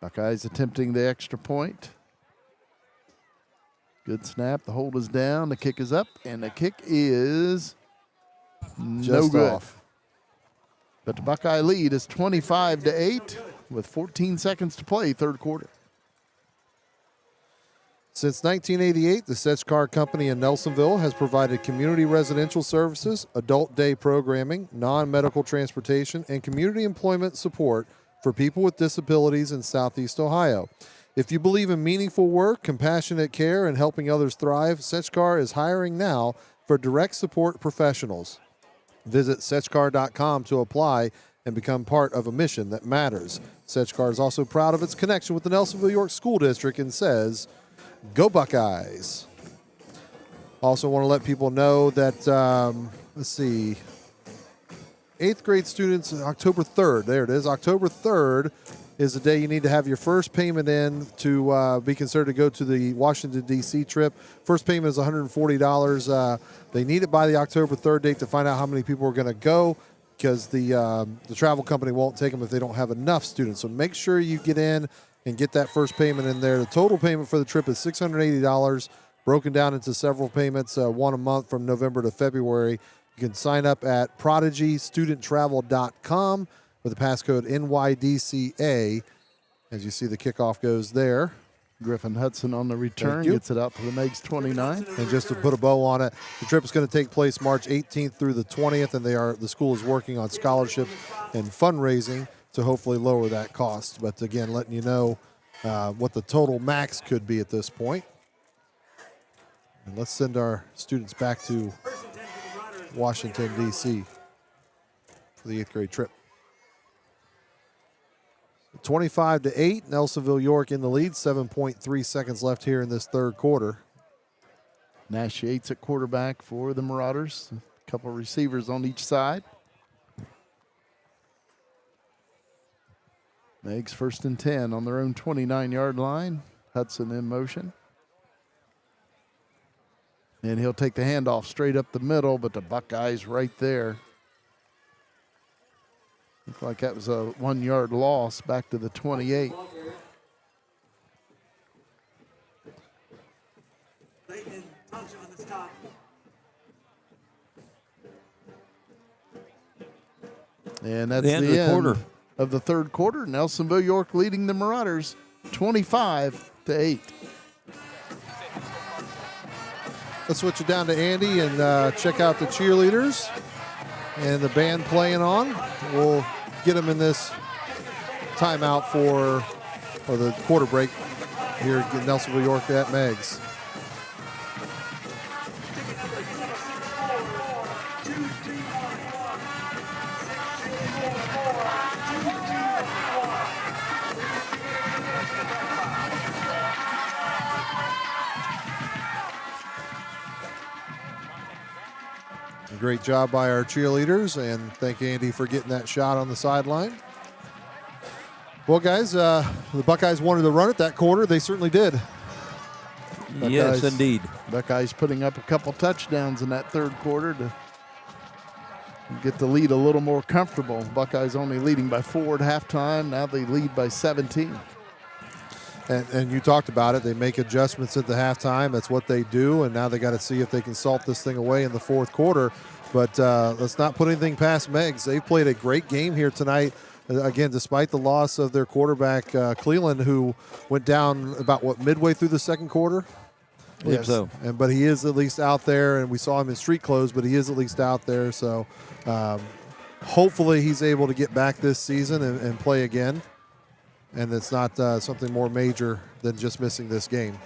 S1: Buckeyes attempting the extra point. Good snap. The hold is down. The kick is up, and the kick is no good.
S5: Off.
S1: But the Buckeye lead is 25-8 with 14 seconds to play, third quarter.
S5: Since 1988, the Sech-Kar Company in Nelsonville has provided community residential services, adult day programming, non-medical transportation, and community employment support for people with disabilities in Southeast Ohio. If you believe in meaningful work, compassionate care, and helping others thrive, Sech-Kar is hiring now for direct support professionals. Visit Sech-Kar.com to apply and become part of a mission that matters. Sech-Kar is also proud of its connection with the Nelsonville-York School District and says, "Go Buckeyes." Also want to let people know that, 8th grade students, October 3rd, there it is, October 3rd is the day you need to have your first payment in to be considered to go to the Washington, D.C. trip. First payment is $140. They need it by the October 3rd date to find out how many people are going to go, because the travel company won't take them if they don't have enough students. So make sure you get in and get that first payment in there. The total payment for the trip is $680, broken down into several payments, one a month from November to February. You can sign up at prodigystudenttravel.com with the passcode NYDCA. As you see, the kickoff goes there.
S1: Griffin Hudson on the return, gets it out to the Meigs 29.
S5: And just to put a bow on it, the trip is going to take place March 18th through the 20th, and the school is working on scholarships and fundraising to hopefully lower that cost. But again, letting you know what the total max could be at this point. And let's send our students back to Washington, D.C. for the 8th grade trip. 25-8, Nelsonville-York in the lead. 7.3 seconds left here in this third quarter.
S1: Nash Yates at quarterback for the Marauders. A couple receivers on each side. Meigs 1st and 10 on their own 29-yard line. Hudson in motion. And he'll take the handoff straight up the middle, but the Buckeyes right there. Looked like that was a 1-yard loss back to the 28. And that's the end of the third quarter. Nelsonville-York leading the Marauders 25-8.
S5: Let's switch it down to Andy and check out the cheerleaders and the band playing on. We'll get them in this timeout for the quarter break here at Nelsonville-York at Meigs. Great job by our cheerleaders, and thank Andy for getting that shot on the sideline. Well, guys, the Buckeyes wanted to run it that quarter. They certainly did.
S2: Yes, indeed.
S1: Buckeyes putting up a couple touchdowns in that third quarter to get the lead a little more comfortable. Buckeyes only leading by 4 at halftime. Now they lead by 17.
S5: And you talked about it. They make adjustments at the halftime. That's what they do. And now they got to see if they can salt this thing away in the fourth quarter. But let's not put anything past Meigs. They've played a great game here tonight. Again, despite the loss of their quarterback, Cleland, who went down about, midway through the second quarter?
S2: I believe so.
S5: But he is at least out there, and we saw him in street clothes, but he is at least out there. So hopefully he's able to get back this season and play again. And it's not something more major than just missing this game.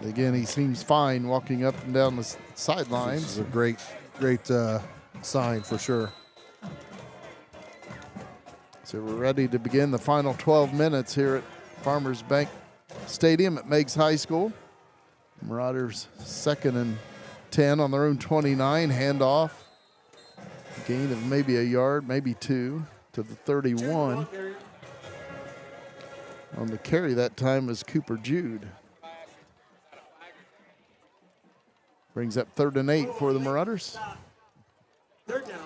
S1: Again, he seems fine walking up and down the sidelines.
S5: This is a great sign for sure.
S1: So we're ready to begin the final 12 minutes here at Farmers Bank Stadium at Meigs High School. Marauders 2nd and 10 on their own 29. Handoff. Gain of maybe a yard, maybe 2 to the 31. On the carry that time was Cooper Jude. Brings up 3rd and 8 for the Marauders.
S6: Third down.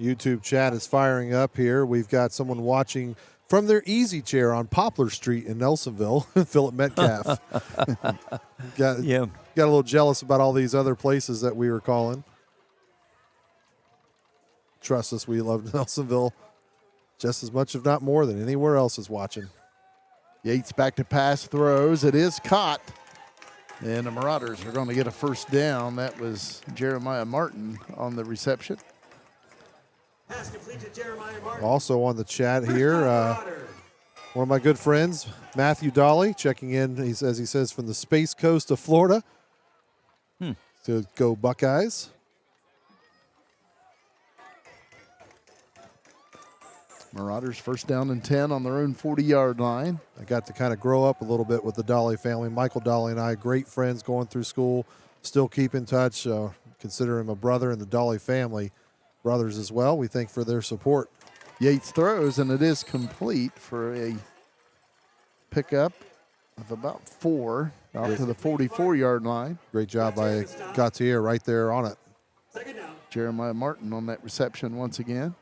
S5: YouTube chat is firing up here. We've got someone watching from their easy chair on Poplar Street in Nelsonville, Philip Metcalf. got a little jealous about all these other places that we were calling. Trust us, we love Nelsonville just as much, if not more, than anywhere else is watching.
S1: Yates back to pass, throws. It is caught. And the Marauders are going to get a first down. That was Jeremiah Martin on the reception.
S6: Pass complete to Jeremiah Martin.
S5: Also on the chat here, one of my good friends, Matthew Dolly, checking in, he says, from the Space Coast of Florida. So go Buckeyes.
S1: Marauders first down and 10 on their own 40-yard line.
S5: I got to kind of grow up a little bit with the Dolly family. Michael Dolly and I, great friends going through school, still keep in touch. Consider him a brother in the Dolly family. Brothers as well. We thank for their support.
S1: Yates throws, and it is complete for a pickup of about 4 out to the 44-yard line.
S5: Great job by Gautier right there on it.
S6: Second down.
S1: Jeremiah Martin on that reception once again.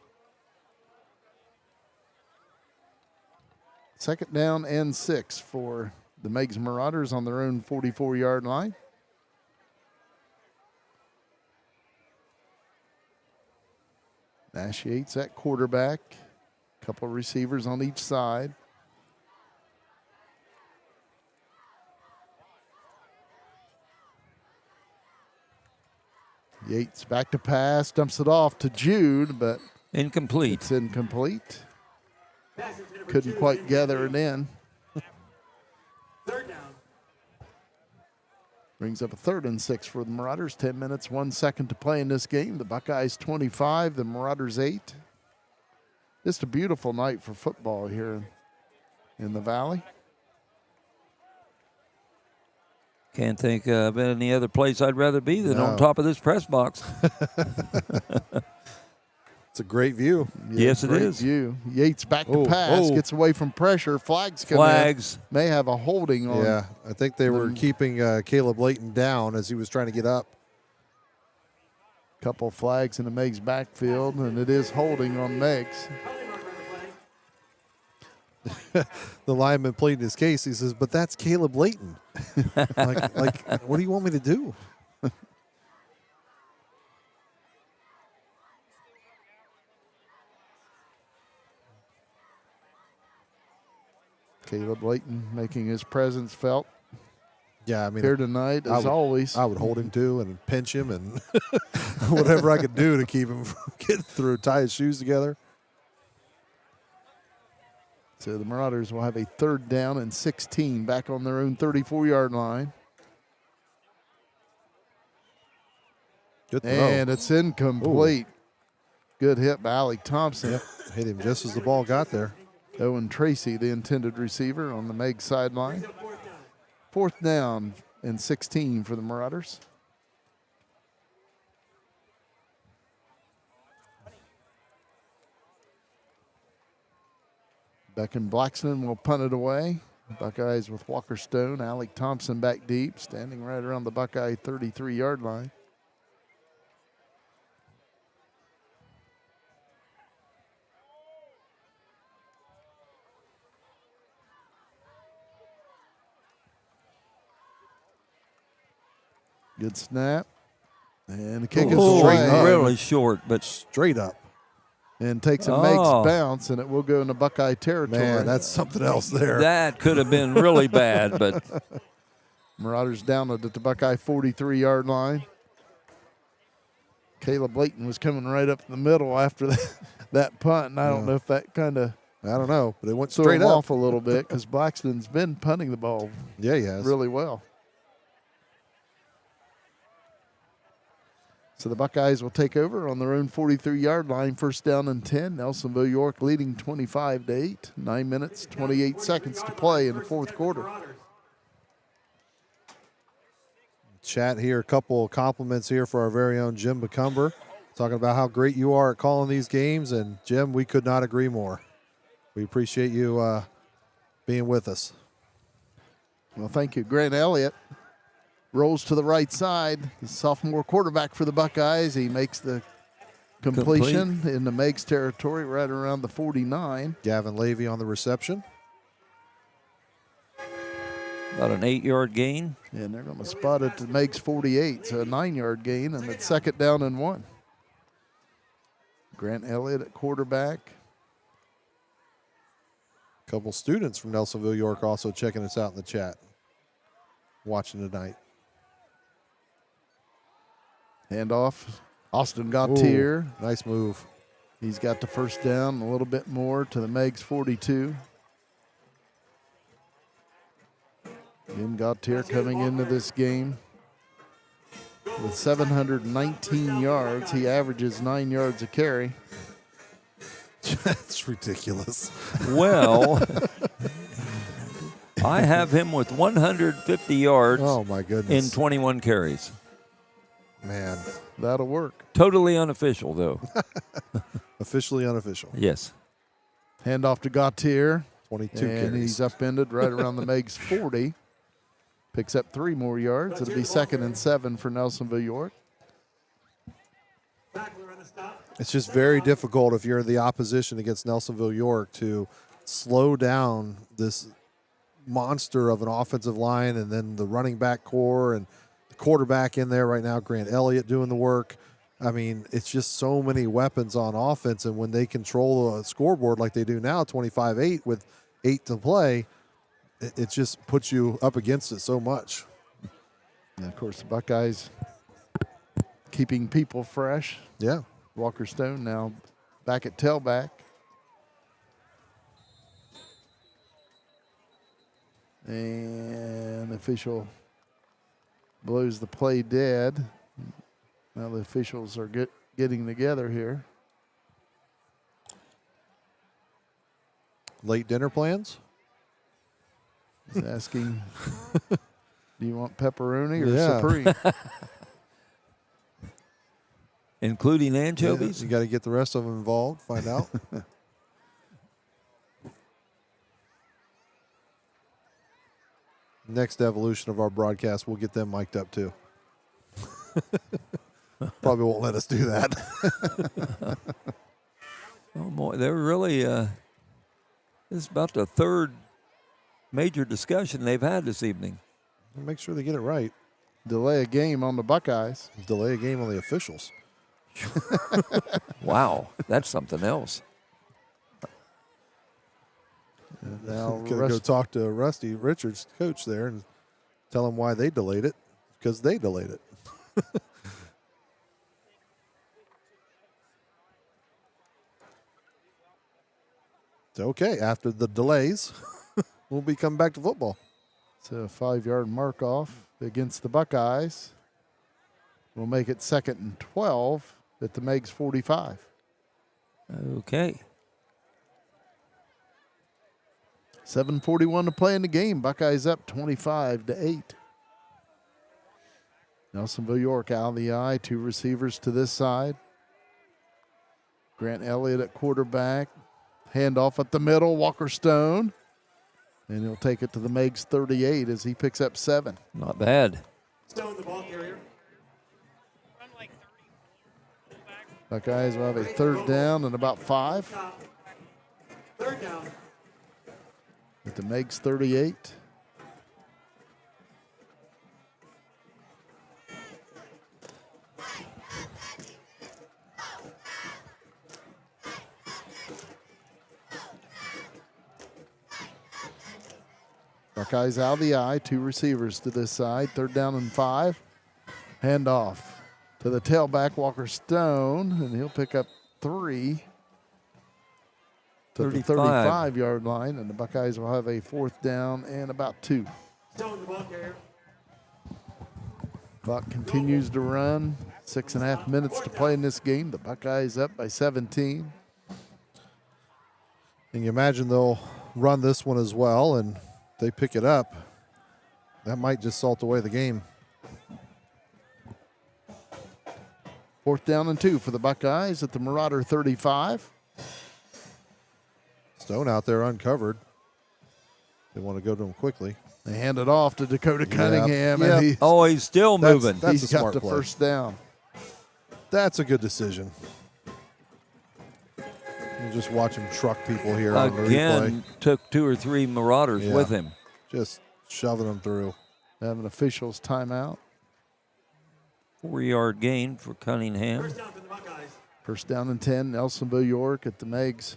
S1: 2nd down and 6 for the Meigs Marauders on their own 44-yard line. Nash Yates at quarterback. Couple receivers on each side. Yates back to pass, dumps it off to Jude, but
S2: incomplete.
S1: It's incomplete. Couldn't quite gather it in.
S6: Third down.
S1: Brings up a 3rd and 6 for the Marauders. 10 minutes, 1 second to play in this game. The Buckeyes 25, the Marauders 8. Just a beautiful night for football here in the Valley.
S2: Can't think of any other place I'd rather be than on top of this press box.
S5: It's a great view.
S1: Yeah,
S2: yes, it is.
S1: View. Yates back to pass, gets away from pressure. Flags come in. May have a holding on.
S5: Yeah, I think they were keeping Caleb Layton down as he was trying to get up.
S1: Couple flags in the Meigs backfield, and it is holding on Meigs.
S5: The lineman pleaded his case. He says, but that's Caleb Layton. like, what do you want me to do?
S1: Caleb Layton making his presence felt.
S5: Yeah, I mean,
S1: here tonight, as always.
S5: I would hold him too and pinch him and whatever I could do to keep him from getting through, tie his shoes together.
S1: So the Marauders will have a 3rd down and 16 back on their own 34-yard line.
S5: Good throw.
S1: And it's incomplete. Good hit by Alec Thompson.
S5: Yep. Hit him just as the ball got there.
S1: Owen Tracy, the intended receiver, on the Meigs sideline. 4th down and 16 for the Marauders. Beck and Blackston will punt it away. Buckeyes with Walker Stone, Alec Thompson back deep, standing right around the Buckeye 33-yard line. Good snap. And the kick is away.
S2: Really short, but
S5: straight up.
S1: And takes a Meigs bounce, and it will go into Buckeye territory.
S5: Man, that's something else there.
S2: That could have been really bad, but
S1: Marauders down at the Buckeye 43-yard line. Caleb Layton was coming right up in the middle after that punt, and I don't know if that kind of
S5: I don't know, but it went
S1: threw
S5: straight
S1: him
S5: up
S1: off a little bit because Blackston's been punting the ball.
S5: Yeah, he has.
S1: Really well. So the Buckeyes will take over on their own 43-yard line, first down and 10. Nelsonville-York leading 25-8. 9 minutes, 28 seconds to play in the fourth quarter.
S5: Chat here, a couple of compliments here for our very own Jim McCumber, talking about how great you are at calling these games. And Jim, we could not agree more. We appreciate you being with us.
S1: Well, thank you. Grant Elliott rolls to the right side. The sophomore quarterback for the Buckeyes. He makes the completion in the Meigs territory right around the 49.
S5: Gavin Levy on the reception.
S2: About an 8-yard gain.
S1: And they're going to spot it to Meigs 48, so a 9-yard gain, and it's second down and 1. Grant Elliott at quarterback.
S5: A couple students from Nelsonville-York also checking us out in the chat, watching tonight.
S1: Handoff. Austin Gautier.
S5: Nice move.
S1: He's got the first down, a little bit more to the Meigs 42. Again, Gautier coming into this game with 719 yards. He averages 9 yards a carry.
S5: That's ridiculous.
S2: Well, I have him with 150 yards.
S5: Oh, my goodness.
S2: In 21 carries.
S5: Man.
S1: That'll work.
S2: Totally unofficial, though.
S5: Officially unofficial.
S2: Yes.
S1: Handoff to Gautier.
S5: 22
S1: and
S5: carries.
S1: He's upended right around the Meigs 40. Picks up 3 more yards. It'll be 2nd and 7 for Nelsonville-York.
S5: It's just very difficult if you're the opposition against Nelsonville-York to slow down this monster of an offensive line, and then the running back core and the quarterback in there right now, Grant Elliott doing the work. I mean, it's just so many weapons on offense, and when they control a scoreboard like they do now, 25-8 with 8 to play, it just puts you up against it so much.
S1: And, of course, the Buckeyes keeping people fresh.
S5: Yeah.
S1: Walker Stone now back at tailback. And the official blows the play dead. Now the officials are getting together here.
S5: Late dinner plans?
S1: He's asking, do you want pepperoni or
S5: Yeah.
S1: supreme?
S2: Including anchovies?
S5: Yeah, you got to get the rest of them involved, find out. Next evolution of our broadcast, we'll get them mic'd up too. Probably won't let us do that.
S2: Oh, boy, they're really, this is about the third major discussion they've had this evening.
S5: Make sure they get it right.
S1: Delay a game on the Buckeyes.
S5: Delay a game on the officials.
S2: Wow, that's something else.
S1: Now
S5: Gonna go talk to Rusty Richards, coach there, and tell him why they delayed it, because they delayed it. It's okay. After the delays, we'll be coming back to football.
S1: So a 5-yard mark off against the Buckeyes. We'll make it 2nd and 12 at the Meigs 45.
S2: Okay.
S1: 7:41 to play in the game. Buckeyes up 25-8. Nelsonville-York out of the eye. 2 receivers to this side. Grant Elliott at quarterback. Handoff at the middle, Walker Stone. And he'll take it to the Meigs 38 as he picks up 7.
S2: Not bad.
S6: Stone, the ball carrier.
S1: Buckeyes will have a 3rd down and about 5.
S6: 3rd down.
S1: At the Meigs 38. Buckeyes out of the eye, 2 receivers to this side, 3rd down and 5. Handoff to the tailback, Walker Stone, and he'll pick up 3 to the 35-yard line, and the Buckeyes will have a 4th down and about 2.
S6: Stone, the ball carrier.
S1: Clock continues to run. 6.5 minutes to play in this game. The Buckeyes up by 17.
S5: And you imagine they'll run this one as well, and they pick it up. That might just salt away the game.
S1: 4th down and 2 for the Buckeyes at the Marauder 35.
S5: Stone out there uncovered. They want to go to him quickly.
S1: They hand it off to Dakota Cunningham.
S5: Yep.
S1: And
S2: he's still moving.
S5: That's
S1: he's
S5: a
S1: got
S5: smart
S1: the
S5: play.
S1: 1st down.
S5: That's a good decision. You just watch him truck people here on the replay.
S2: Again, took 2 or 3 Marauders with him.
S5: Just shoving them through.
S1: Have an official's timeout.
S2: 4-yard gain for Cunningham.
S6: 1st down for the Buckeyes.
S1: 1st down and 10, Nelsonville-York at the Meigs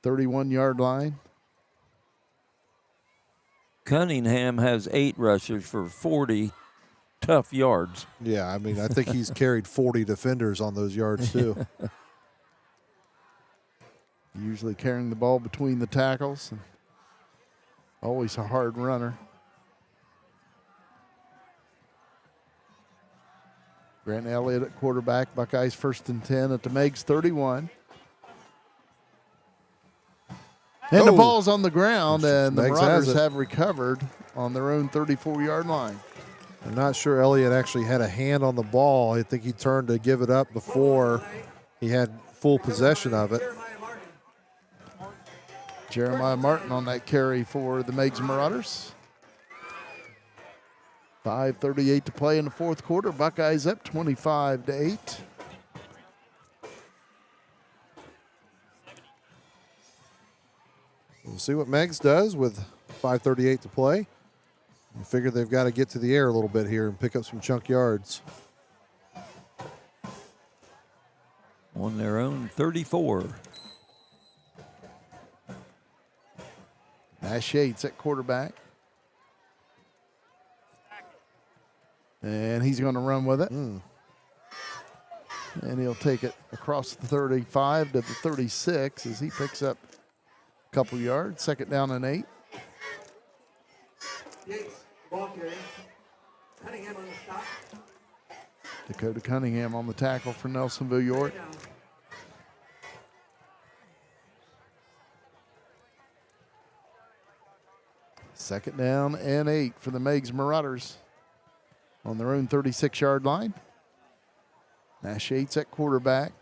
S1: 31-yard line.
S2: Cunningham has 8 rushes for 40 tough yards.
S5: Yeah, I mean, I think he's carried 40 defenders on those yards too.
S1: Usually carrying the ball between the tackles. And always a hard runner. Grant Elliott at quarterback. Buckeyes 1st and 10 at the Meigs 31. And the ball's on the ground, and the
S5: Meigs
S1: Marauders
S5: has it.
S1: have recovered on their own 34-yard line.
S5: I'm not sure Elliott actually had a hand on the ball. I think he turned to give it up before he had full possession of it.
S1: Jeremiah Martin on that carry for the Meigs Marauders. 5:38 to play in the 4th quarter. Buckeyes up 25-8.
S5: We'll see what Meigs does with 5:38 to play. I figure they've got to get to the air a little bit here and pick up some chunk yards.
S2: On their own 34.
S1: Nash Yates at quarterback. And he's going to run with it. And he'll take it across the 35 to the 36 as he picks up a couple yards. 2nd down and 8.
S6: Yates, ball carrier. Cunningham on the stop.
S1: Dakota Cunningham on the tackle for Nelsonville-York. Second down and 8 for the Meigs Marauders on their own 36-yard line. Nash Yates at quarterback.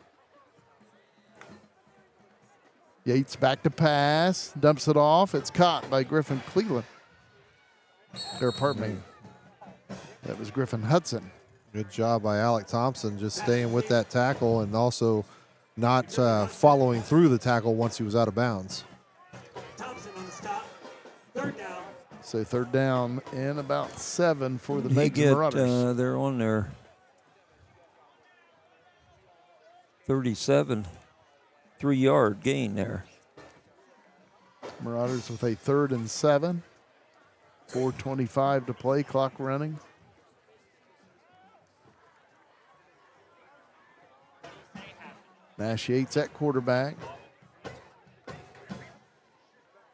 S1: Yates back to pass, dumps it off. It's caught by Griffin Cleveland. Or pardon me, that was Griffin Hudson.
S5: Good job by Alec Thompson just staying with that tackle and also not following through the tackle once he was out of bounds.
S6: Thompson on the stop. 3rd down.
S1: So 3rd down and about 7 for the Meigs Marauders.
S2: They're on their 37, 3-yard gain there.
S1: Marauders with a 3rd and 7. 4:25 to play, clock running. Nash Yates at quarterback.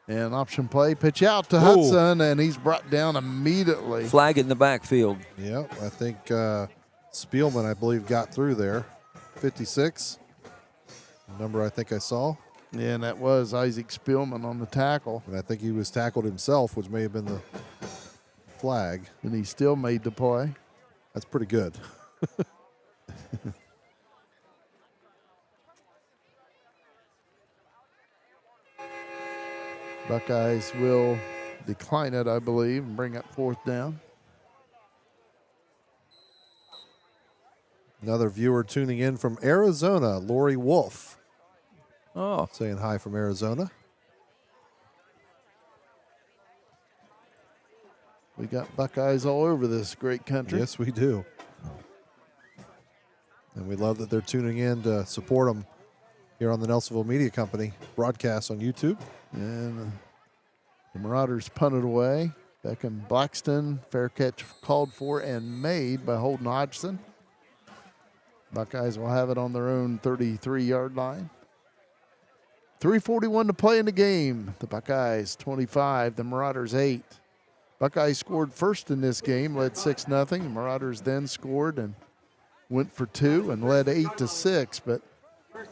S1: And option play, pitch out to Hudson, and he's brought down immediately.
S2: Flag in the backfield.
S5: Yep, I think Spielman, I believe, got through there. 56, the number I think I saw.
S1: Yeah, and that was Isaac Spielman on the tackle.
S5: And I think he was tackled himself, which may have been the flag.
S1: And he still made the play.
S5: That's pretty good.
S1: Buckeyes will decline it, I believe, and bring up 4th down.
S5: Another viewer tuning in from Arizona, Lori Wolf.
S2: Oh.
S5: Saying hi from Arizona.
S1: We got Buckeyes all over this great country.
S5: Yes, we do. And we love that they're tuning in to support them here on the Nelsonville Media Company broadcast on YouTube.
S1: And the Marauders punted away. Beckham Blackston, fair catch called for and made by Holden Hodgson. Buckeyes will have it on their own 33-yard line. 3:41 to play in the game. The Buckeyes 25, the Marauders 8. Buckeyes scored first in this game, led 6-0. The Marauders then scored and went for 2 and led 8-6. But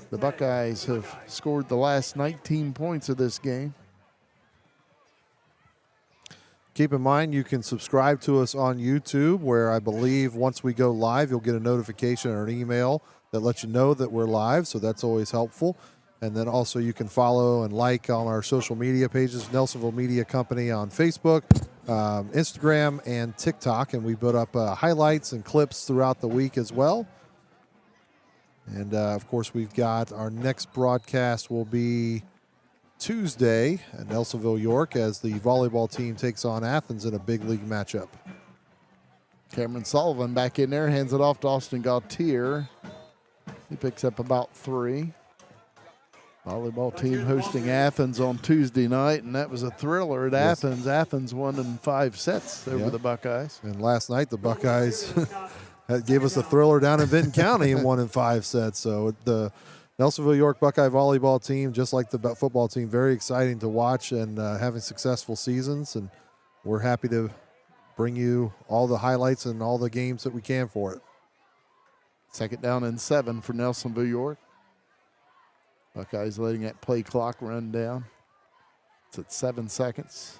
S1: the Buckeyes have scored the last 19 points of this game.
S5: Keep in mind, you can subscribe to us on YouTube, where I believe once we go live, you'll get a notification or an email that lets you know that we're live, so that's always helpful. And then also you can follow and like on our social media pages, Nelsonville Media Company on Facebook, Instagram, and TikTok. And we put up highlights and clips throughout the week as well. And, of course, we've got our next broadcast will be Tuesday at Nelsonville-York as the volleyball team takes on Athens in a big league matchup.
S1: Cameron Sullivan back in there, hands it off to Austin Gautier. He picks up about 3. Volleyball team hosting Athens on Tuesday night, and that was a thriller at Athens. Athens won in 5 sets over the Buckeyes.
S5: And last night the Buckeyes gave us a thriller down in Benton County and won in 5 sets. So the Nelsonville-York Buckeye volleyball team, just like the football team, very exciting to watch and having successful seasons. And we're happy to bring you all the highlights and all the games that we can for it.
S1: 2nd down and 7 for Nelsonville-York. Buckeyes letting that play clock run down. It's at 7 seconds.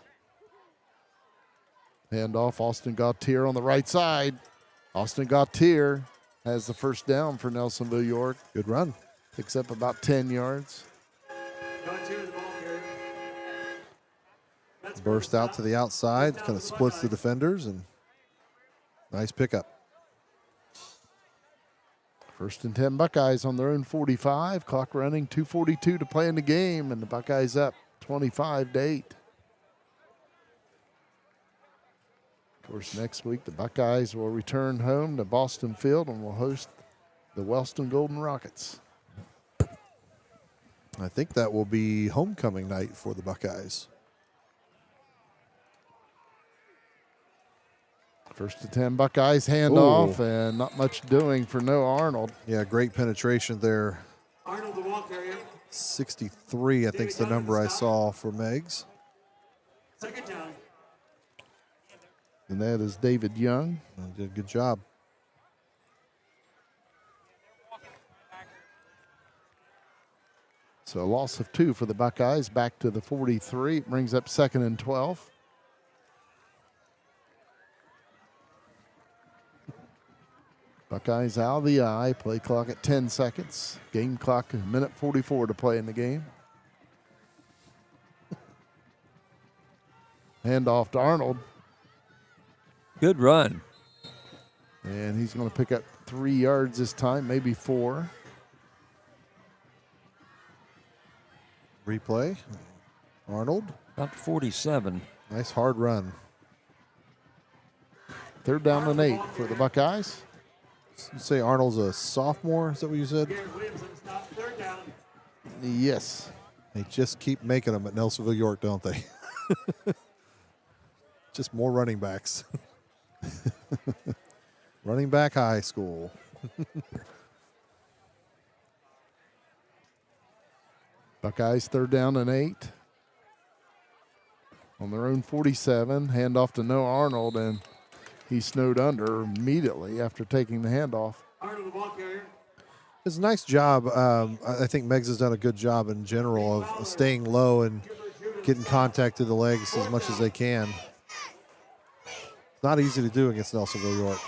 S1: Hand off, Austin Gautier on the right side. Austin Gautier has the 1st down for Nelsonville-York.
S5: Good run.
S1: Picks up about 10 yards.
S5: Burst out to the outside, kind of splits the defenders, and nice pickup.
S1: 1st and 10 Buckeyes on their own 45. Clock running, 2:42 to play in the game, and the Buckeyes up 25-8. Of course, next week the Buckeyes will return home to Boston Field and will host the Wellston Golden Rockets.
S5: I think that will be homecoming night for the Buckeyes.
S1: 1st and 10 Buckeyes handoff, and not much doing for Noah Arnold.
S5: Yeah, great penetration there.
S6: Arnold, the ball carrier.
S5: 63, I think, is the number I saw for Meigs.
S6: 2nd down.
S1: And that is David Young.
S5: Did a good job.
S1: So a loss of 2 for the Buckeyes, back to the 43. It brings up 2nd and 12. Buckeyes out of the eye. Play clock at 10 seconds. Game clock, 1:44 to play in the game. Hand off to Arnold.
S2: Good run.
S1: And he's going to pick up 3 yards this time, maybe 4.
S5: Replay. Arnold.
S2: About 47.
S5: Nice hard run.
S1: 3rd down and 8 for the Buckeyes.
S5: You say Arnold's a sophomore? Is that what you said?
S1: Yes.
S5: They just keep making them at Nelsonville-York, don't they? Just more running backs. Running back high school.
S1: Buckeyes 3rd down and 8. On their own 47. Hand off to Noah Arnold, and he snowed under immediately after taking the handoff.
S6: Arnold, the ball carrier.
S5: It's a nice job. I think Meigs has done a good job in general of staying low and getting contact to the legs as much as they can. It's not easy to do against Nelsonville-York.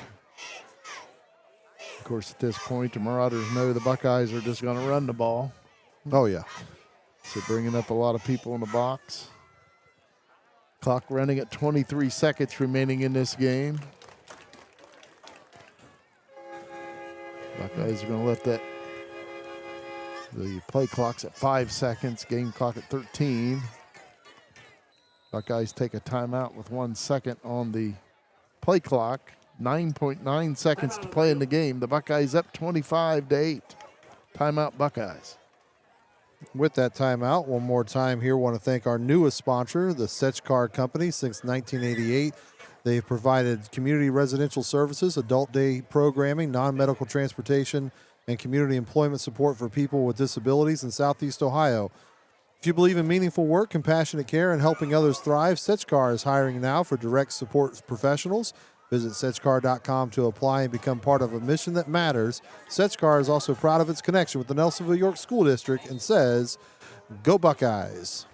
S1: Of course, at this point, the Marauders know the Buckeyes are just going to run the ball.
S5: Oh, yeah.
S1: So bringing up a lot of people in the box. Clock running at 23 seconds remaining in this game. Buckeyes are going to let that. The play clock's at 5 seconds, game clock at 13. Buckeyes take a timeout with 1 second on the play clock. 9.9 seconds to play in the game. The Buckeyes up 25-8. Timeout, Buckeyes.
S5: With that timeout, one more time here, want to thank our newest sponsor, the Sech-Kar Company. Since 1988, they've provided community residential services, adult day programming, non-medical transportation, and community employment support for people with disabilities in Southeast Ohio. If you believe in meaningful work, compassionate care, and helping others thrive, Sech-Kar is hiring now for direct support professionals. Visit Sech-Kar.com to apply and become part of a mission that matters. Sech-Kar is also proud of its connection with the Nelsonville-York School District and says, go Buckeyes.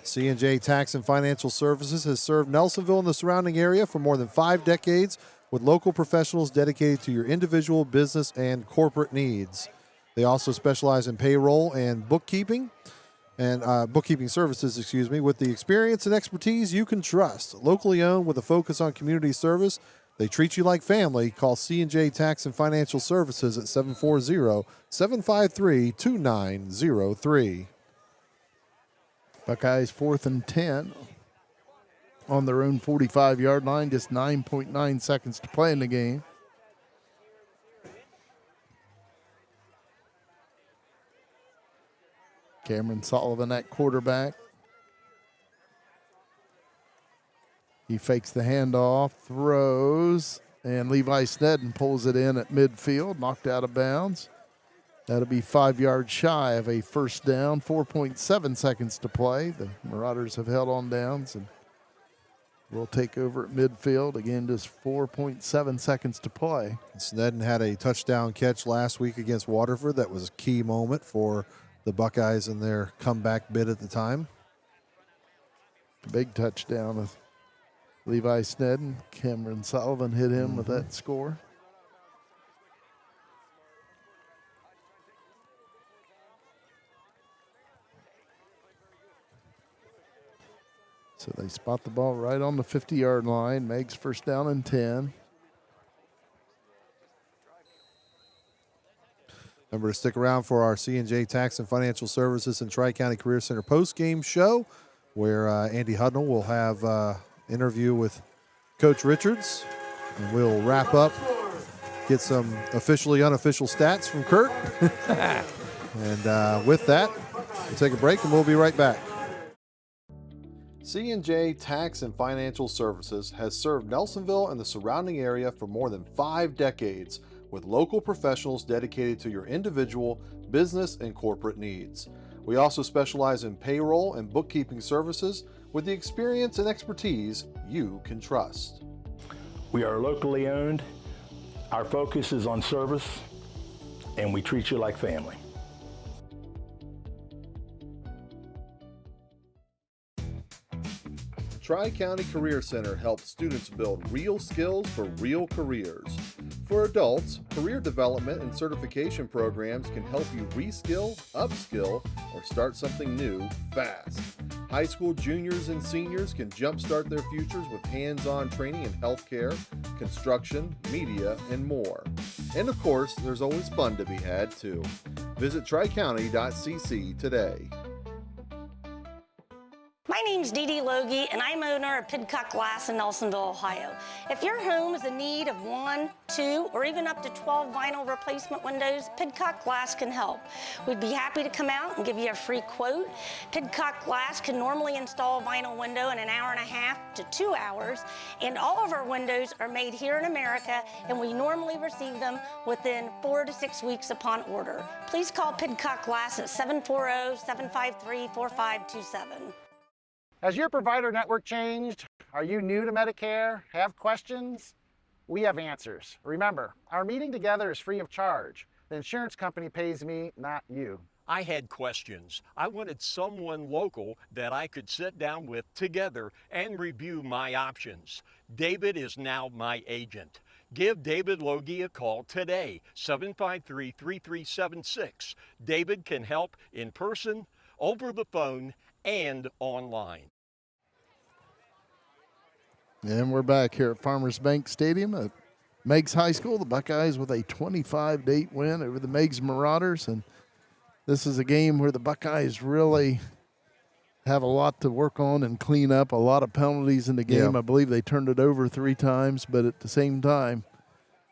S5: C&J Tax and Financial Services has served Nelsonville and the surrounding area for more than 5 decades with local professionals dedicated to your individual, business, and corporate needs. They also specialize in payroll and bookkeeping. Bookkeeping services, with the experience and expertise you can trust. Locally owned with a focus on community service, they treat you like family. Call C&J Tax and Financial Services at 740-753-2903.
S1: Buckeyes 4th and 10 on their own 45-yard line, just 9.9 seconds to play in the game. Cameron Sullivan at quarterback. He fakes the handoff, throws, and Levi Snedden pulls it in at midfield, knocked out of bounds. That'll be 5 yards shy of a first down, 4.7 seconds to play. The Marauders have held on downs and will take over at midfield. Again, just 4.7 seconds to play.
S5: Snedden had a touchdown catch last week against Waterford. That was a key moment for the Buckeyes in their comeback bid at the time.
S1: Big touchdown of Levi Snedden. Cameron Sullivan hit him with that score. So they spot the ball right on the 50-yard line. Meigs first down and 10.
S5: Remember to stick around for our C&J Tax and Financial Services and Tri-County Career Center post-game show, where Andy Hudnall will have an interview with Coach Richards. And we'll wrap up, get some officially unofficial stats from Kurt. And with that, we'll take a break and we'll be right back.
S3: C&J Tax and Financial Services has served Nelsonville and the surrounding area for more than 5 decades with local professionals dedicated to your individual, business, and corporate needs. We also specialize in payroll and bookkeeping services with the experience and expertise you can trust.
S4: We are locally owned. Our focus is on service, and we treat you like family.
S3: Tri-County Career Center helps students build real skills for real careers. For adults, career development and certification programs can help you reskill, upskill, or start something new fast. High school juniors and seniors can jumpstart their futures with hands-on training in healthcare, construction, media, and more. And of course, there's always fun to be had too. Visit tricounty.cc today.
S9: My name's Dee Loge, and I'm owner of Pidcock Glass in Nelsonville, Ohio. If your home is in need of 1, 2, or even up to 12 vinyl replacement windows, Pidcock Glass can help. We'd be happy to come out and give you a free quote. Pidcock Glass can normally install a vinyl window in 1.5 hours to 2 hours, and all of our windows are made here in America, and we normally receive them within 4 to 6 weeks upon order. Please call Pidcock Glass at 740-753-4527.
S7: Has your provider network changed? Are you new to Medicare? Have questions? We have answers. Remember, our meeting together is free of charge. The insurance company pays me, not you.
S8: I had questions. I wanted someone local that I could sit down with together and review my options. David is now my agent. Give David Loge a call today, 753-3376. David can help in person over the phone, and online.
S1: And we're back here at Farmers Bank Stadium at Meigs High School. The Buckeyes with a 25-8 win over the Meigs Marauders. And this is a game where the Buckeyes really have a lot to work on and clean up. A lot of penalties in the game.
S5: Yeah.
S1: I believe they turned it over 3 times, but at the same time,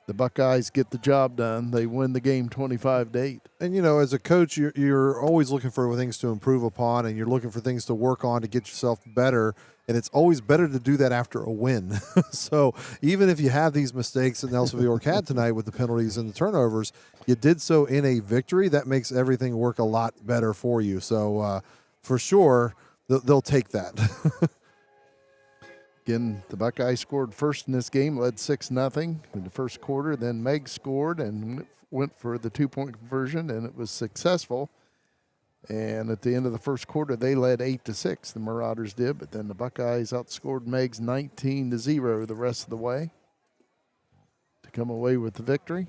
S1: the Buckeyes get the job done. They win the game 25-8.
S5: And, you know, as a coach, you're always looking for things to improve upon, and you're looking for things to work on to get yourself better. And it's always better to do that after a win. So even if you have these mistakes that Nelsonville-York had tonight with the penalties and the turnovers, you did so in a victory. That makes everything work a lot better for you. So for sure, they'll take that.
S1: Again, the Buckeyes scored first in this game, led 6-0 in the first quarter. Then Meigs scored and went for the 2-point conversion, and it was successful. And at the end of the first quarter, they led 8-6. The Marauders did, but then the Buckeyes outscored Meigs 19-0 the rest of the way to come away with the victory.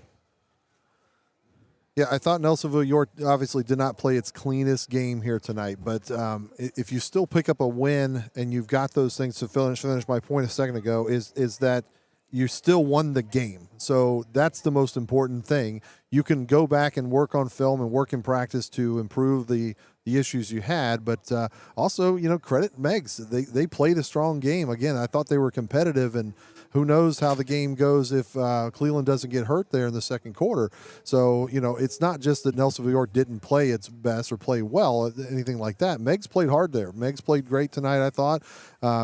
S5: Yeah, I thought Nelsonville-York obviously did not play its cleanest game here tonight, but if you still pick up a win and you've got those things to finish my point a second ago, is that you still won the game. So that's the most important thing. You can go back and work on film and work in practice to improve the issues you had, but also, you know, credit Meigs. They played a strong game. Again, I thought they were competitive, and who knows how the game goes if Cleveland doesn't get hurt there in the second quarter. So, you know, it's not just that Nelsonville-York didn't play its best or play well, anything like that. Meigs played hard there. Meigs played great tonight, I thought.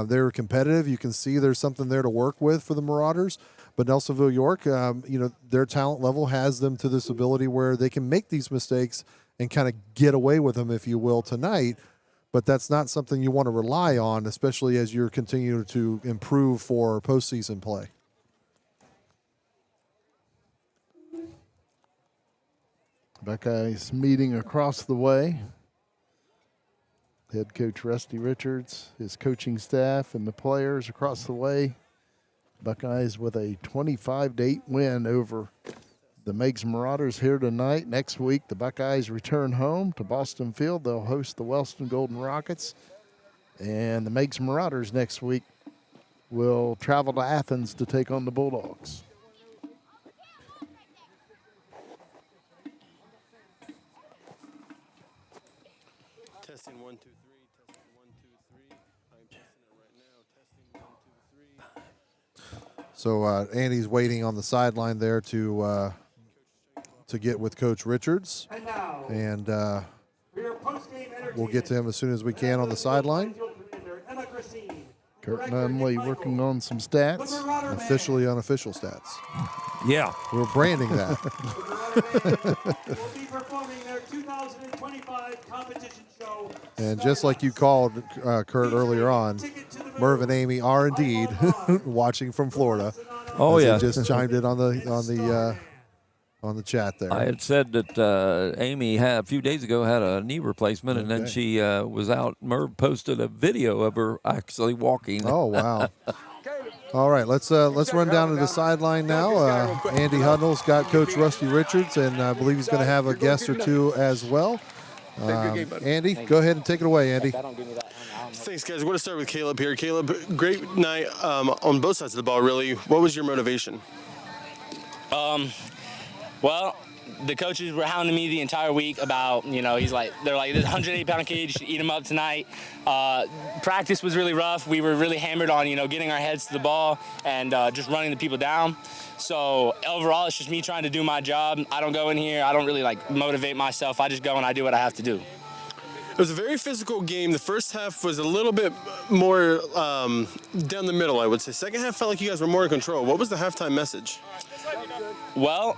S5: They were competitive. You can see there's something there to work with for the Marauders. But Nelsonville-York, you know, their talent level has them to this ability where they can make these mistakes and kind of get away with them, if you will, tonight. But that's not something you want to rely on, especially as you're continuing to improve for postseason play.
S1: Buckeyes meeting across the way. Head coach Rusty Richards, his coaching staff, and the players across the way. Buckeyes with a 25-8 win over the Meigs Marauders here tonight. Next week, the Buckeyes return home to Boston Field. They'll host the Wellston Golden Rockets. And the Meigs Marauders next week will travel to Athens to take on the Bulldogs.
S11: Testing 1, 2, 3. Testing 1, 2, 3. I'm testing it right now. Testing 1, 2, 3.
S5: So Andy's waiting on the sideline there to get with Coach Richards, and we'll get to him as soon as we can on the sideline.
S1: Kurt Nunnally working on some stats.
S5: Officially unofficial stats.
S2: Yeah.
S5: We're branding that.
S6: will be performing their 2025 competition show.
S5: And just like you called, Kurt, earlier on, Merv and Amy are indeed watching from Florida.
S2: Oh, yeah.
S5: They just chimed in on the chat there.
S2: I had said that Amy a few days ago had a knee replacement, and then she was out. Merv posted a video of her actually walking.
S5: Oh, wow. All right, let's run down to the sideline now. Andy Hudnall's got Coach Rusty Richards, and I believe he's going to have a guest or two as well. Andy, go ahead and take it away, Andy.
S11: Thanks, guys. We're going to start with Caleb here. Caleb, great night on both sides of the ball, really. What was your motivation?
S14: Well, the coaches were hounding me the entire week about, they're like, there's a 180-pound kid, you should eat him up tonight. Practice was really rough. We were really hammered on, getting our heads to the ball and just running the people down. So overall, it's just me trying to do my job. I don't go in here. I don't really, motivate myself. I just go and I do what I have to do.
S11: It was a very physical game. The first half was a little bit more down the middle, I would say. Second half felt like you guys were more in control. What was the halftime message?
S14: Well,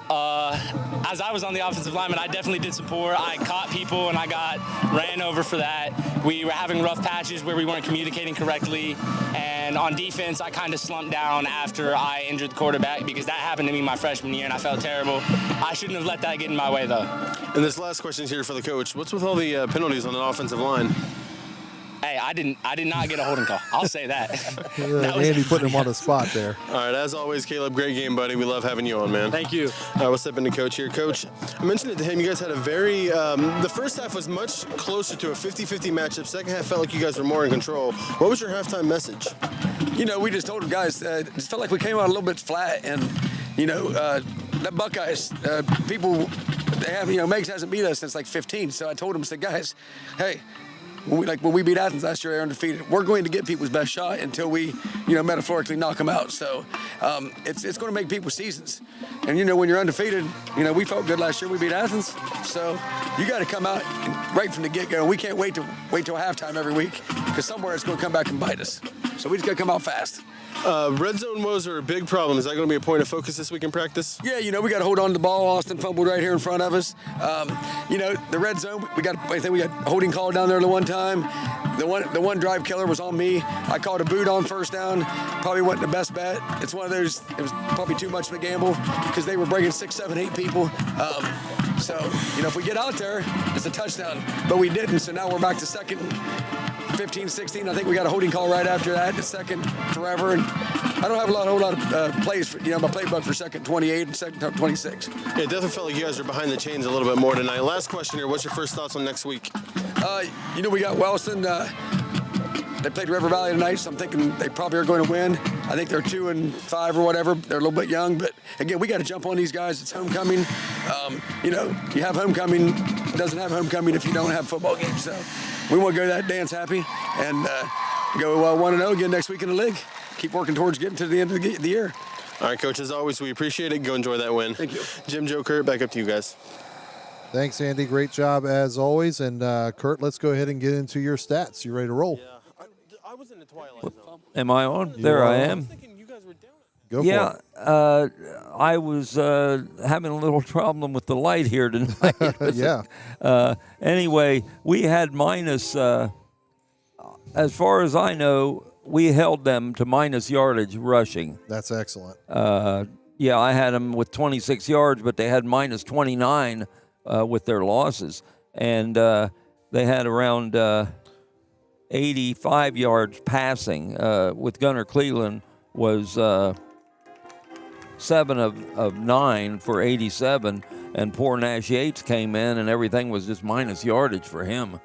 S14: as I was on the offensive lineman, I definitely did support. I caught people and I got ran over for that. We were having rough patches where we weren't communicating correctly. And on defense, I kind of slumped down after I injured the quarterback because that happened to me my freshman year and I felt terrible. I shouldn't have let that get in my way, though.
S11: And this last question is here for the coach. What's with all the penalties on the offensive line?
S14: Hey, I did not get a holding call. I'll say that.
S5: Andy putting him on the spot there.
S11: All right, as always, Caleb, great game, buddy. We love having you on, man.
S14: Thank you.
S11: All right, we'll step into Coach here. Coach, I mentioned it to him. You guys had a very, the first half was much closer to a 50-50 matchup. Second half felt like you guys were more in control. What was your halftime message?
S12: You know, we just told them, guys, it just felt like we came out a little bit flat. And, you know, the Buckeyes, people, they have, you know, Meigs hasn't beat us since like 15. So I told them, I said, guys, hey, when we beat Athens last year, they're undefeated. We're going to get people's best shot until we, you know, metaphorically knock them out. So it's going to make people's seasons. And, you know, when you're undefeated, you know, we felt good last year. We beat Athens. So you got to come out right from the get-go. We can't wait till halftime every week because somewhere it's going to come back and bite us. So we just got to come out fast.
S11: Red zone woes are a big problem. Is that going to be a point of focus this week in practice?
S12: Yeah, you know, we got to hold on to the ball. Austin fumbled right here in front of us. You know, the red zone, I think we got a holding call down there the one time. The one drive killer was on me. I called a boot on first down. Probably wasn't the best bet. It's one of those, it was probably too much of a gamble because they were bringing 6, 7, 8 people. So, you know, if we get out there, it's a touchdown. But we didn't, so now we're back to second 15, 16. I think we got a holding call right after that. The second forever. And I don't have a whole lot of plays for, you know, my playbook for second 28 and second 26.
S11: Yeah, it definitely felt like you guys are behind the chains a little bit more tonight. Last question here. What's your first thoughts on next week?
S12: You know, we got Wellston. They played River Valley tonight, so I'm thinking they probably are going to win. I think they're 2-5 or whatever. They're a little bit young, but again, we got to jump on these guys. It's homecoming. You know, you have homecoming. It doesn't have homecoming if you don't have football games. So we want to go to that dance happy and go 1-0 again next week in the league. Keep working towards getting to the end of the year.
S11: All right, Coach, as always, we appreciate it. Go enjoy that win.
S12: Thank you.
S11: Jim, Joe, Kurt, back up to you guys.
S5: Thanks, Andy. Great job as always. And Kurt, let's go ahead and get into your stats. You ready to roll?
S11: Yeah, I was in the twilight zone.
S2: Am I on? There I am.
S5: Go for it.
S2: I was having a little problem with the light here tonight.
S5: Yeah.
S2: Anyway, we had minus, as far as I know, we held them to minus yardage rushing.
S5: That's excellent.
S2: Yeah, I had them with 26 yards, but they had minus 29 with their losses. And they had around 85 yards passing with Gunnar Cleveland was 7 of 9 for 87, and poor Nash Yates came in and everything was just minus yardage for him.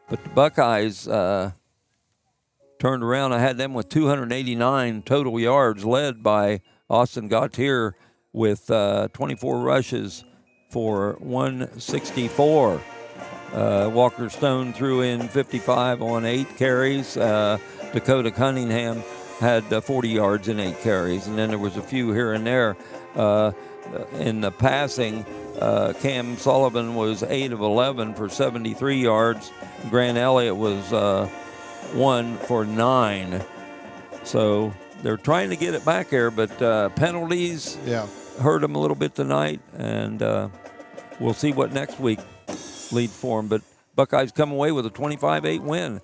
S2: But the Buckeyes turned around. I had them with 289 total yards, led by Austin Gautier with 24 rushes for 164. Walker Stone threw in 55 on 8 carries. Dakota Cunningham had 40 yards in 8 carries, and then there was a few here and there. In the passing, Cam Sullivan was 8 of 11 for 73 yards. Grant Elliott was 1 for 9. So they're trying to get it back there, but penalties hurt them a little bit tonight, and we'll see what next week leads for them. But Buckeyes come away with a 25-8 win.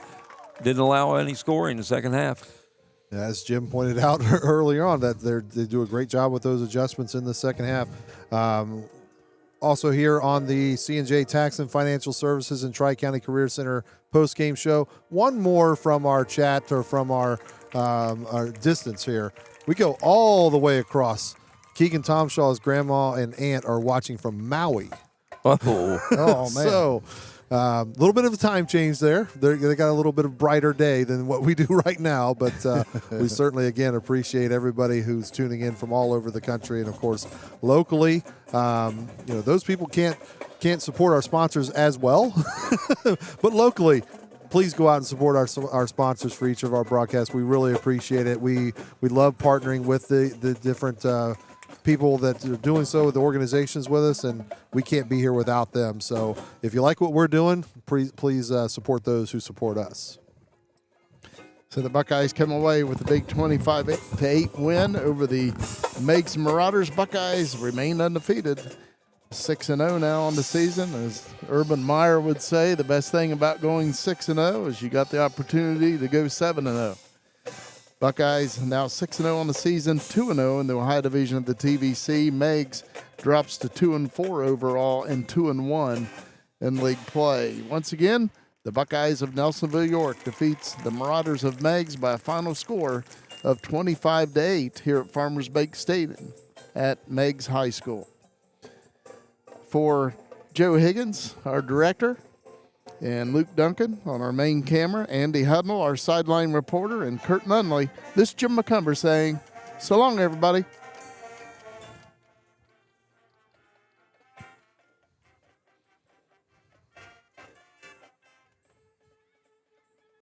S2: Didn't allow any scoring in the second half.
S5: As Jim pointed out earlier on, that they do a great job with those adjustments in the second half. Also here on the C&J Tax and Financial Services and Tri-County Career Center post-game show, one more from our chat or from our distance here. We go all the way across. Keegan Tomshaw's grandma and aunt are watching from Maui.
S2: Oh,
S5: man. So a little bit of a time change there. They got a little bit of brighter day than what we do right now, but we certainly, again, appreciate everybody who's tuning in from all over the country. And, of course, locally, those people can't support our sponsors as well. But locally, please go out and support our sponsors for each of our broadcasts. We really appreciate it. We love partnering with the different people that are doing so, with the organizations with us, and we can't be here without them. So if you like what we're doing, please support those who support us.
S1: So the Buckeyes come away with a big 25-8 win over the Meigs Marauders. Buckeyes remain undefeated, 6-0 now on the season. As Urban Meyer would say, the best thing about going 6-0 is you got the opportunity to go 7-0. Buckeyes now 6-0 on the season, 2-0 in the Ohio Division of the TVC. Meigs drops to 2-4 overall and 2-1 in league play. Once again, The Buckeyes of Nelsonville-York defeats the Marauders of Meigs by a final score of 25-8 here at Farmers Bank Stadium at Meigs High School. For Joe Higgins, our director, and Luke Duncan on our main camera, Andy Hudnall, our sideline reporter, and Kurt Nunnally, this is Jim McCumber saying, so long, everybody.